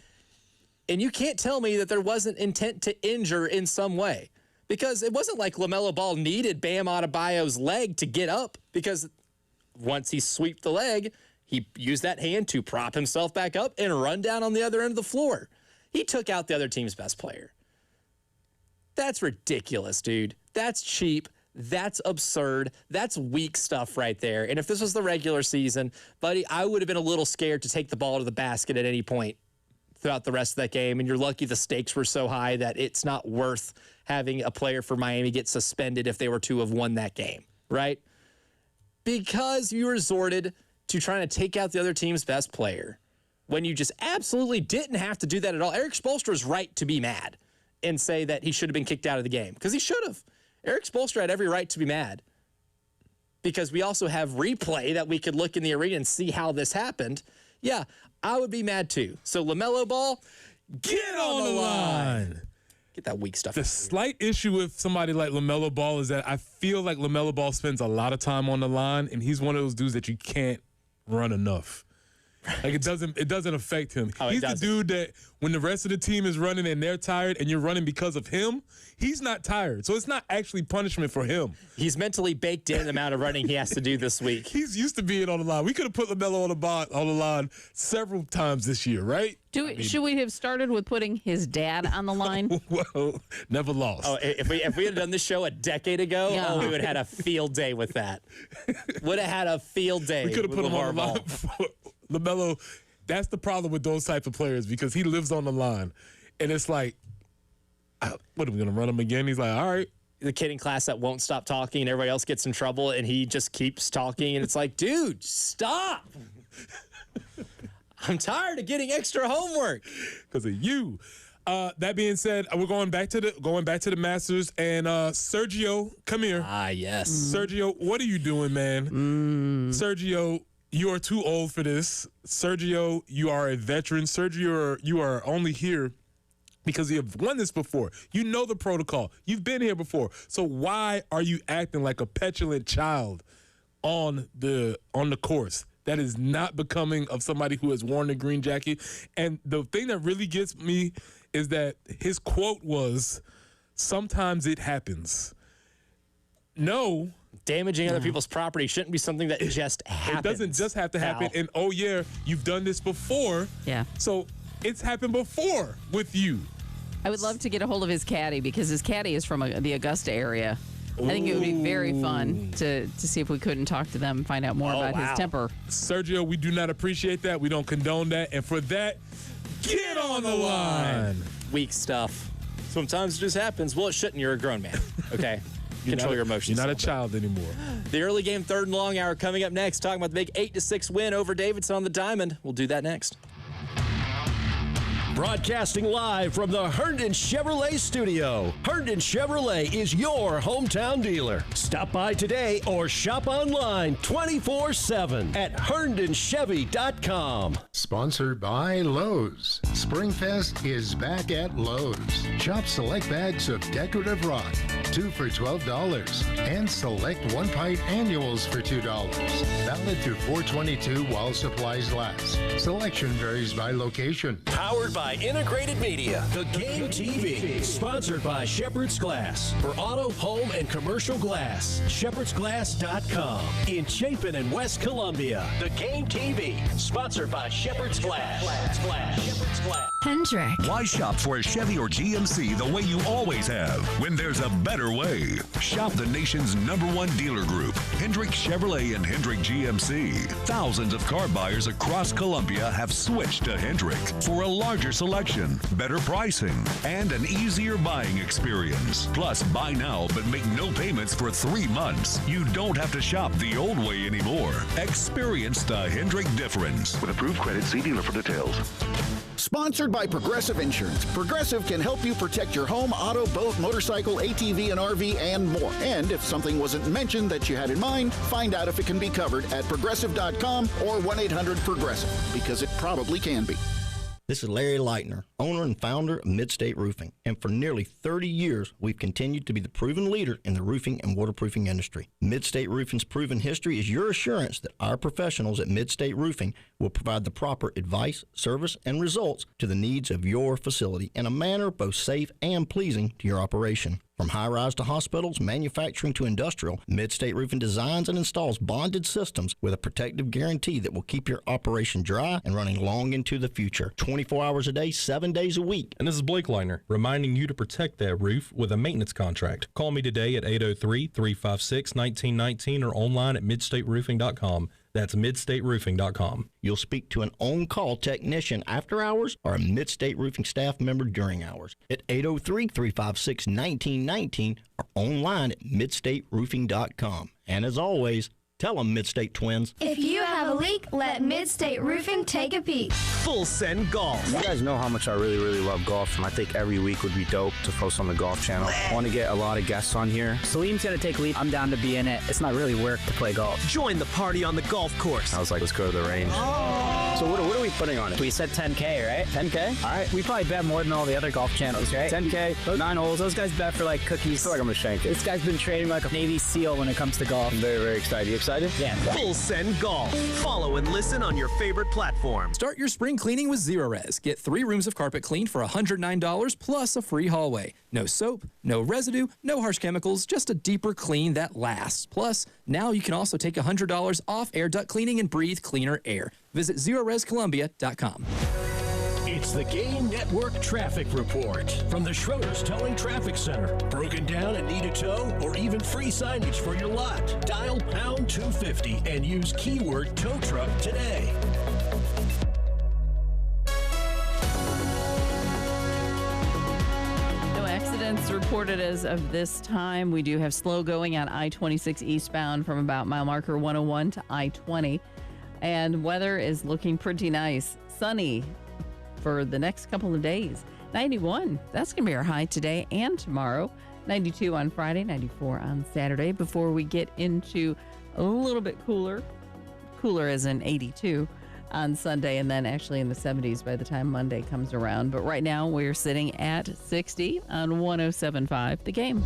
And you can't tell me that there wasn't intent to injure in some way. Because it wasn't like LaMelo Ball needed Bam Adebayo's leg to get up. Because once he swept the leg, he used that hand to prop himself back up and run down on the other end of the floor. He took out the other team's best player. That's ridiculous, dude. That's cheap. That's absurd. That's weak stuff right there. And if this was the regular season, buddy, I would have been a little scared to take the ball to the basket at any point throughout the rest of that game. And you're lucky the stakes were so high that it's not worth having a player for Miami get suspended if they were to have won that game, right? Because you resorted to trying to take out the other team's best player when you just absolutely didn't have to do that at all. Eric Spoelstra is right to be mad and say that he should have been kicked out of the game because he should have. Eric Spoelstra had every right to be mad because we also have replay that we could look in the arena and see how this happened. Yeah, I would be mad too. So LaMelo Ball, get on the line. Get that weak stuff. The slight issue with somebody like LaMelo Ball is that I feel like LaMelo Ball spends a lot of time on the line, and he's one of those dudes that you can't run enough. Like it doesn't affect him. He's the dude that when the rest of the team is running and they're tired and you're running because of him, he's not tired. So it's not actually punishment for him. He's mentally baked in the amount of running he has to do this week. He's used to being on the line. We could have put LaMelo on the line several times this year, right? Should we have started with putting his dad on the line? Well, never lost. Oh, if we had done this show a decade ago, we would have had a field day with that. Would have had a field day. We could have put him on the line. LaMelo, that's the problem with those types of players because he lives on the line. And it's like, what are we going to run him again? He's like, all right. The kid in class that won't stop talking and everybody else gets in trouble and he just keeps talking. And it's like, dude, stop. I'm tired of getting extra homework. Because of you. That being said, we're going back to the Masters. And Sergio, come here. Ah, yes. Sergio, what are you doing, man? Sergio, you are too old for this. Sergio, you are a veteran. Sergio, you are only here because you have won this before. You know the protocol. You've been here before. So why are you acting like a petulant child on the course? That is not becoming of somebody who has worn the green jacket. And the thing that really gets me is that his quote was, Sometimes it happens. No. Damaging other people's property shouldn't be something that just happens. It doesn't just have to happen. And, oh, yeah, you've done this before. Yeah. So it's happened before with you. I would love to get a hold of his caddy because his caddy is from the Augusta area. I think it would be very fun to see if we couldn't talk to them and find out more about his temper. Sergio, we do not appreciate that. We don't condone that. And for that, get on the line. Weak stuff. Sometimes it just happens. Well, it shouldn't. You're a grown man. Okay. Control your emotions. You're not a child anymore. The early game, third and long hour coming up next. Talking about the big 8-6 win over Davidson on the Diamond. We'll do that next. Broadcasting live from the Herndon Chevrolet studio. Herndon Chevrolet is your hometown dealer. Stop by today or shop online 24/7 at HerndonChevy.com. Sponsored by Lowe's. Springfest is back at Lowe's. Shop select bags of decorative rock, 2 for $12, and select one-pint annuals for $2. Valid through 4/22 while supplies last. Selection varies by location. Powered by Integrated Media, The Game TV. Sponsored by Shepherd's Glass. For auto, home, and commercial glass. ShepherdsGlass.com. In Chapin and West Columbia. The Game TV. Sponsored by Shepherd's Glass. Shepherd's Glass. Hendrick. Why shop for a Chevy or GMC the way you always have when there's a better way? Shop the nation's #1 dealer group, Hendrick Chevrolet and Hendrick GMC. Thousands of car buyers across Columbia have switched to Hendrick for a larger selection, better pricing, and an easier buying experience. Plus, buy now but make no payments for 3 months. You don't have to shop the old way anymore. Experience the Hendrick difference. With approved credit, see dealer for details. Sponsored by Progressive Insurance. Progressive can help you protect your home, auto, boat, motorcycle, ATV, and RV, and more. And if something wasn't mentioned that you had in mind, find out if it can be covered at Progressive.com or 1-800-PROGRESSIVE, because it probably can be. This is Larry Leitner, owner and founder of Midstate Roofing, and for nearly 30 years, we've continued to be the proven leader in the roofing and waterproofing industry. Midstate Roofing's proven history is your assurance that our professionals at Midstate Roofing will provide the proper advice, service, and results to the needs of your facility in a manner both safe and pleasing to your operation. From high-rise to hospitals, manufacturing to industrial, Midstate Roofing designs and installs bonded systems with a protective guarantee that will keep your operation dry and running long into the future. 24 hours a day, 7 days a week. And this is Blake Leitner, reminding you to protect that roof with a maintenance contract. Call me today at 803-356-1919 or online at midstateroofing.com. That's midstateroofing.com. You'll speak to an on-call technician after hours or a Midstate Roofing staff member during hours at 803-356-1919 or online at midstateroofing.com. And as always, tell them Midstate Twins. If you have a leak, let Midstate Roofing take a peek. Full Send Golf. You guys know how much I really love golf, and I think every week would be dope to post on the Golf Channel. I want to get a lot of guests on here. Salim's going to take lead. I'm down to be in it. It's not really work to play golf. Join the party on the golf course. I was like, let's go to the range. So what are we putting on it? We said 10K, right? 10K? All right. We probably bet more than all the other golf channels, right? 10K, 9 holes. Those guys bet for like cookies. I feel like I'm going to shank it. This guy's been training like a Navy SEAL when it comes to golf. I'm very excited. You excited? Yeah. Full Send Golf. Follow and listen on your favorite platform. Start your spring cleaning with Zerorez. Get 3 rooms of carpet cleaned for $109 plus a free hallway. No soap, no residue, no harsh chemicals, just a deeper clean that lasts. Plus, now you can also take $100 off air duct cleaning and breathe cleaner air. Visit ZerorezColumbia.com. It's the Game Network Traffic Report from the Schroeder's Towing Traffic Center. Broken down and need a tow or even free signage for your lot? Dial pound 250 and use keyword tow truck today. No accidents reported as of this time. We do have slow going on I-26 eastbound from about mile marker 101 to I-20. And weather is looking pretty nice. Sunny for the next couple of days. 91, that's going to be our high today and tomorrow. 92 on Friday, 94 on Saturday before we get into a little bit cooler as in 82 on Sunday, and then actually in the 70s by the time Monday comes around. But right now we're sitting at 60 on 107.5 The Game.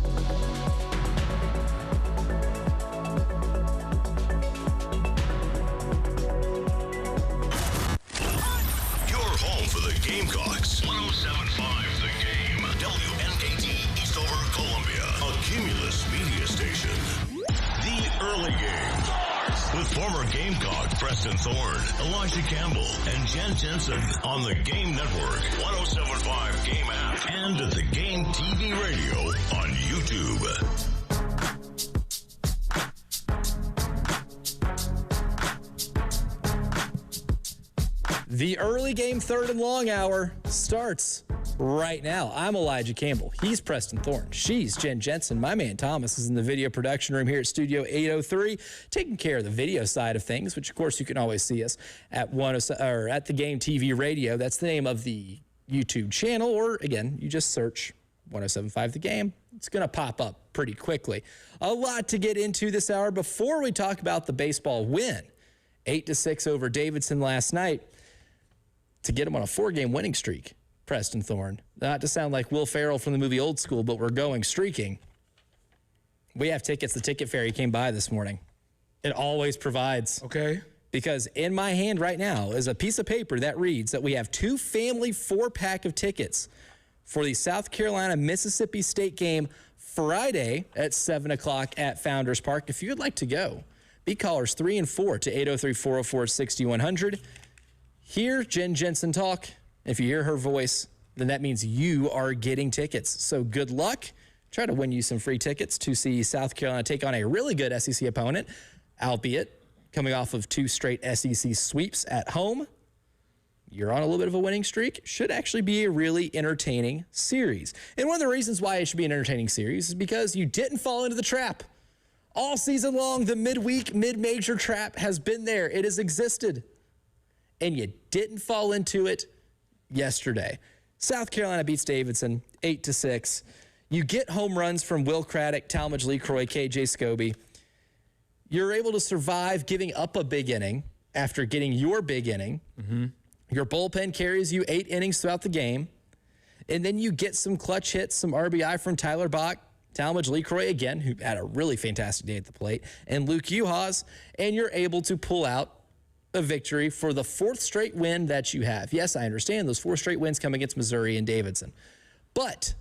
Gamecocks. 107.5 The Game. WNKT Eastover, Gamecock, Preston Thorne, Elijah Campbell, and Jen Jensen on the Game Network, 107.5 Game app, and at the Game TV radio on YouTube. The early game third and long hour starts right now. I'm Elijah Campbell. He's Preston Thorne. She's Jen Jensen. My man Thomas is in the video production room here at Studio 803, taking care of the video side of things, which of course you can always see us at at the Game TV radio. That's the name of the YouTube channel, or again, you just search 107.5 The Game. It's going to pop up pretty quickly. A lot to get into this hour before we talk about the baseball win. 8-6 over Davidson last night to get him on a 4-game winning streak. Preston Thorne. Not to sound like Will Ferrell from the movie Old School, but we're going streaking. We have tickets. The Ticket Fairy came by this morning. It always provides. Okay. Because in my hand right now is a piece of paper that reads that we have 2 family 4-pack of tickets for the South Carolina-Mississippi State game Friday at 7 o'clock at Founders Park. If you would like to go, be callers 3 and 4 to 803-404-6100. Hear Jen Jensen talk. If you hear her voice, then that means you are getting tickets. So good luck. Try to win you some free tickets to see South Carolina take on a really good SEC opponent, albeit coming off of 2 straight SEC sweeps at home. You're on a little bit of a winning streak. Should actually be a really entertaining series. And one of the reasons why it should be an entertaining series is because you didn't fall into the trap. All season long, the midweek, mid-major trap has been there. It has existed. And you didn't fall into it yesterday. South Carolina beats Davidson 8-6. You get home runs from Will Craddock, Talmadge LeCroy, KJ Scobie. You're able to survive giving up a big inning after getting your big inning. Mm-hmm. Your bullpen carries you 8 innings throughout the game. And then you get some clutch hits, some RBI from Tyler Bach, Talmadge LeCroy again, who had a really fantastic day at the plate, and Luke Uhas, and you're able to pull out a victory for the 4th straight win that you have. Yes, I understand those 4 straight wins come against Missouri and Davidson. But,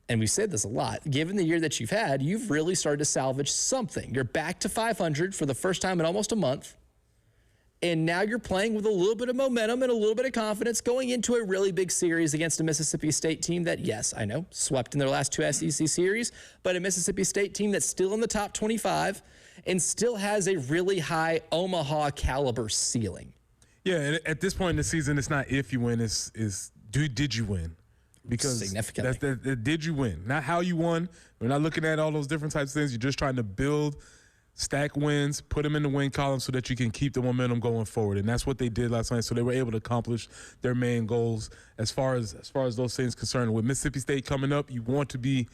and we've said this a lot, given the year that you've had, you've really started to salvage something. You're back to 500 for the first time in almost a month. And now you're playing with a little bit of momentum and a little bit of confidence going into a really big series against a Mississippi State team that, yes, I know, swept in their last 2 SEC series, but a Mississippi State team that's still in the top 25 and still has a really high Omaha caliber ceiling. Yeah, and at this point in the season, it's not if you win, it's did you win? Because significantly. That's did you win? Not how you won. We're not looking at all those different types of things. You're just trying to build, stack wins, put them in the win column so that you can keep the momentum going forward. And that's what they did last night. So they were able to accomplish their main goals as far as those things concerned. With Mississippi State coming up, you want to be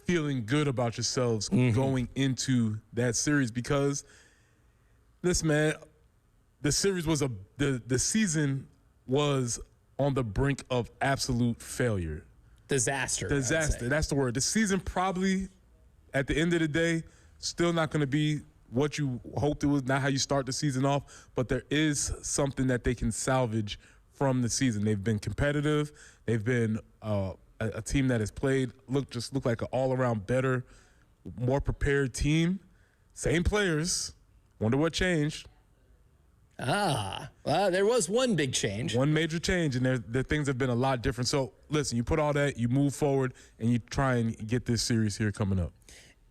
feeling good about yourselves going into that series because, listen, man, the season was on the brink of absolute failure. Disaster. That's the word. The season probably, at the end of the day, still not going to be what you hoped it was, not how you start the season off, but there is something that they can salvage from the season. They've been competitive. They've been a team that has played, look like an all-around better, more prepared team. Same players. Wonder what changed. There was one big change. One major change, and the things have been a lot different. So, listen, you put all that, you move forward, and you try and get this series here coming up.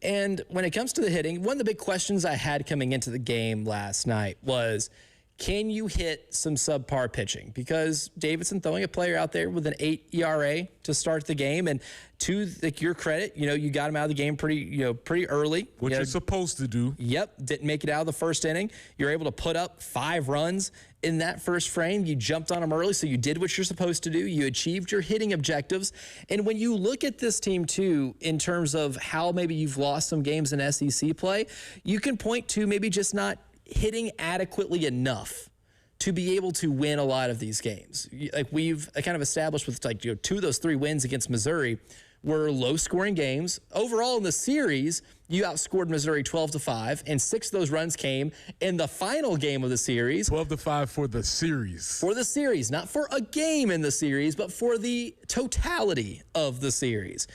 And when it comes to the hitting, one of the big questions I had coming into the game last night was, can you hit some subpar pitching? Because Davidson throwing a player out there with an 8 ERA to start the game, and to your credit, you got him out of the game pretty early. Which you're supposed to do. Yep, didn't make it out of the first inning. You're able to put up 5 runs in that first frame. You jumped on them early, so you did what you're supposed to do. You achieved your hitting objectives. And when you look at this team, too, in terms of how maybe you've lost some games in SEC play, you can point to maybe just not hitting adequately enough to be able to win a lot of these games. Like we've kind of established with 2 of those 3 wins against Missouri were low-scoring games. Overall in the series, you outscored Missouri 12-5, and 6 of those runs came in the final game of the series. 12-5 for the series. For the series, not for a game in the series, but for the totality of the series.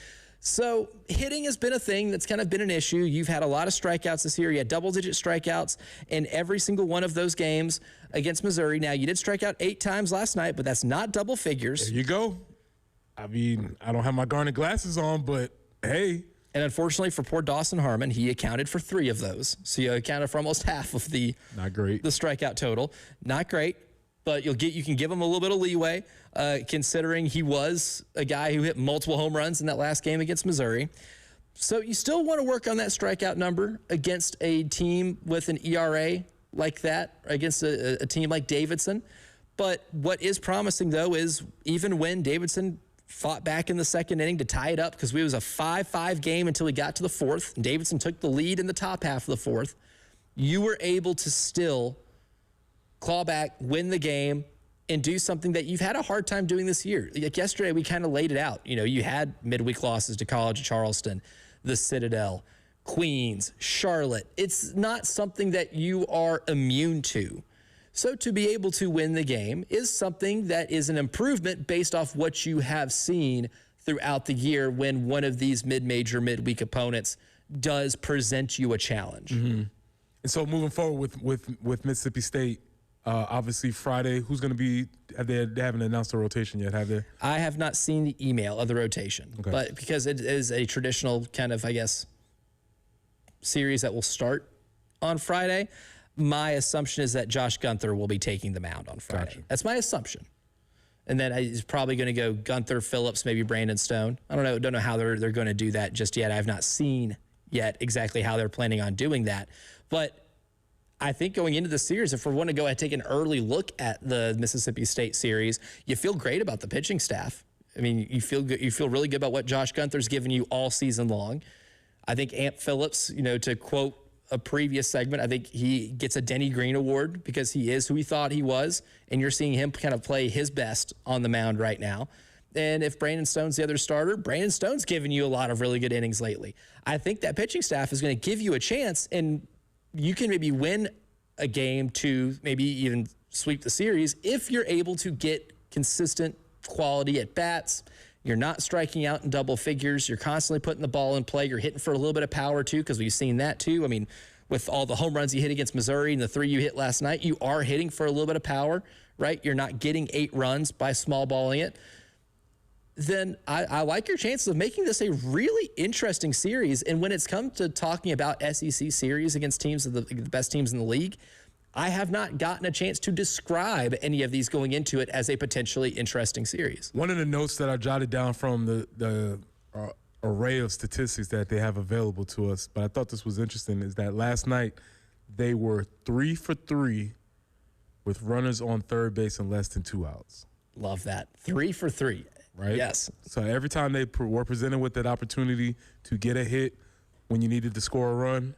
So hitting has been a thing that's kind of been an issue. You've had a lot of strikeouts this year. You had double-digit strikeouts in every single one of those games against Missouri. Now, you did strike out 8 times last night, but that's not double figures. There you go. I mean, I don't have my garnet glasses on, but hey. And unfortunately for poor Dawson Harmon, he accounted for 3 of those. So you accounted for almost half of the strikeout total. Not great, but you can give him a little bit of leeway, considering he was a guy who hit multiple home runs in that last game against Missouri. So you still want to work on that strikeout number against a team with an ERA like that, against a team like Davidson. But what is promising, though, is even when Davidson fought back in the second inning to tie it up, because it was a 5-5 game until we got to the 4th, and Davidson took the lead in the top half of the 4th, you were able to still claw back, win the game, and do something that you've had a hard time doing this year. Like yesterday, we kind of laid it out. You know, you had midweek losses to College of Charleston, the Citadel, Queens, Charlotte. It's not something that you are immune to. So to be able to win the game is something that is an improvement based off what you have seen throughout the year when one of these mid-major, midweek opponents does present you a challenge. Mm-hmm. And so moving forward with Mississippi State, obviously Friday, who's going to be, they haven't announced the rotation yet, have they? I have not seen the email of the rotation, but because it is a traditional kind of, I guess, series that will start on Friday, my assumption is that Josh Gunther will be taking the mound on Friday. Gotcha. That's my assumption. And then he's probably going to go Gunther, Phillips, maybe Brandon Stone. I don't know how they're going to do that just yet. I have not seen yet exactly how they're planning on doing that. But I think going into the series, if we want to go ahead and take an early look at the Mississippi State series, you feel great about the pitching staff. I mean, you feel good, you feel really good about what Josh Gunther's given you all season long. I think Amp Phillips, to quote a previous segment, I think he gets a Denny Green Award because he is who he thought he was, and you're seeing him kind of play his best on the mound right now. And if Brandon Stone's the other starter, Brandon Stone's given you a lot of really good innings lately. I think that pitching staff is going to give you a chance, and you can maybe win a game to maybe even sweep the series if you're able to get consistent quality at bats. You're not striking out in double figures. You're constantly putting the ball in play. You're hitting for a little bit of power, too, because we've seen that, too. I mean, with all the home runs you hit against Missouri and the 3 you hit last night, you are hitting for a little bit of power, right? You're not getting 8 runs by small balling it. Then I like your chances of making this a really interesting series. And when it's come to talking about SEC series against teams of the best teams in the league, I have not gotten a chance to describe any of these going into it as a potentially interesting series. One of the notes that I jotted down from the array of statistics that they have available to us, but I thought this was interesting, is that last night they were 3 for 3 with runners on third base and less than 2 outs. Love that. 3 for 3. Right? Yes. So every time they were presented with that opportunity to get a hit when you needed to score a run,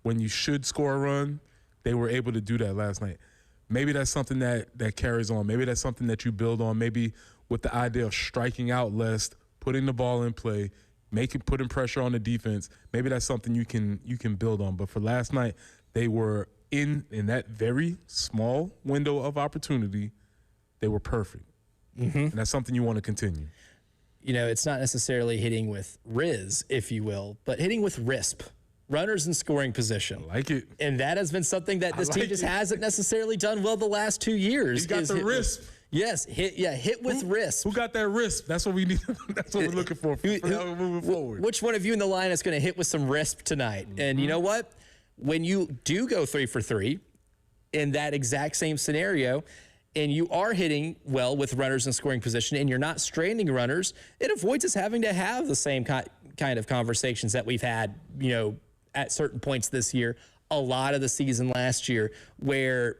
when you should score a run, they were able to do that last night. Maybe that's something that carries on. Maybe that's something that you build on. Maybe with the idea of striking out less, putting the ball in play, putting pressure on the defense. Maybe that's something you can build on. But for last night, they were in that very small window of opportunity. They were perfect. Mm-hmm. And that's something you want to continue. It's not necessarily hitting with Riz, if you will, but hitting with RISP. Runners in scoring position. I like it. And that has been something that this team just hasn't necessarily done well the last 2 years. You got the RISP. Yes, hit with RISP. Who got that RISP? That's what we need. That's what we're looking for moving forward. Which one of you in the line is going to hit with some RISP tonight? Mm-hmm. And you know what? When you do go 3 for 3 in that exact same scenario, and you are hitting well with runners in scoring position, and you're not stranding runners, it avoids us having to have the same kind of conversations that we've had, at certain points this year, a lot of the season last year, where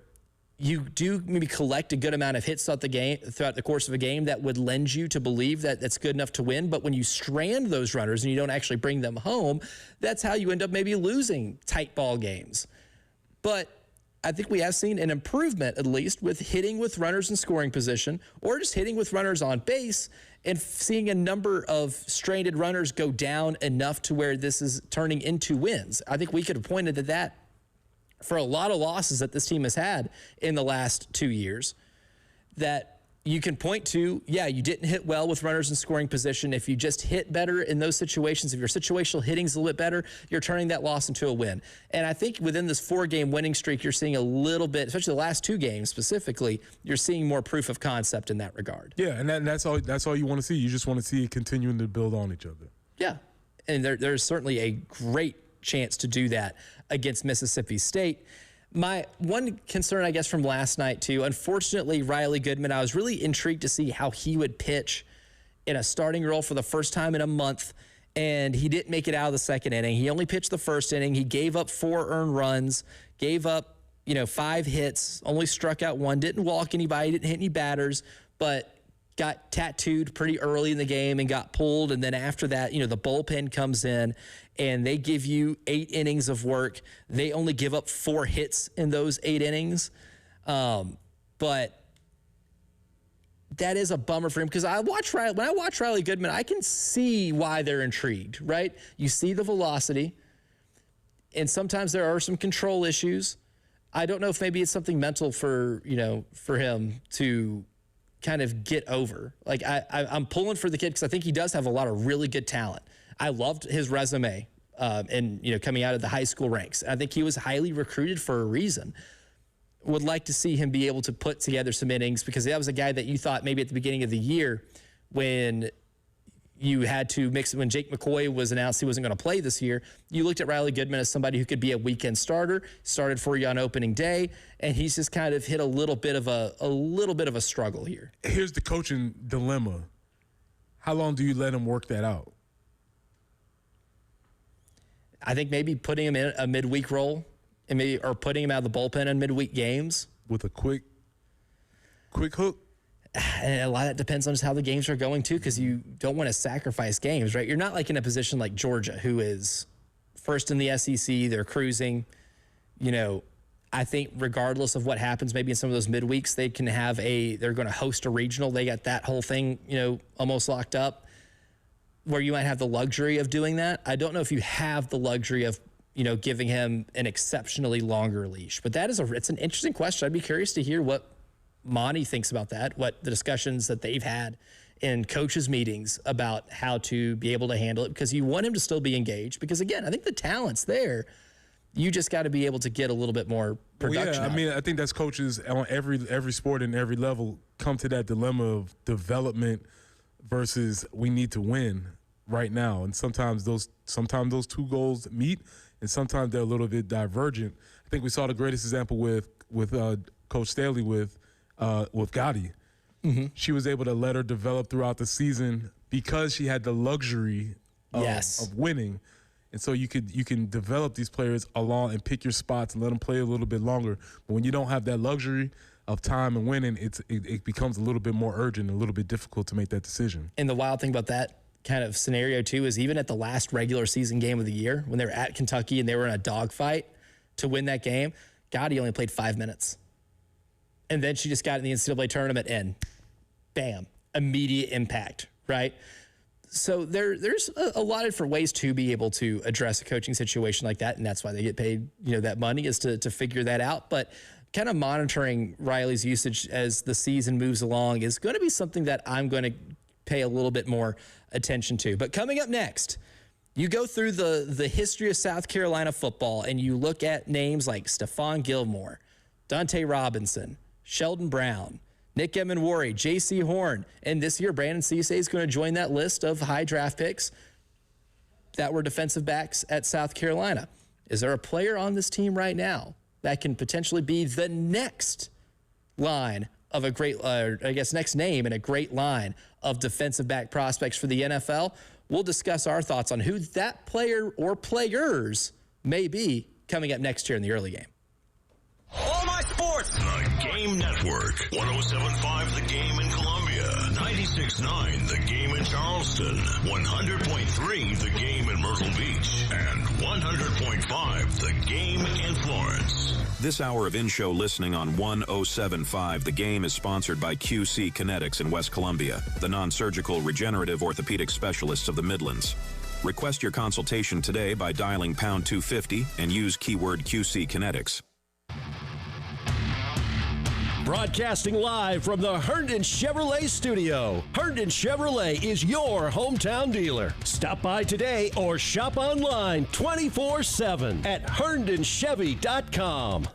you do maybe collect a good amount of hits throughout the course of a game that would lend you to believe that that's good enough to win. But when you strand those runners and you don't actually bring them home, that's how you end up maybe losing tight ball games. But I think we have seen an improvement, at least, with hitting with runners in scoring position or just hitting with runners on base and seeing a number of stranded runners go down enough to where this is turning into wins. I think we could have pointed to that for a lot of losses that this team has had in the last 2 years, that you can point to, you didn't hit well with runners in scoring position. If you just hit better in those situations, if your situational hitting's a little bit better, you're turning that loss into a win. And I think within this 4-game winning streak, you're seeing a little bit, especially the last 2 games specifically, you're seeing more proof of concept in that regard. Yeah, and that's all you want to see. You just want to see it continuing to build on each other. Yeah, and there's certainly a great chance to do that against Mississippi State. My one concern, I guess, from last night, too, unfortunately, Riley Goodman, I was really intrigued to see how he would pitch in a starting role for the first time in a month, and he didn't make it out of the second inning. He only pitched the first inning. He gave up 4 earned runs, gave up, 5 hits, only struck out 1, didn't walk anybody, didn't hit any batters, but got tattooed pretty early in the game and got pulled. And then after that, the bullpen comes in and they give you 8 innings of work. They only give up 4 hits in those 8 innings. But that is a bummer for him because when I watch Riley Goodman, I can see why they're intrigued, right? You see the velocity, and sometimes there are some control issues. I don't know if maybe it's something mental for him to kind of get over. Like I'm pulling for the kid because I think he does have a lot of really good talent. I loved his resume and coming out of the high school ranks. I think he was highly recruited for a reason. Would like to see him be able to put together some innings because that was a guy that you thought maybe at the beginning of the year when you had to mix when Jake McCoy was announced he wasn't going to play this year, you looked at Riley Goodman as somebody who could be a weekend starter, started for you on opening day, and he's just kind of hit a little bit of a struggle here. Here's the coaching dilemma. How long do you let him work that out? I think maybe putting him in a midweek role or putting him out of the bullpen in midweek games. With a quick hook? And a lot of that depends on just how the games are going, too, because you don't want to sacrifice games, right? You're not like in a position like Georgia, who is first in the SEC. They're cruising. I think regardless of what happens, maybe in some of those midweeks, they're going to host a regional. They got that whole thing, almost locked up where you might have the luxury of doing that. I don't know if you have the luxury of, giving him an exceptionally longer leash. But it's an interesting question. I'd be curious to hear what Monty thinks about that, what the discussions that they've had in coaches' meetings about how to be able to handle it, because you want him to still be engaged. Because, again, I think the talent's there. You just got to be able to get a little bit more production. Well, yeah, I think that's coaches on every sport and every level come to that dilemma of development versus we need to win right now. And sometimes those 2 goals meet, and sometimes they're a little bit divergent. I think we saw the greatest example with Coach Staley with Gotti. Mm-hmm. She was able to let her develop throughout the season because she had the luxury of winning. And so you can develop these players along and pick your spots and let them play a little bit longer. But when you don't have that luxury of time and winning, it becomes a little bit more urgent, a little bit difficult to make that decision. And the wild thing about that kind of scenario, too, is even at the last regular season game of the year, when they were at Kentucky and they were in a dogfight to win that game, Gotti only played 5 minutes. And then she just got in the NCAA tournament and bam, immediate impact, right? So there's a lot of different ways to be able to address a coaching situation like that, and that's why they get paid, that money is to figure that out. But kind of monitoring Riley's usage as the season moves along is going to be something that I'm going to pay a little bit more attention to. But coming up next, you go through the history of South Carolina football, and you look at names like Stephon Gilmore, Dante Robinson, Sheldon Brown, Nick Emenwari, J.C. Horn, and this year Brandon Cisse is going to join that list of high draft picks that were defensive backs at South Carolina. Is there a player on this team right now that can potentially be the next line of a great, next name in a great line of defensive back prospects for the NFL? We'll discuss our thoughts on who that player or players may be coming up next year in the early game. All my sports. The Game Network. 107.5 The Game in Columbia. 96.9 The Game in Charleston. 100.3 The Game in Myrtle Beach. And 100.5 The Game in Florence. This hour of in-show listening on 107.5 The Game is sponsored by QC Kinetics in West Columbia, the non-surgical regenerative orthopedic specialists of the Midlands. Request your consultation today by dialing pound 250 and use keyword QC Kinetics. Broadcasting live from the Herndon Chevrolet studio. Herndon Chevrolet is your hometown dealer. Stop by today or shop online 24/7 at herndonchevy.com.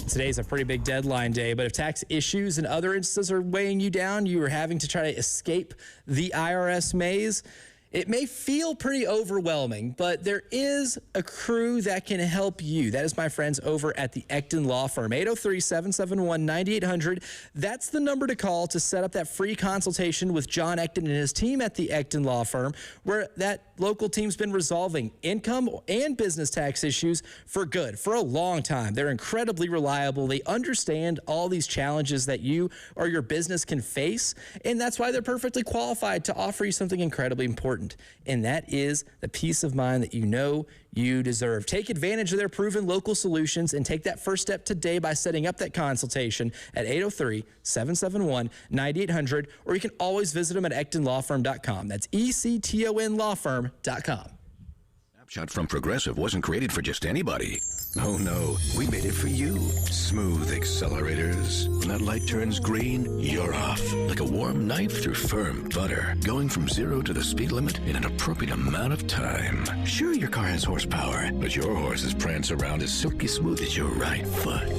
Today's a pretty big deadline day, but if tax issues and other instances are weighing you down, you are having to try to escape the IRS maze, it may feel pretty overwhelming, but there is a crew that can help you. That is my friends over at the Ecton Law Firm, 803-771-9800. That's the number to call to set up that free consultation with John Ecton and his team at the Ecton Law Firm, where that local team's been resolving income and business tax issues for good for a long time. They're incredibly reliable. They understand all these challenges that you or your business can face, and that's why they're perfectly qualified to offer you something incredibly important. And that is the peace of mind that you know you deserve. Take advantage of their proven local solutions and take that first step today by setting up that consultation at 803-771-9800, or you can always visit them at ectonlawfirm.com. That's ECTONlawfirm.com. Snapshot from Progressive wasn't created for just anybody. Oh no, we made it for you. Smooth accelerators. When that light turns green, you're off. Like a warm knife through firm butter. Going from 0 to the speed limit in an appropriate amount of time. Sure, your car has horsepower, but your horses prance around as silky smooth as your right foot.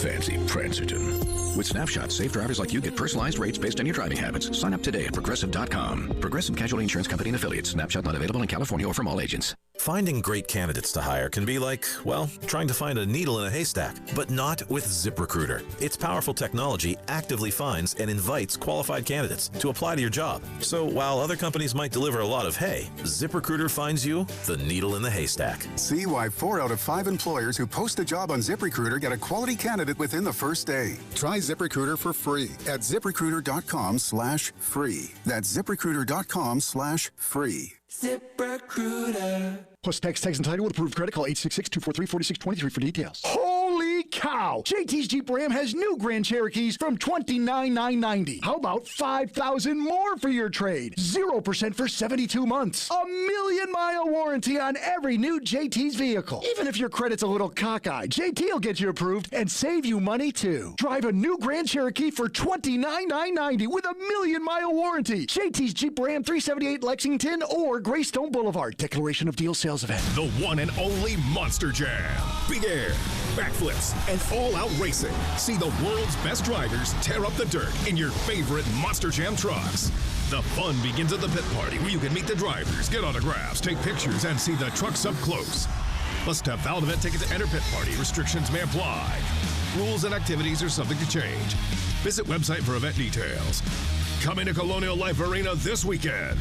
Fancy Prancerton. With Snapshot, safe drivers like you get personalized rates based on your driving habits. Sign up today at Progressive.com. Progressive Casualty Insurance Company and Affiliates. Snapshot not available in California or from all agents. Finding great candidates to hire can be like, well, trying to find a needle in a haystack, but not with ZipRecruiter. Its powerful technology actively finds and invites qualified candidates to apply to your job. So while other companies might deliver a lot of hay, ZipRecruiter finds you the needle in the haystack. See why 4 out of 5 employers who post a job on ZipRecruiter get a quality candidate within the first day. Try ZipRecruiter for free at ZipRecruiter.com/free. That's ZipRecruiter.com/free. ZipRecruiter. Plus tax and title with approved credit. Call 866-243-4623 for details. Holy cow! JT's Jeep Ram has new Grand Cherokees from $29,990. How about $5,000 more for your trade? 0% for 72 months. A 1,000,000-mile warranty on every new JT's vehicle. Even if your credit's a little cockeyed, JT will get you approved and save you money too. Drive a new Grand Cherokee for $29,990 with a 1,000,000-mile warranty. JT's Jeep Ram 378 Lexington or Greystone Boulevard. Declaration of Deal Sales Event. The one and only Monster Jam. Big air, backflips, and all-out racing. See the world's best drivers tear up the dirt in your favorite Monster Jam trucks. The fun begins at the pit party, where you can meet the drivers, get autographs, take pictures, and see the trucks up close. Must have valid event ticket to enter pit party. Restrictions may apply. Rules and activities are subject to change. Visit website for event details. Coming to Colonial Life Arena this weekend.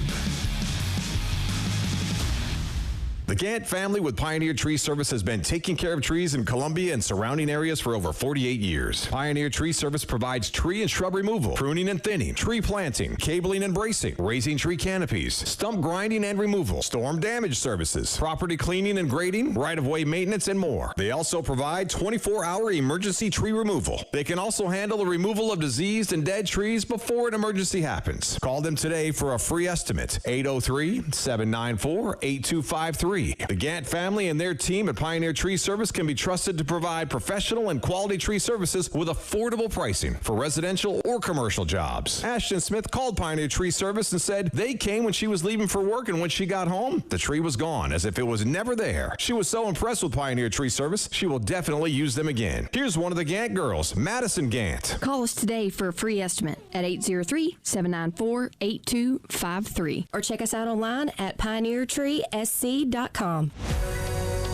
The Gant family with Pioneer Tree Service has been taking care of trees in Columbia and surrounding areas for over 48 years. Pioneer Tree Service provides tree and shrub removal, pruning and thinning, tree planting, cabling and bracing, raising tree canopies, stump grinding and removal, storm damage services, property cleaning and grading, right-of-way maintenance, and more. They also provide 24-hour emergency tree removal. They can also handle the removal of diseased and dead trees before an emergency happens. Call them today for a free estimate. 803-794-8253. The Gant family and their team at Pioneer Tree Service can be trusted to provide professional and quality tree services with affordable pricing for residential or commercial jobs. Ashton Smith called Pioneer Tree Service and said they came when she was leaving for work, and when she got home, the tree was gone as if it was never there. She was so impressed with Pioneer Tree Service, she will definitely use them again. Here's one of the Gant girls, Madison Gant. Call us today for a free estimate at 803-794-8253 or check us out online at pioneertreesc.com.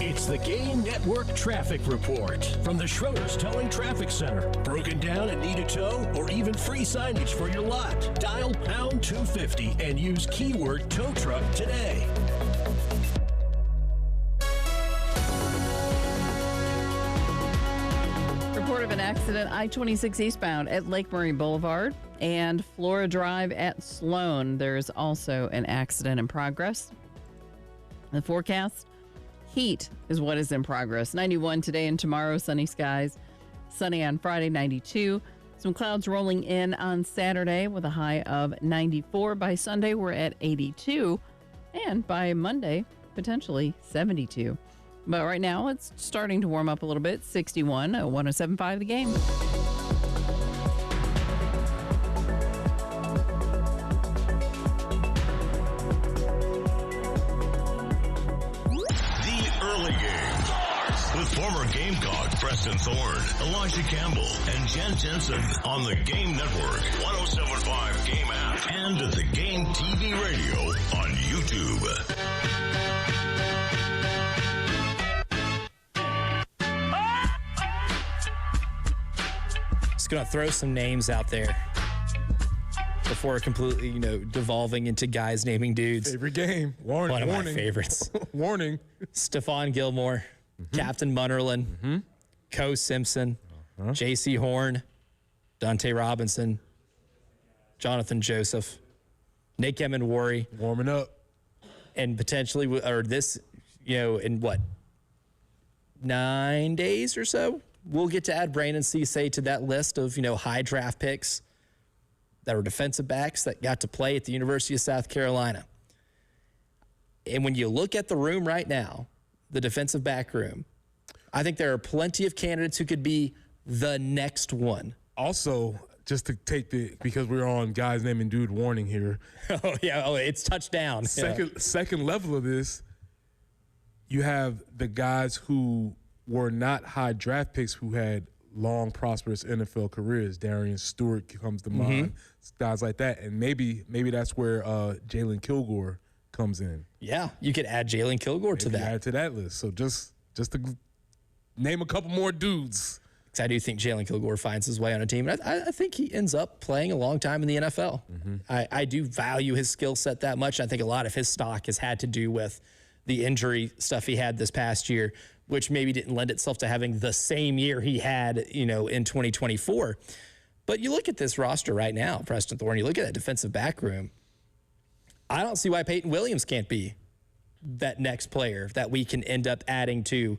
It's the Game Network Traffic Report from the Schroeder's Towing Traffic Center. Broken down and need a tow or even free signage for your lot? Dial pound 250 and use keyword tow truck today. Report of an accident I-26 eastbound at Lake Murray Boulevard and Flora Drive at Sloan. There's also an accident in progress. The forecast, heat is what is in progress. 91 today and tomorrow, sunny skies. Sunny on Friday, 92. Some clouds rolling in on Saturday with a high of 94. By Sunday, we're at 82. And by Monday, potentially 72. But right now, it's starting to warm up a little bit. 61 at 107.5 The Game. With former Gamecock Preston Thorne, Elijah Campbell, and Jen Jensen on the Game Network, 107.5 Game app, and at the Game TV radio on YouTube. Just gonna throw some names out there before completely, devolving into guys naming dudes. Favorite game. Warning. One of my favorites. Warning. Stephon Gilmore. Captain Munnerlyn, Co Simpson, J.C. Horn, Dante Robinson, Jonathan Joseph, Nick Emenwari. Warming up. And potentially, in 9 days or so, we'll get to add Brandon Cisse to that list of, high draft picks that were defensive backs that got to play at the University of South Carolina. And when you look at the room right now, the defensive back room, I think there are plenty of candidates who could be the next one. Also, just to because we're on guys naming dude warning here. Oh, yeah. Oh, it's touchdown. Second level of this, you have the guys who were not high draft picks who had long, prosperous NFL careers. Darian Stewart comes to mind, guys like that. And maybe that's where Jalen Kilgore comes in. Yeah, you could add Jalen Kilgore to that. Add to that list. So just to name a couple more dudes. Because I do think Jalen Kilgore finds his way on a team. And I think he ends up playing a long time in the NFL. I do value his skill set that much. I think a lot of his stock has had to do with the injury stuff he had this past year, which maybe didn't lend itself to having the same year he had, in 2024. But you look at this roster right now, Preston Thorne, you look at that defensive back room, I don't see why Peyton Williams can't be that next player that we can end up adding to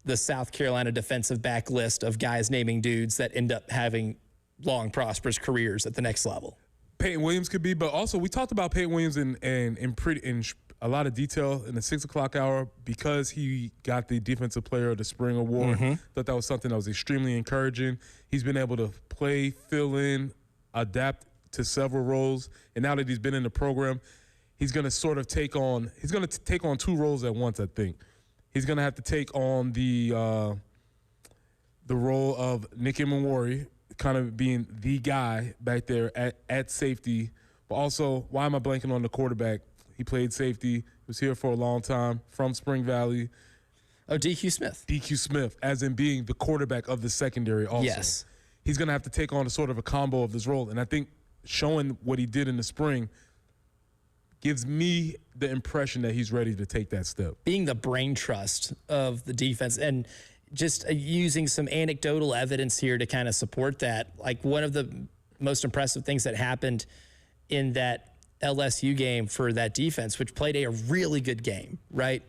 the South Carolina defensive back list of guys naming dudes that end up having long, prosperous careers at the next level. Peyton Williams could be, but also we talked about Peyton Williams in a lot of detail in the 6 o'clock hour because he got the Defensive Player of the Spring Award. Thought that was something that was extremely encouraging. He's been able to play, fill in, adapt to several roles, and now that he's been in the program, he's going to sort of take on two roles at once, I think. He's going to have to take on the role of Nick Emenwari, kind of being the guy back there at safety. But also, why am I blanking on the quarterback? He played safety. He was here for a long time from Spring Valley. Oh, DQ Smith. DQ Smith, as in being the quarterback of the secondary also. Yes. He's going to have to take on a sort of a combo of this role. And I think showing what he did in the spring gives me the impression that he's ready to take that step. Being the brain trust of the defense and just using some anecdotal evidence here to kind of support that. Like one of the most impressive things that happened in that LSU game for that defense, which played a really good game, right?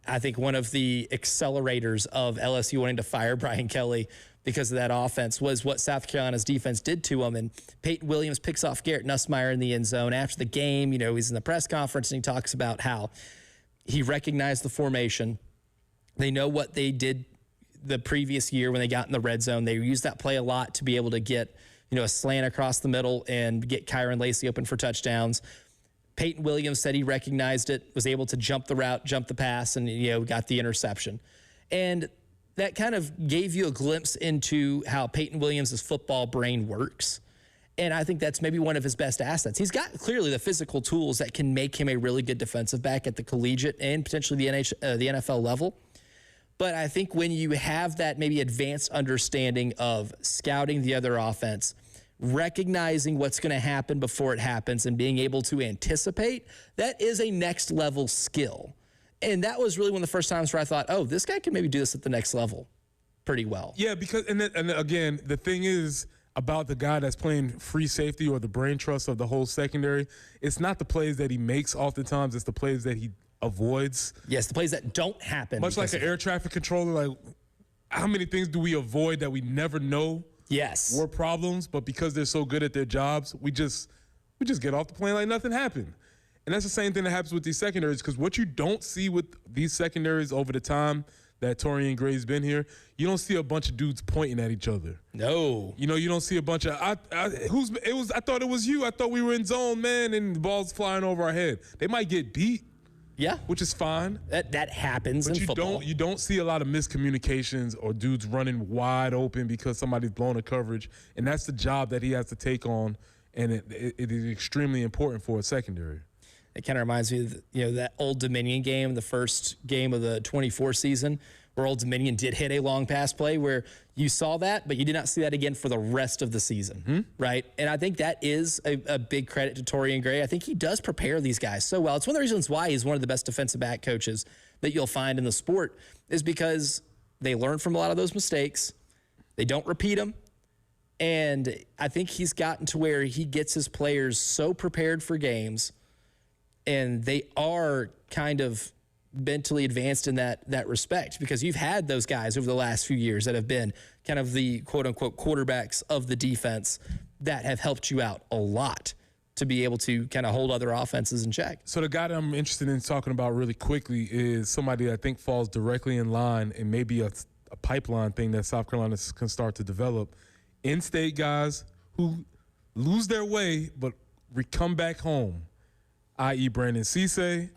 I think one of the accelerators of LSU wanting to fire Brian Kelly because of that offense was what South Carolina's defense did to him. And Peyton Williams picks off Garrett Nussmeier in the end zone. After the game, he's in the press conference and he talks about how he recognized the formation. They know what they did the previous year when they got in the red zone. They used that play a lot to be able to get, a slant across the middle and get Kyron Lacey open for touchdowns. Peyton Williams said he recognized it, was able to jump the route, jump the pass, and, got the interception. And that kind of gave you a glimpse into how Peyton Williams' football brain works. And I think that's maybe one of his best assets. He's got clearly the physical tools that can make him a really good defensive back at the collegiate and potentially the NFL level. But I think when you have that maybe advanced understanding of scouting the other offense, recognizing what's going to happen before it happens and being able to anticipate, that is a next level skill. And that was really one of the first times where I thought, oh, this guy can maybe do this at the next level pretty well. Yeah, because, and again, the thing is about the guy that's playing free safety or the brain trust of the whole secondary, it's not the plays that he makes oftentimes, it's the plays that he avoids. Yes, the plays that don't happen. Much like an air traffic controller, like how many things do we avoid that we never know were problems, but because they're so good at their jobs, we just get off the plane like nothing happened. And that's the same thing that happens with these secondaries, because what you don't see with these secondaries over the time that Torian Gray's been here, you don't see a bunch of dudes pointing at each other. No. You know, you don't see a bunch of, I thought it was you. I thought we were in zone, man, and the ball's flying over our head. They might get beat. Yeah. Which is fine. That happens in football. You don't see a lot of miscommunications or dudes running wide open because somebody's blown a coverage. And that's the job that he has to take on, and it is extremely important for a secondary. It kind of reminds me of that Old Dominion game, the first game of the 24 season, where Old Dominion did hit a long pass play where you saw that, but you did not see that again for the rest of the season, right? And I think that is a big credit to Torian Gray. I think he does prepare these guys so well. It's one of the reasons why he's one of the best defensive back coaches that you'll find in the sport, is because they learn from a lot of those mistakes. They don't repeat them. And I think he's gotten to where he gets his players so prepared for games, and they are kind of mentally advanced in that respect, because you've had those guys over the last few years that have been kind of the quote-unquote quarterbacks of the defense that have helped you out a lot to be able to kind of hold other offenses in check. So the guy that I'm interested in talking about really quickly is somebody that I think falls directly in line, and maybe a pipeline thing that South Carolina can start to develop. In-state guys who lose their way but come back home, i.e. Brandon Cisse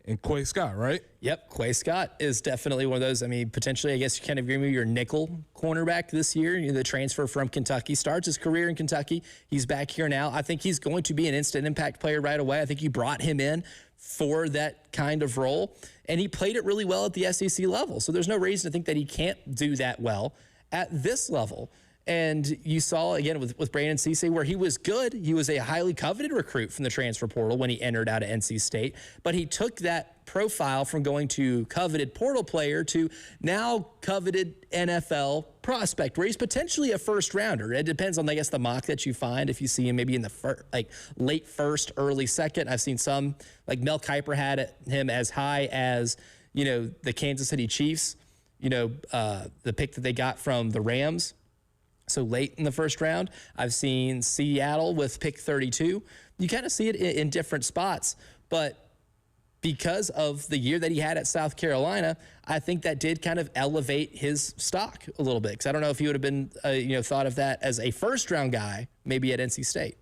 and Quay Scott, right? Yep, Quay Scott is definitely one of those. I mean, potentially, I guess you kind of agree with your nickel cornerback this year. You know, the transfer from Kentucky, starts his career in Kentucky. He's back here now. I think he's going to be an instant impact player right away. I think you brought him in for that kind of role, and he played it really well at the SEC level. So there's no reason to think that he can't do that well at this level. And you saw, again, with Brandon Cisse, where he was good. He was a highly coveted recruit from the transfer portal when he entered out of NC State. But he took that profile from going to coveted portal player to now coveted NFL prospect, where he's potentially a first rounder. It depends on, I guess, the mock that you find. If you see him maybe in the late first, early second. I've seen some, like Mel Kiper had him as high as, the Kansas City Chiefs, the pick that they got from the Rams. So late in the first round. I've seen Seattle with pick 32. You kind of see it in different spots, but because of the year that he had at South Carolina, I think that did kind of elevate his stock a little bit. Because I don't know if he would have been, thought of that as a first-round guy, maybe at NC State.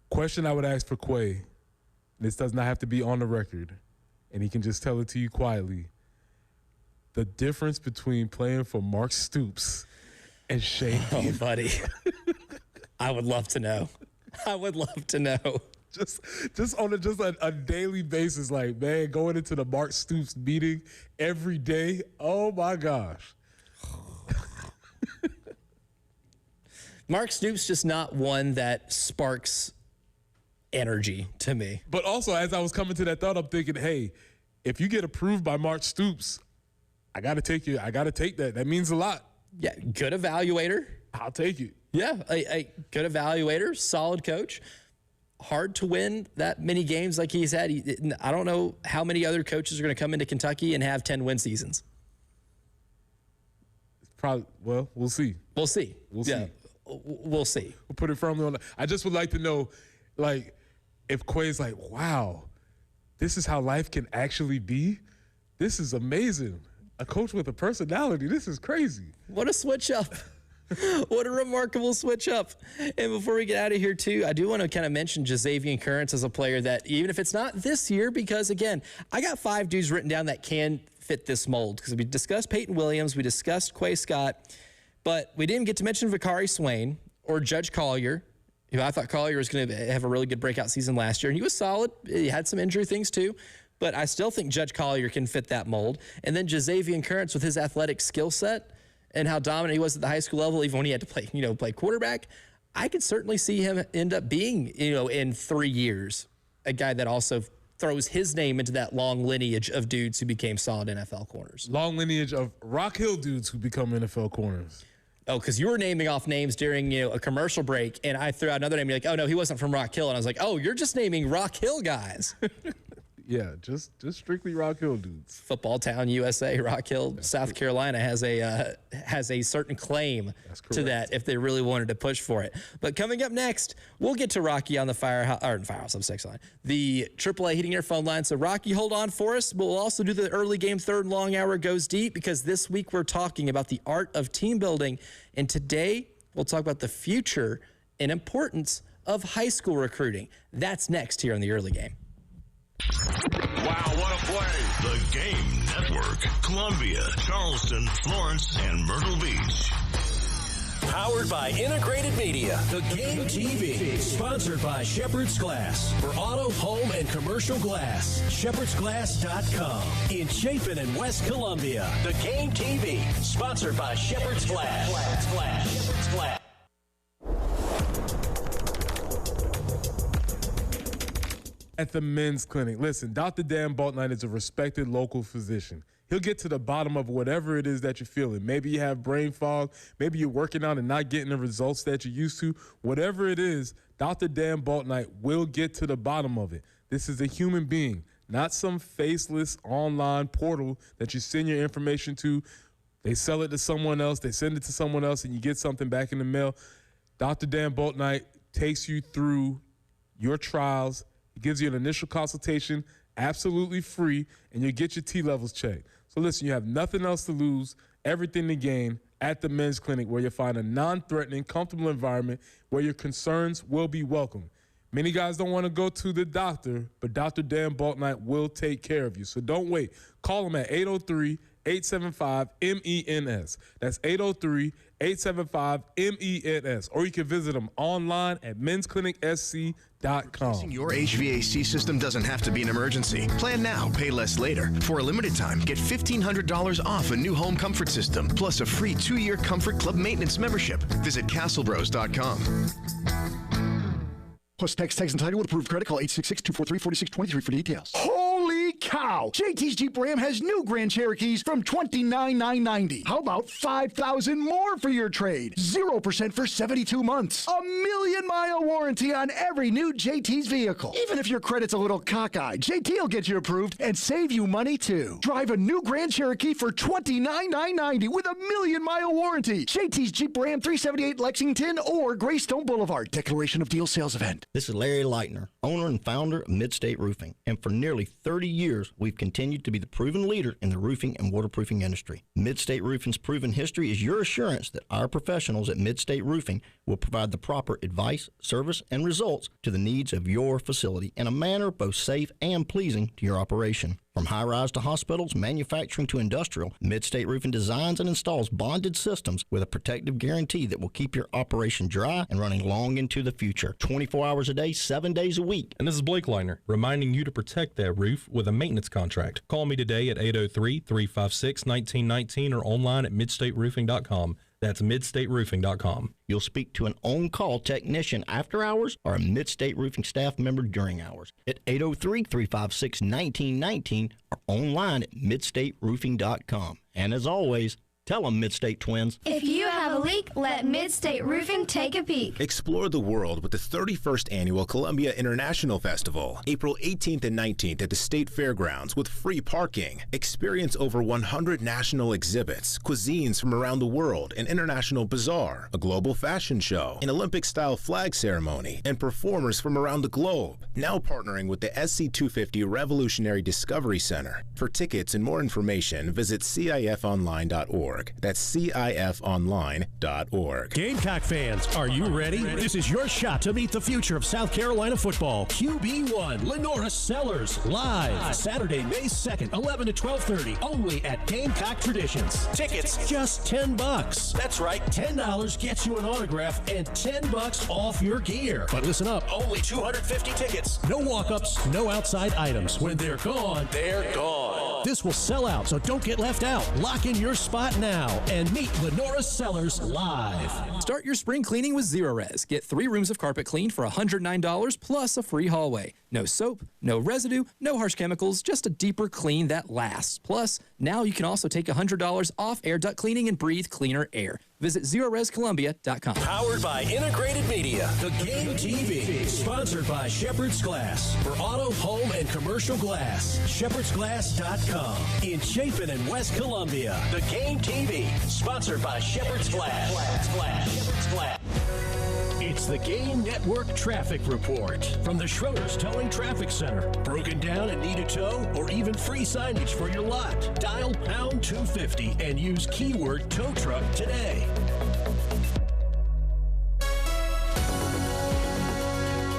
Question I would ask for Quay. This does not have to be on the record, and he can just tell it to you quietly. The difference between playing for Mark Stoops and Shane. Oh, buddy. I would love to know. I would love to know. Just on a daily basis, like, man, going into the Mark Stoops meeting every day. Oh my gosh. Mark Stoops just not one that sparks energy to me. But also, as I was coming to that thought, I'm thinking, hey, if you get approved by Mark Stoops, I gotta take you. I gotta take that. That means a lot. Yeah, good evaluator. I'll take it. Yeah, a good evaluator, solid coach. Hard to win that many games like he's had. I don't know how many other coaches are going to come into Kentucky and have 10-win seasons. Probably. Well, we'll see. We'll see. We'll see. We'll see. We'll put it firmly on that. I just would like to know, like, if Quay's like, wow, this is how life can actually be. This is amazing. A coach with a personality. This is crazy. What a switch up. What a remarkable switch up. And before we get out of here, too, I do want to kind of mention Jazavian Currents as a player that, even if it's not this year, because, again, I got 5 dudes written down that can fit this mold. Because we discussed Peyton Williams, we discussed Quay Scott, but we didn't get to mention Vakari Swain or Judge Collier, who I thought Collier was going to have a really good breakout season last year. And he was solid. He had some injury things, too. But I still think Judge Collier can fit that mold. And then Jazavian Currents with his athletic skill set and how dominant he was at the high school level, even when he had to play quarterback, I could certainly see him end up being, in 3 years, a guy that also throws his name into that long lineage of dudes who became solid NFL corners. Long lineage of Rock Hill dudes who become NFL corners. Oh, because you were naming off names during, a commercial break, and I threw out another name. You're like, oh, no, he wasn't from Rock Hill. And I was like, oh, you're just naming Rock Hill guys. just strictly Rock Hill dudes. Football Town, USA, Rock Hill, South Carolina has a certain claim to that if they really wanted to push for it. But coming up next, we'll get to Rocky on the Firehouse on 6 line, the AAA Heating Air phone line. So Rocky, hold on for us. But we'll also do the early game third long hour goes deep, because this week we're talking about the art of team building, and today we'll talk about the future and importance of high school recruiting. That's next here on the early game. Wow, what a play. The Game Network. Columbia, Charleston, Florence, and Myrtle Beach. Powered by Integrated Media. The Game TV. Sponsored by Shepherd's Glass. For auto, home, and commercial glass. ShepherdsGlass.com. In Chapin and West Columbia. The Game TV. Sponsored by Shepherd's Glass. Shepherd's Glass. At the men's clinic. Listen, Dr. Dan Baltnight is a respected local physician. He'll get to the bottom of whatever it is that you're feeling. Maybe you have brain fog. Maybe you're working out and not getting the results that you're used to. Whatever it is, Dr. Dan Baltnight will get to the bottom of it. This is a human being, not some faceless online portal that you send your information to. They sell it to someone else. They send it to someone else, and you get something back in the mail. Dr. Dan Baltnight takes you through your trials. He gives you an initial consultation, absolutely free, and you'll get your T levels checked. So listen, you have nothing else to lose, everything to gain at the men's clinic, where you'll find a non-threatening, comfortable environment where your concerns will be welcome. Many guys don't want to go to the doctor, but Dr. Dan Baltnight will take care of you. So don't wait. Call him at 803-875-MENS. That's 803-875-MENS. Or you can visit him online at mensclinicsc.com. Your HVAC system doesn't have to be an emergency. Plan now, pay less later. For a limited time, get $1,500 off a new home comfort system, plus a free 2-year Comfort Club maintenance membership. Visit castlebros.com. Plus tax, tags, and title with approved credit. Call 866-243-4623 for details. Holy cow! JT's Jeep Ram has new Grand Cherokees from $29,990. How about $5,000 more for your trade? 0% for 72 months. A 1,000,000-mile warranty on every new JT's vehicle. Even if your credit's a little cockeyed, JT will get you approved and save you money too. Drive a new Grand Cherokee for $29,990 with a 1,000,000-mile warranty. JT's Jeep Ram, 378 Lexington or Greystone Boulevard. Declaration of Deal Sales Event. This is Larry Leitner, owner and founder of Midstate Roofing, and for nearly 30 years, we've continued to be the proven leader in the roofing and waterproofing industry. Midstate Roofing's proven history is your assurance that our professionals at Midstate Roofing will provide the proper advice, service, and results to the needs of your facility in a manner both safe and pleasing to your operation. From high-rise to hospitals, manufacturing to industrial, Midstate Roofing designs and installs bonded systems with a protective guarantee that will keep your operation dry and running long into the future. 24 hours a day, 7 days a week. And this is Blake Leitner, reminding you to protect that roof with a maintenance contract. Call me today at 803-356-1919 or online at midstateroofing.com. That's midstateroofing.com. You'll speak to an on-call technician after hours or a Midstate Roofing staff member during hours at 803-356-1919 or online at midstateroofing.com. And as always, tell them Midstate Twins. If you have a leak, let Midstate Roofing take a peek. Explore the world with the 31st Annual Columbia International Festival, April 18th and 19th at the State Fairgrounds with free parking. Experience over 100 national exhibits, cuisines from around the world, an international bazaar, a global fashion show, an Olympic-style flag ceremony, and performers from around the globe. Now partnering with the SC250 Revolutionary Discovery Center. For tickets and more information, visit cifonline.org. That's cifonline.org. Gamecock fans, are you ready? This is your shot to meet the future of South Carolina football. QB1, Lenora Sellers, live Saturday, May 2nd, 11 to 12:30, only at Gamecock Traditions. Tickets, just $10. That's right, $10 gets you an autograph and $10 off your gear. But listen up, only 250 tickets. No walk-ups, no outside items. When they're gone, they're gone. This will sell out, so don't get left out. Lock in your spot now and meet Lenora Sellers live. Start your spring cleaning with Zero-Res. Get 3 rooms of carpet cleaned for $109 plus a free hallway. No soap, no residue, no harsh chemicals, just a deeper clean that lasts. Plus, now you can also take $100 off air duct cleaning and breathe cleaner air. Visit ZeroResColumbia.com. Powered by Integrated Media. The Game TV. Sponsored by Shepherd's Glass. For auto, home, and commercial glass. ShepherdsGlass.com. In Chapin and West Columbia. The Game TV. Sponsored by Shepherd's Glass. Shepherd's Glass. It's the Game Network Traffic Report from the Schroeder's Towing Traffic Center. Broken down and need a tow or even free signage for your lot? Dial pound 250 and use keyword tow truck today.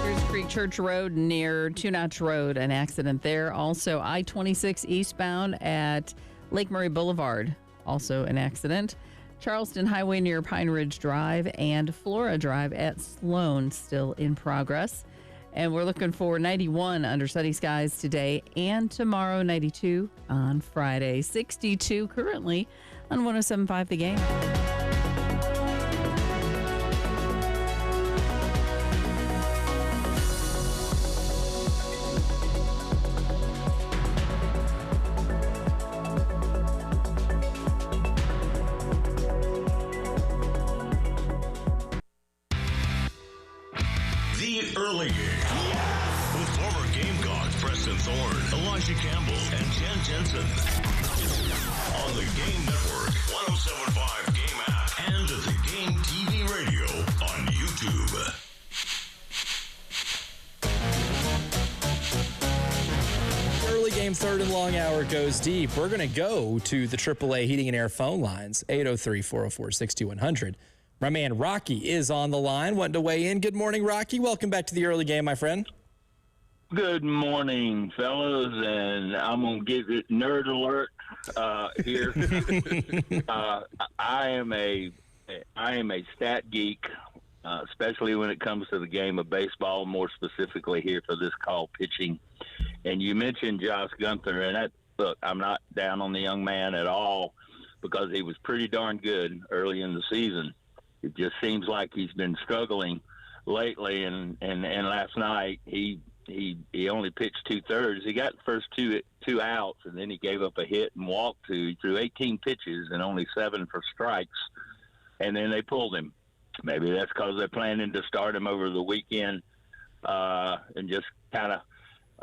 Here's Creek Church Road near Two Notch Road, an accident there. Also, I-26 eastbound at Lake Murray Boulevard, also an accident. Charleston Highway near Pine Ridge Drive and Flora Drive at Sloan still in progress. And we're looking for 91 under sunny skies today and tomorrow, 92 on Friday, 62 currently on 107.5 The Game. Early Game. With former Gamecock Preston Thorne, Elijah Campbell, and Jen Jensen. On the Game Network, 107.5 Game app, and at the Game TV radio on YouTube. Early Game third and long hour goes deep. We're going to go to the AAA Heating and Air phone lines, 803-404-6100. My man Rocky is on the line, wanting to weigh in. Good morning, Rocky. Welcome back to the Early Game, my friend. Good morning, fellas, and I'm going to give it nerd alert here. I am a stat geek, especially when it comes to the game of baseball, more specifically here for this call, pitching. And you mentioned Josh Gunther, and look, I'm not down on the young man at all because he was pretty darn good early in the season. It just seems like he's been struggling lately, and last night he only pitched 2/3. He got the first two outs, and then he gave up a hit and walked two. He threw 18 pitches and only 7 for strikes, and then they pulled him. Maybe that's because they're planning to start him over the weekend, and just kind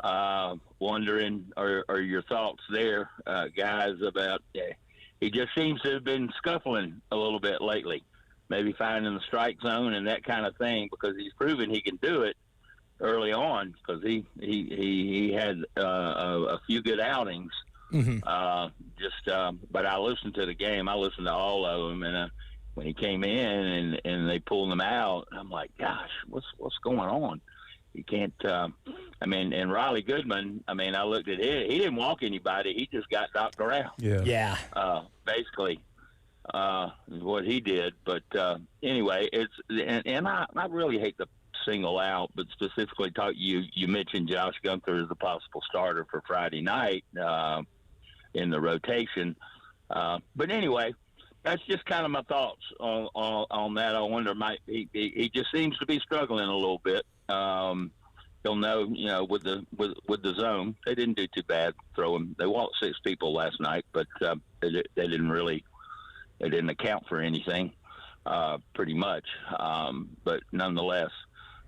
of wondering, are your thoughts there, guys, about he just seems to have been scuffling a little bit lately. Maybe finding the strike zone and that kind of thing, because he's proven he can do it early on, because he had a few good outings. Mm-hmm. But I listened to the game. I listened to all of them, and when he came in and they pulled him out, I'm like, gosh, what's going on? You can't. And Riley Goodman. I looked at it. He didn't walk anybody. He just got knocked around. Yeah. Basically. What he did, but anyway, and I really hate to single out, but specifically you mentioned Josh Gunther as a possible starter for Friday night in the rotation, but anyway, that's just kind of my thoughts on that. I wonder, he just seems to be struggling a little bit. You'll know, with the zone, they didn't do too bad throwing. They walked 6 people last night, but they didn't really. It didn't account for anything, pretty much. But nonetheless,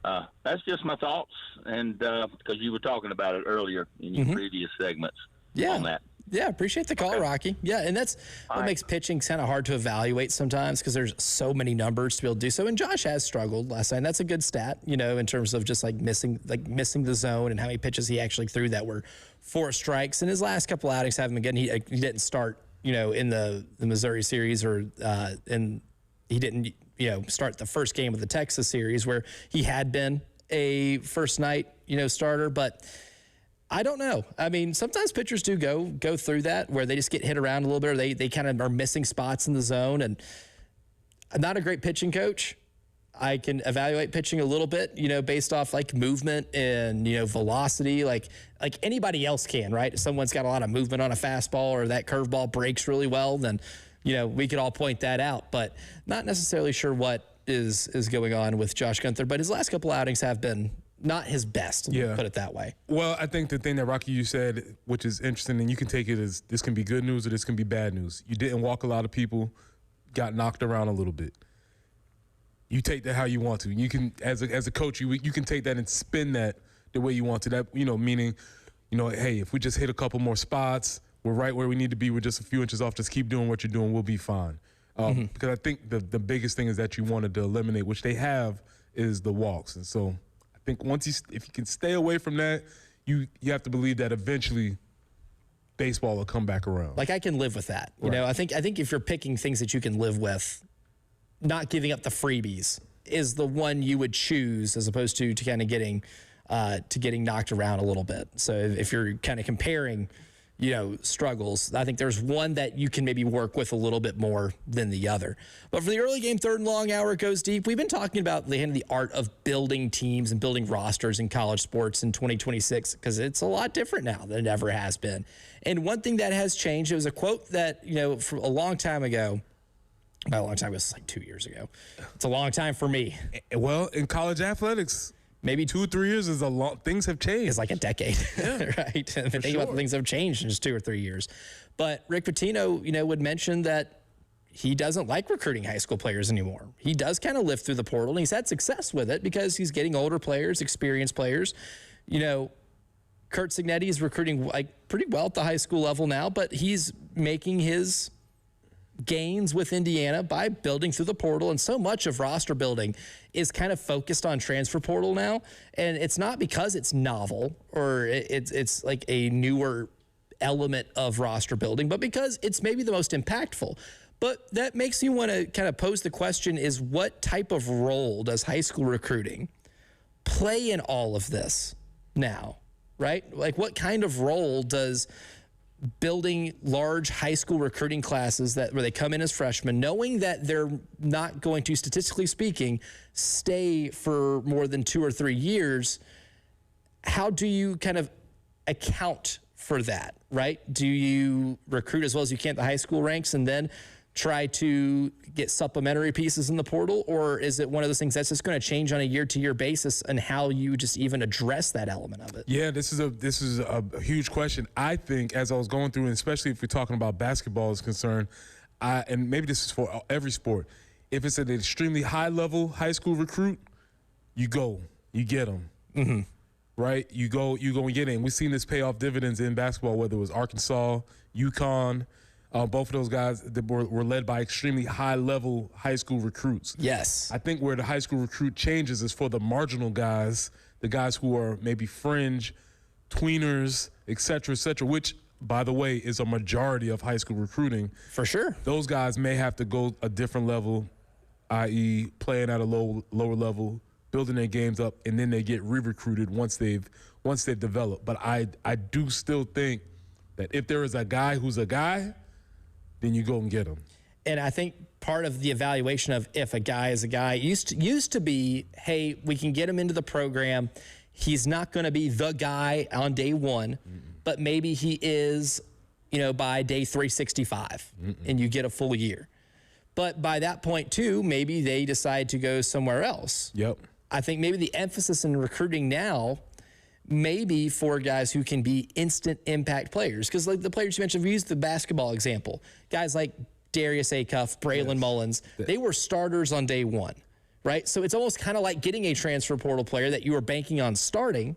that's just my thoughts. And because you were talking about it earlier in your previous segments on that. Yeah, appreciate the call, Rocky. Yeah, and that's what makes pitching kind of hard to evaluate sometimes, because there's so many numbers to be able to do so. And Josh has struggled last night. That's a good stat, in terms of just missing the zone and how many pitches he actually threw that were 4 strikes. And his last couple outings haven't been good. He didn't start in the Missouri series, and he didn't, start the first game of the Texas series where he had been a first night, starter. But I don't know. Sometimes pitchers do go through that where they just get hit around a little bit, or they kind of are missing spots in the zone. And I'm not a great pitching coach. I can evaluate pitching a little bit, based off movement and, velocity, like anybody else can, right? If someone's got a lot of movement on a fastball or that curveball breaks really well, then, we could all point that out, but not necessarily sure what is going on with Josh Gunther. But his last couple outings have been not his best, put it that way. Well, I think the thing that, Rocky, you said, which is interesting, and you can take it as this can be good news or this can be bad news. You didn't walk a lot of people. got knocked around a little bit. You take that how you want to. You can, as a coach, you can take that and spin that the way you want to. That, meaning, hey, if we just hit a couple more spots, we're right where we need to be. We're just a few inches off. Just keep doing what you're doing. We'll be fine. Because I think the biggest thing is that you wanted to eliminate, which they have, is the walks. And so I think if you can stay away from that, you have to believe that eventually baseball will come back around. Like, I can live with that. You know, I think if you're picking things that you can live with, not giving up the freebies is the one you would choose, as opposed to kind of getting knocked around a little bit. So if you're kind of comparing, struggles, I think there's one that you can maybe work with a little bit more than the other. But for the early game, third and long hour, it goes deep. We've been talking about the art of building teams and building rosters in college sports in 2026, because it's a lot different now than it ever has been. And one thing that has changed, it was a quote that, from a long time ago. By a long time, it was like 2 years ago. It's a long time for me. Well, in college athletics, maybe 2 or 3 years is a long. Things have changed. It's like a decade, right? And think about the things that have changed in just 2 or 3 years. But Rick Pitino, would mention that he doesn't like recruiting high school players anymore. He does kind of live through the portal, and he's had success with it because he's getting older players, experienced players. Kurt Signetti is recruiting pretty well at the high school level now, but he's making his gains with Indiana by building through the portal, and so much of roster building is kind of focused on transfer portal now, and it's not because it's novel or it's like a newer element of roster building, but because it's maybe the most impactful. But that makes you want to kind of pose the question, is what type of role does high school recruiting play in all of this now, right? Like, what kind of role does building large high school recruiting classes where they come in as freshmen, knowing that they're not going to, statistically speaking, stay for more than 2 or 3 years, how do you kind of account for that, right? Do you recruit as well as you can at the high school ranks and then try to get supplementary pieces in the portal? Or is it one of those things that's just going to change on a year-to-year basis, and how you just even address that element of it? Yeah, this is a huge question. I think, as I was going through, and especially if we're talking about basketball is concerned, and maybe this is for every sport, if it's an extremely high-level high school recruit, you get them. Mm-hmm. Right? You go and get in. We've seen this pay off dividends in basketball, whether it was Arkansas, UConn. Both of those guys that were led by extremely high-level high school recruits. Yes. I think where the high school recruit changes is for the marginal guys, the guys who are maybe fringe, tweeners, et cetera, which, by the way, is a majority of high school recruiting. For sure. Those guys may have to go a different level, i.e. playing at a lower level, building their games up, and then they get re-recruited once they've developed. But I do still think that if there is a guy who's a guy, then you go and get him. And I think part of the evaluation of if a guy is a guy used to be, hey, we can get him into the program. He's not going to be the guy on day one, but maybe he is, by day 365, and you get a full year. But by that point, too, maybe they decide to go somewhere else. Yep. I think maybe the emphasis in recruiting now maybe for guys who can be instant impact players. Because like the players you mentioned, we used the basketball example. Guys like Darius Acuff, Braylon Mullins, they were starters on day one, right? So it's almost kind of like getting a transfer portal player that you were banking on starting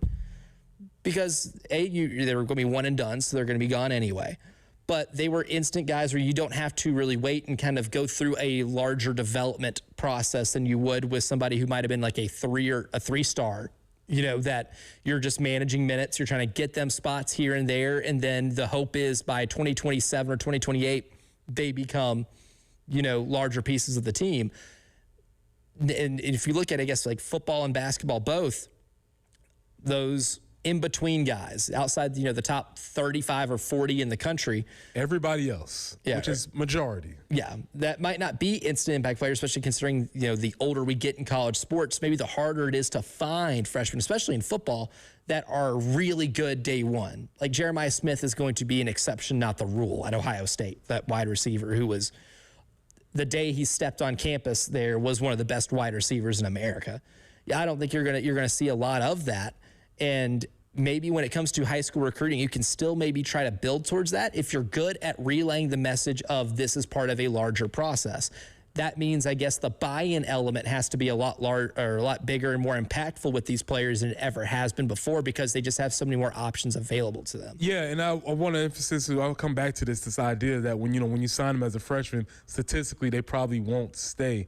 because, they were going to be one and done, so they're going to be gone anyway. But they were instant guys where you don't have to really wait and kind of go through a larger development process than you would with somebody who might have been like a 3-star, that you're just managing minutes. You're trying to get them spots here and there. And then the hope is by 2027 or 2028, they become, larger pieces of the team. And if you look at, I guess, like football and basketball, both those in-between guys outside, the top 35 or 40 in the country. Everybody else, which is majority. Yeah, that might not be instant impact players, especially considering, the older we get in college sports, maybe the harder it is to find freshmen, especially in football, that are really good day one. Like Jeremiah Smith is going to be an exception, not the rule at Ohio State, that wide receiver who was, the day he stepped on campus there, was one of the best wide receivers in America. Yeah, I don't think you're gonna see a lot of that. And maybe when it comes to high school recruiting, you can still maybe try to build towards that if you're good at relaying the message of this is part of a larger process. That means, I guess, the buy-in element has to be a lot bigger and more impactful with these players than it ever has been before, because they just have so many more options available to them. Yeah, and I want to emphasize, I'll come back to this idea that when you sign them as a freshman, statistically they probably won't stay.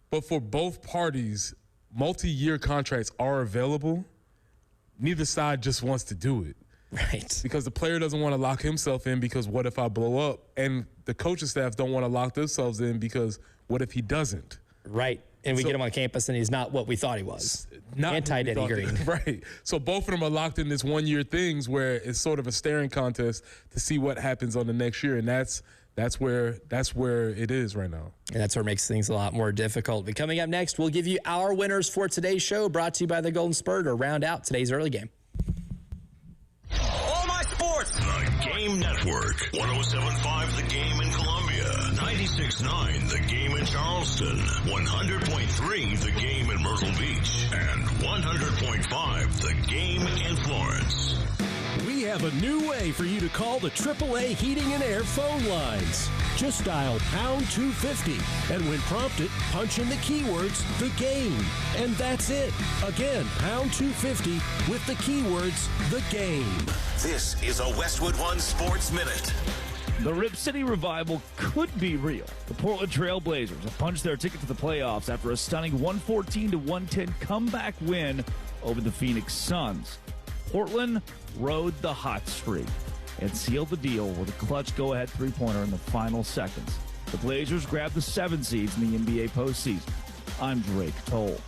But for both parties, multi-year contracts are available. Neither side just wants to do it. Right. Because the player doesn't want to lock himself in because what if I blow up? And the coaching staff don't want to lock themselves in because what if he doesn't? Right. And we get him on campus and he's not what we thought he was. Not Anti-Denny Green. Right. So both of them are locked in this one-year things where it's sort of a staring contest to see what happens on the next year. And that's where it is right now. And that's where it makes things a lot more difficult. But coming up next, we'll give you our winners for today's show, brought to you by the Golden Spur, to round out today's early game. All my sports. The Game Network. 107.5 The Game in Columbia. 96.9 The Game in Charleston. 100.3 The Game in Myrtle Beach. And 100.5 The Game in Florence. We have a new way for you to call the AAA Heating and Air phone lines. Just dial pound 250, and when prompted, punch in the keywords, the game. And that's it. Again, pound 250 with the keywords, the game. This is a Westwood One Sports Minute. The Rip City Revival could be real. The Portland Trail Blazers have punched their ticket to the playoffs after a stunning 114-110 comeback win over the Phoenix Suns. Portland rode the hot streak and sealed the deal with a clutch go-ahead three-pointer in the final seconds. The Blazers grabbed the 7 seeds in the NBA postseason. I'm Drake Toll.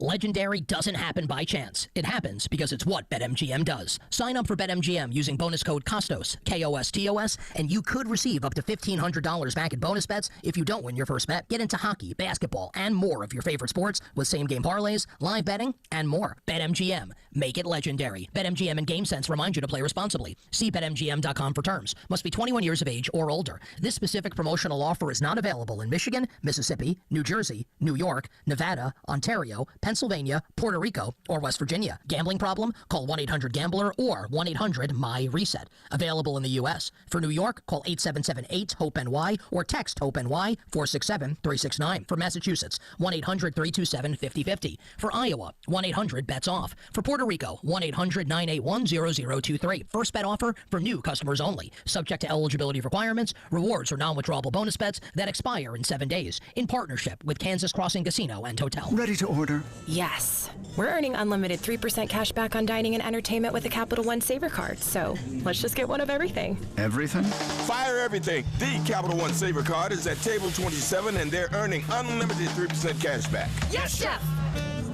Legendary doesn't happen by chance. It happens because it's what BetMGM does. Sign up for BetMGM using bonus code KOSTOS, KOSTOS, and you could receive up to $1,500 back in bonus bets if you don't win your first bet. Get into hockey, basketball, and more of your favorite sports with same-game parlays, live betting, and more. BetMGM. Make it legendary. BetMGM and GameSense remind you to play responsibly. See BetMGM.com for terms. Must be 21 years of age or older. This specific promotional offer is not available in Michigan, Mississippi, New Jersey, New York, Nevada, Ontario, Pennsylvania, Puerto Rico, or West Virginia. Gambling problem? Call 1-800-GAMBLER or 1-800-MY-RESET. Available in the U.S. For New York, call 877-8-HOPE-NY or text HOPE-NY 467-369. For Massachusetts, 1-800-327-5050. For Iowa, 1-800-BETS-OFF. For Puerto Rico, 1-800-981-0023. First bet offer for new customers only. Subject to eligibility requirements. Rewards or non-withdrawable bonus bets that expire in 7 days. In partnership with Kansas Crossing Casino and Hotel. Ready to order? Yes. We're earning unlimited 3% cash back on dining and entertainment with the Capital One Saver Card, so let's just get one of everything. Everything? Fire everything. The Capital One Saver Card is at table 27, and they're earning unlimited 3% cash back. Yes, Chef!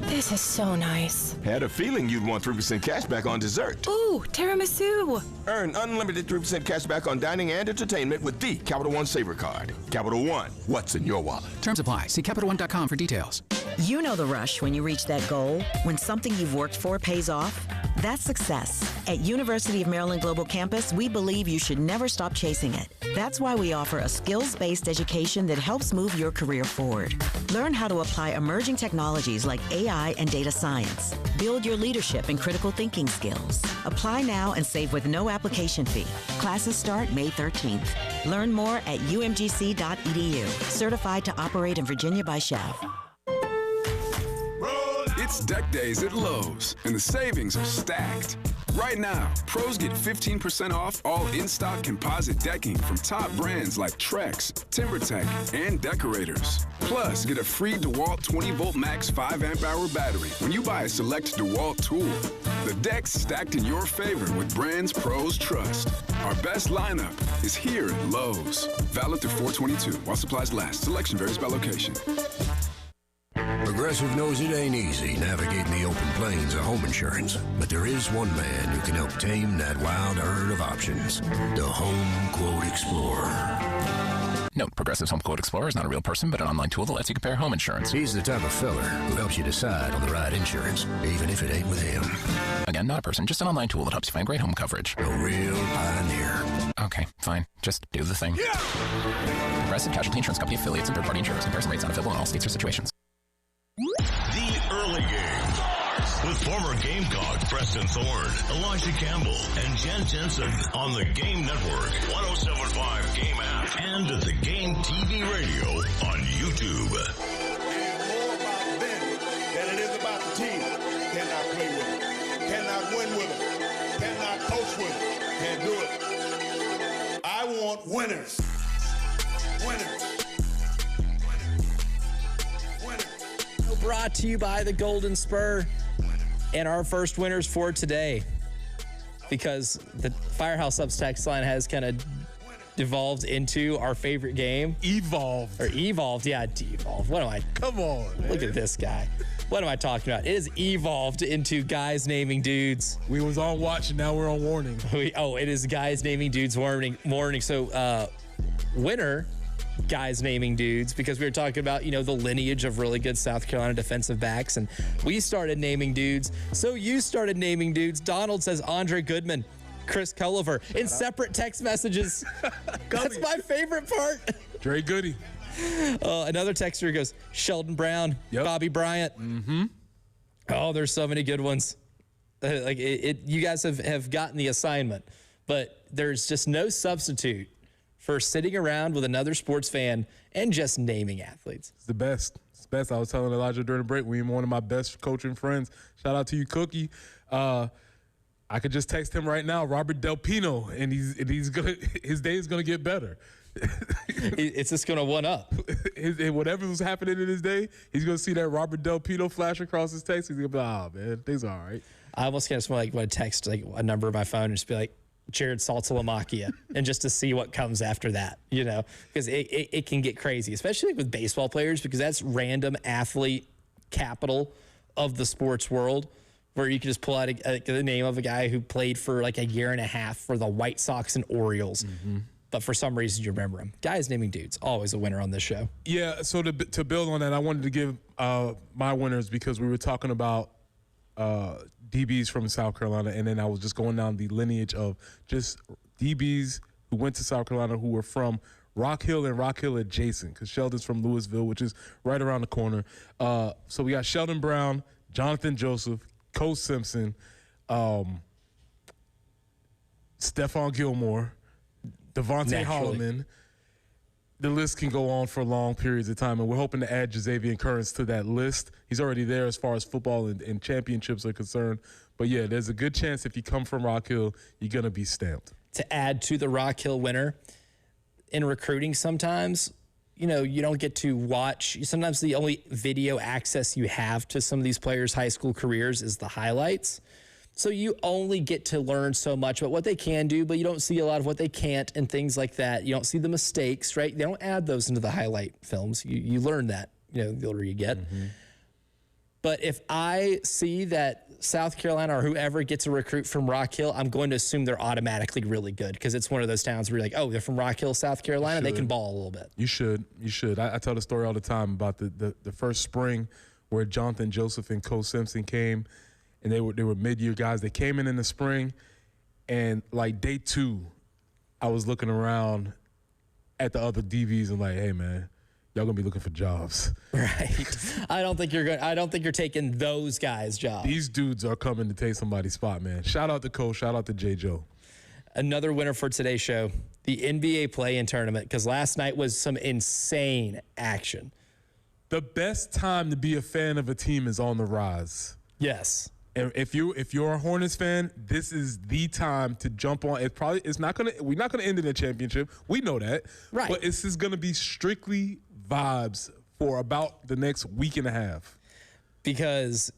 This is so nice. Had a feeling you'd want 3% cash back on dessert. Ooh, tiramisu. Earn unlimited 3% cash back on dining and entertainment with the Capital One Saver Card. Capital One, what's in your wallet? Terms apply. See CapitalOne.com for details. You know the rush when you reach that goal, when something you've worked for pays off. That's success. At University of Maryland Global Campus, we believe you should never stop chasing it. That's why we offer a skills-based education that helps move your career forward. Learn how to apply emerging technologies like AI and data science. Build your leadership and critical thinking skills. Apply now and save with no application fee. Classes start May 13th. Learn more at umgc.edu. Certified to operate in Virginia by Chev. It's Deck Days at Lowe's, and the savings are stacked. Right now, pros get 15% off all in-stock composite decking from top brands like Trex, TimberTech, and Decorators. Plus, get a free DeWalt 20-volt max 5-amp-hour battery when you buy a select DeWalt tool. The deck's stacked in your favor with brands pros trust. Our best lineup is here at Lowe's. Valid through 4/22 while supplies last. Selection varies by location. Progressive knows it ain't easy navigating the open plains of home insurance, but there is one man who can help tame that wild herd of options. The Home Quote Explorer. Note, Progressive's Home Quote Explorer is not a real person, but an online tool that lets you compare home insurance. He's the type of feller who helps you decide on the right insurance, even if it ain't with him. Again, not a person, just an online tool that helps you find great home coverage. A real pioneer. Okay, fine. Just do the thing. Yeah! Progressive Casualty Insurance Company affiliates and third-party insurers. Comparison rates not available in all states or situations. Preston Thorne, Elijah Campbell, and Jen Jensen on the Game Network, 107.5 Game app, and at the Game TV radio on YouTube. Than it is about the team. Cannot play with them. Cannot win with them. Cannot coach with them. Can't do it. I want winners. Winners. Brought to you by the Golden Spur. And our first winners for today, because the Firehouse Subs text line has kind of devolved into our favorite game. Evolved. Yeah, devolved. What am I? Come on, man. Look at this guy. What am I talking about? It has evolved into guys naming dudes. We was on watch, and now we're on warning. It is guys naming dudes warning. So, winner, guys naming dudes, because we were talking about, the lineage of really good South Carolina defensive backs, and we started naming dudes. So you started naming dudes. Donald says Andre Goodman, Chris Culliver in separate text messages. That's my favorite part. Dre Goody. Another texter goes Sheldon Brown, Bobby Bryant. Mm-hmm. Oh, there's so many good ones. You guys have gotten the assignment, but there's just no substitute for sitting around with another sports fan and just naming athletes. It's the best. It's the best. I was telling Elijah during the break, we one of my best coaching friends. Shout out to you, Cookie. I could just text him right now, Robert Del Pino, and he's gonna, his day is gonna get better. It's just gonna one up. Whatever was happening in his day, he's gonna see that Robert Del Pino flash across his text. He's gonna be like, "Oh man, things are all right." I almost kind of want to text a number of my phone and just be like, Jared Saltalamacchia, and just to see what comes after that, because it can get crazy, especially with baseball players, because that's random athlete capital of the sports world, where you can just pull out the name of a guy who played for like a year and a half for the White Sox and Orioles. Mm-hmm. But for some reason, you remember him. Guys naming dudes, always a winner on this show. Yeah, so to build on that, I wanted to give my winners, because we were talking about DBs from South Carolina, and then I was just going down the lineage of just DBs who went to South Carolina who were from Rock Hill and Rock Hill adjacent, because Sheldon's from Louisville, which is right around the corner. So we got Sheldon Brown, Jonathan Joseph, Cole Simpson, Stephon Gilmore, Devontae Holloman. The list can go on for long periods of time, and we're hoping to add Jazavian Currents to that list. He's already there as far as football and championships are concerned. But, yeah, there's a good chance if you come from Rock Hill, you're going to be stamped. To add to the Rock Hill winner, in recruiting sometimes, you don't get to watch. Sometimes the only video access you have to some of these players' high school careers is the highlights. So you only get to learn so much about what they can do, but you don't see a lot of what they can't and things like that. You don't see the mistakes, right? They don't add those into the highlight films. You learn that, the older you get. Mm-hmm. But if I see that South Carolina or whoever gets a recruit from Rock Hill, I'm going to assume they're automatically really good, because it's one of those towns where you're like, oh, they're from Rock Hill, South Carolina. They can ball a little bit. You should. I tell the story all the time about the first spring where Jonathan Joseph and Cole Simpson came. And they were mid-year guys. They came in the spring, and like day 2, I was looking around at the other DBs and like, hey man, y'all gonna be looking for jobs, right? I don't think you're taking those guys' jobs. These dudes are coming to take somebody's spot, man. Shout out to Cole. Shout out to J. Joe. Another winner for today's show, the NBA play-in tournament, because last night was some insane action. The best time to be a fan of a team is on the rise. Yes. And if you're a Hornets fan, this is the time to jump on. We're not gonna end in a championship. We know that. Right. But this is gonna be strictly vibes for about the next week and a half. Because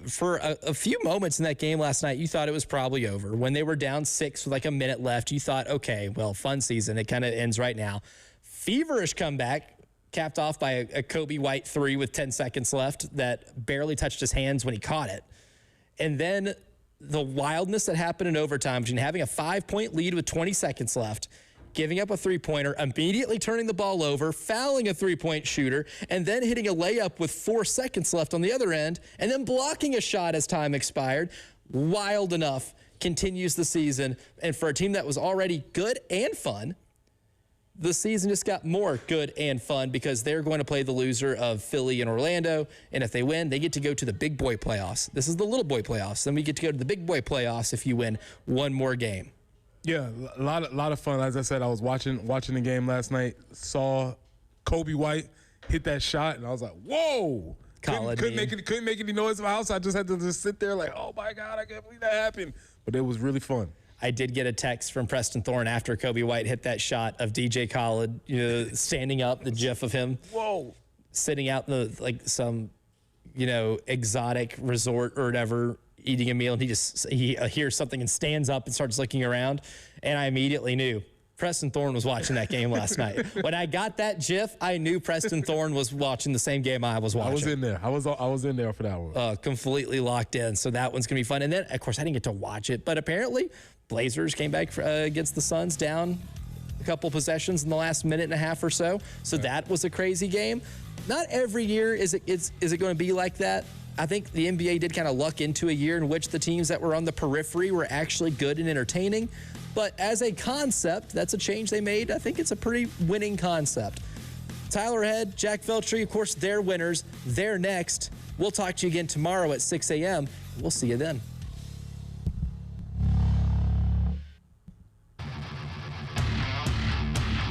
for a few moments in that game last night, you thought it was probably over. When they were down 6 with like a minute left, you thought, okay, well, fun season. It kind of ends right now. Feverish comeback, capped off by a Kobe White 3 with 10 seconds left that barely touched his hands when he caught it. And then the wildness that happened in overtime between having a 5-point lead with 20 seconds left, giving up a 3-pointer, immediately turning the ball over, fouling a 3-point shooter, and then hitting a layup with 4 seconds left on the other end, and then blocking a shot as time expired. Wild enough, continues the season. And for a team that was already good and fun, the season just got more good and fun because they're going to play the loser of Philly and Orlando. And if they win, they get to go to the big boy playoffs. This is the little boy playoffs. Then we get to go to the big boy playoffs if you win one more game. Yeah, a lot of fun. As I said, I was watching the game last night, saw Kobe White hit that shot, and I was like, whoa. Couldn't make any noise in my house. I just had to just sit there like, oh, my God, I can't believe that happened. But it was really fun. I did get a text from Preston Thorne after Kobe White hit that shot of DJ Khaled, standing up, the gif of him. Whoa. Sitting out in some, exotic resort or whatever, eating a meal, and he hears something and stands up and starts looking around. And I immediately knew Preston Thorne was watching that game last night. When I got that gif, I knew Preston Thorne was watching the same game I was watching. I was in there. I was in there for that one. Completely locked in. So that one's going to be fun. And then, of course, I didn't get to watch it, but apparently Blazers came back against the Suns down a couple possessions in the last minute and a half or so. So that was a crazy game. Not every year is it going to be like that. I think the NBA did kind of luck into a year in which the teams that were on the periphery were actually good and entertaining. But as a concept, that's a change they made. I think it's a pretty winning concept. Tyler Head, Jack Veltri, of course, they're winners. They're next. We'll talk to you again tomorrow at 6 a.m. We'll see you then.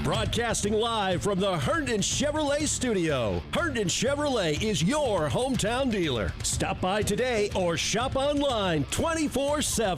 Broadcasting live from the Herndon Chevrolet studio. Herndon Chevrolet is your hometown dealer. Stop by today or shop online 24/7.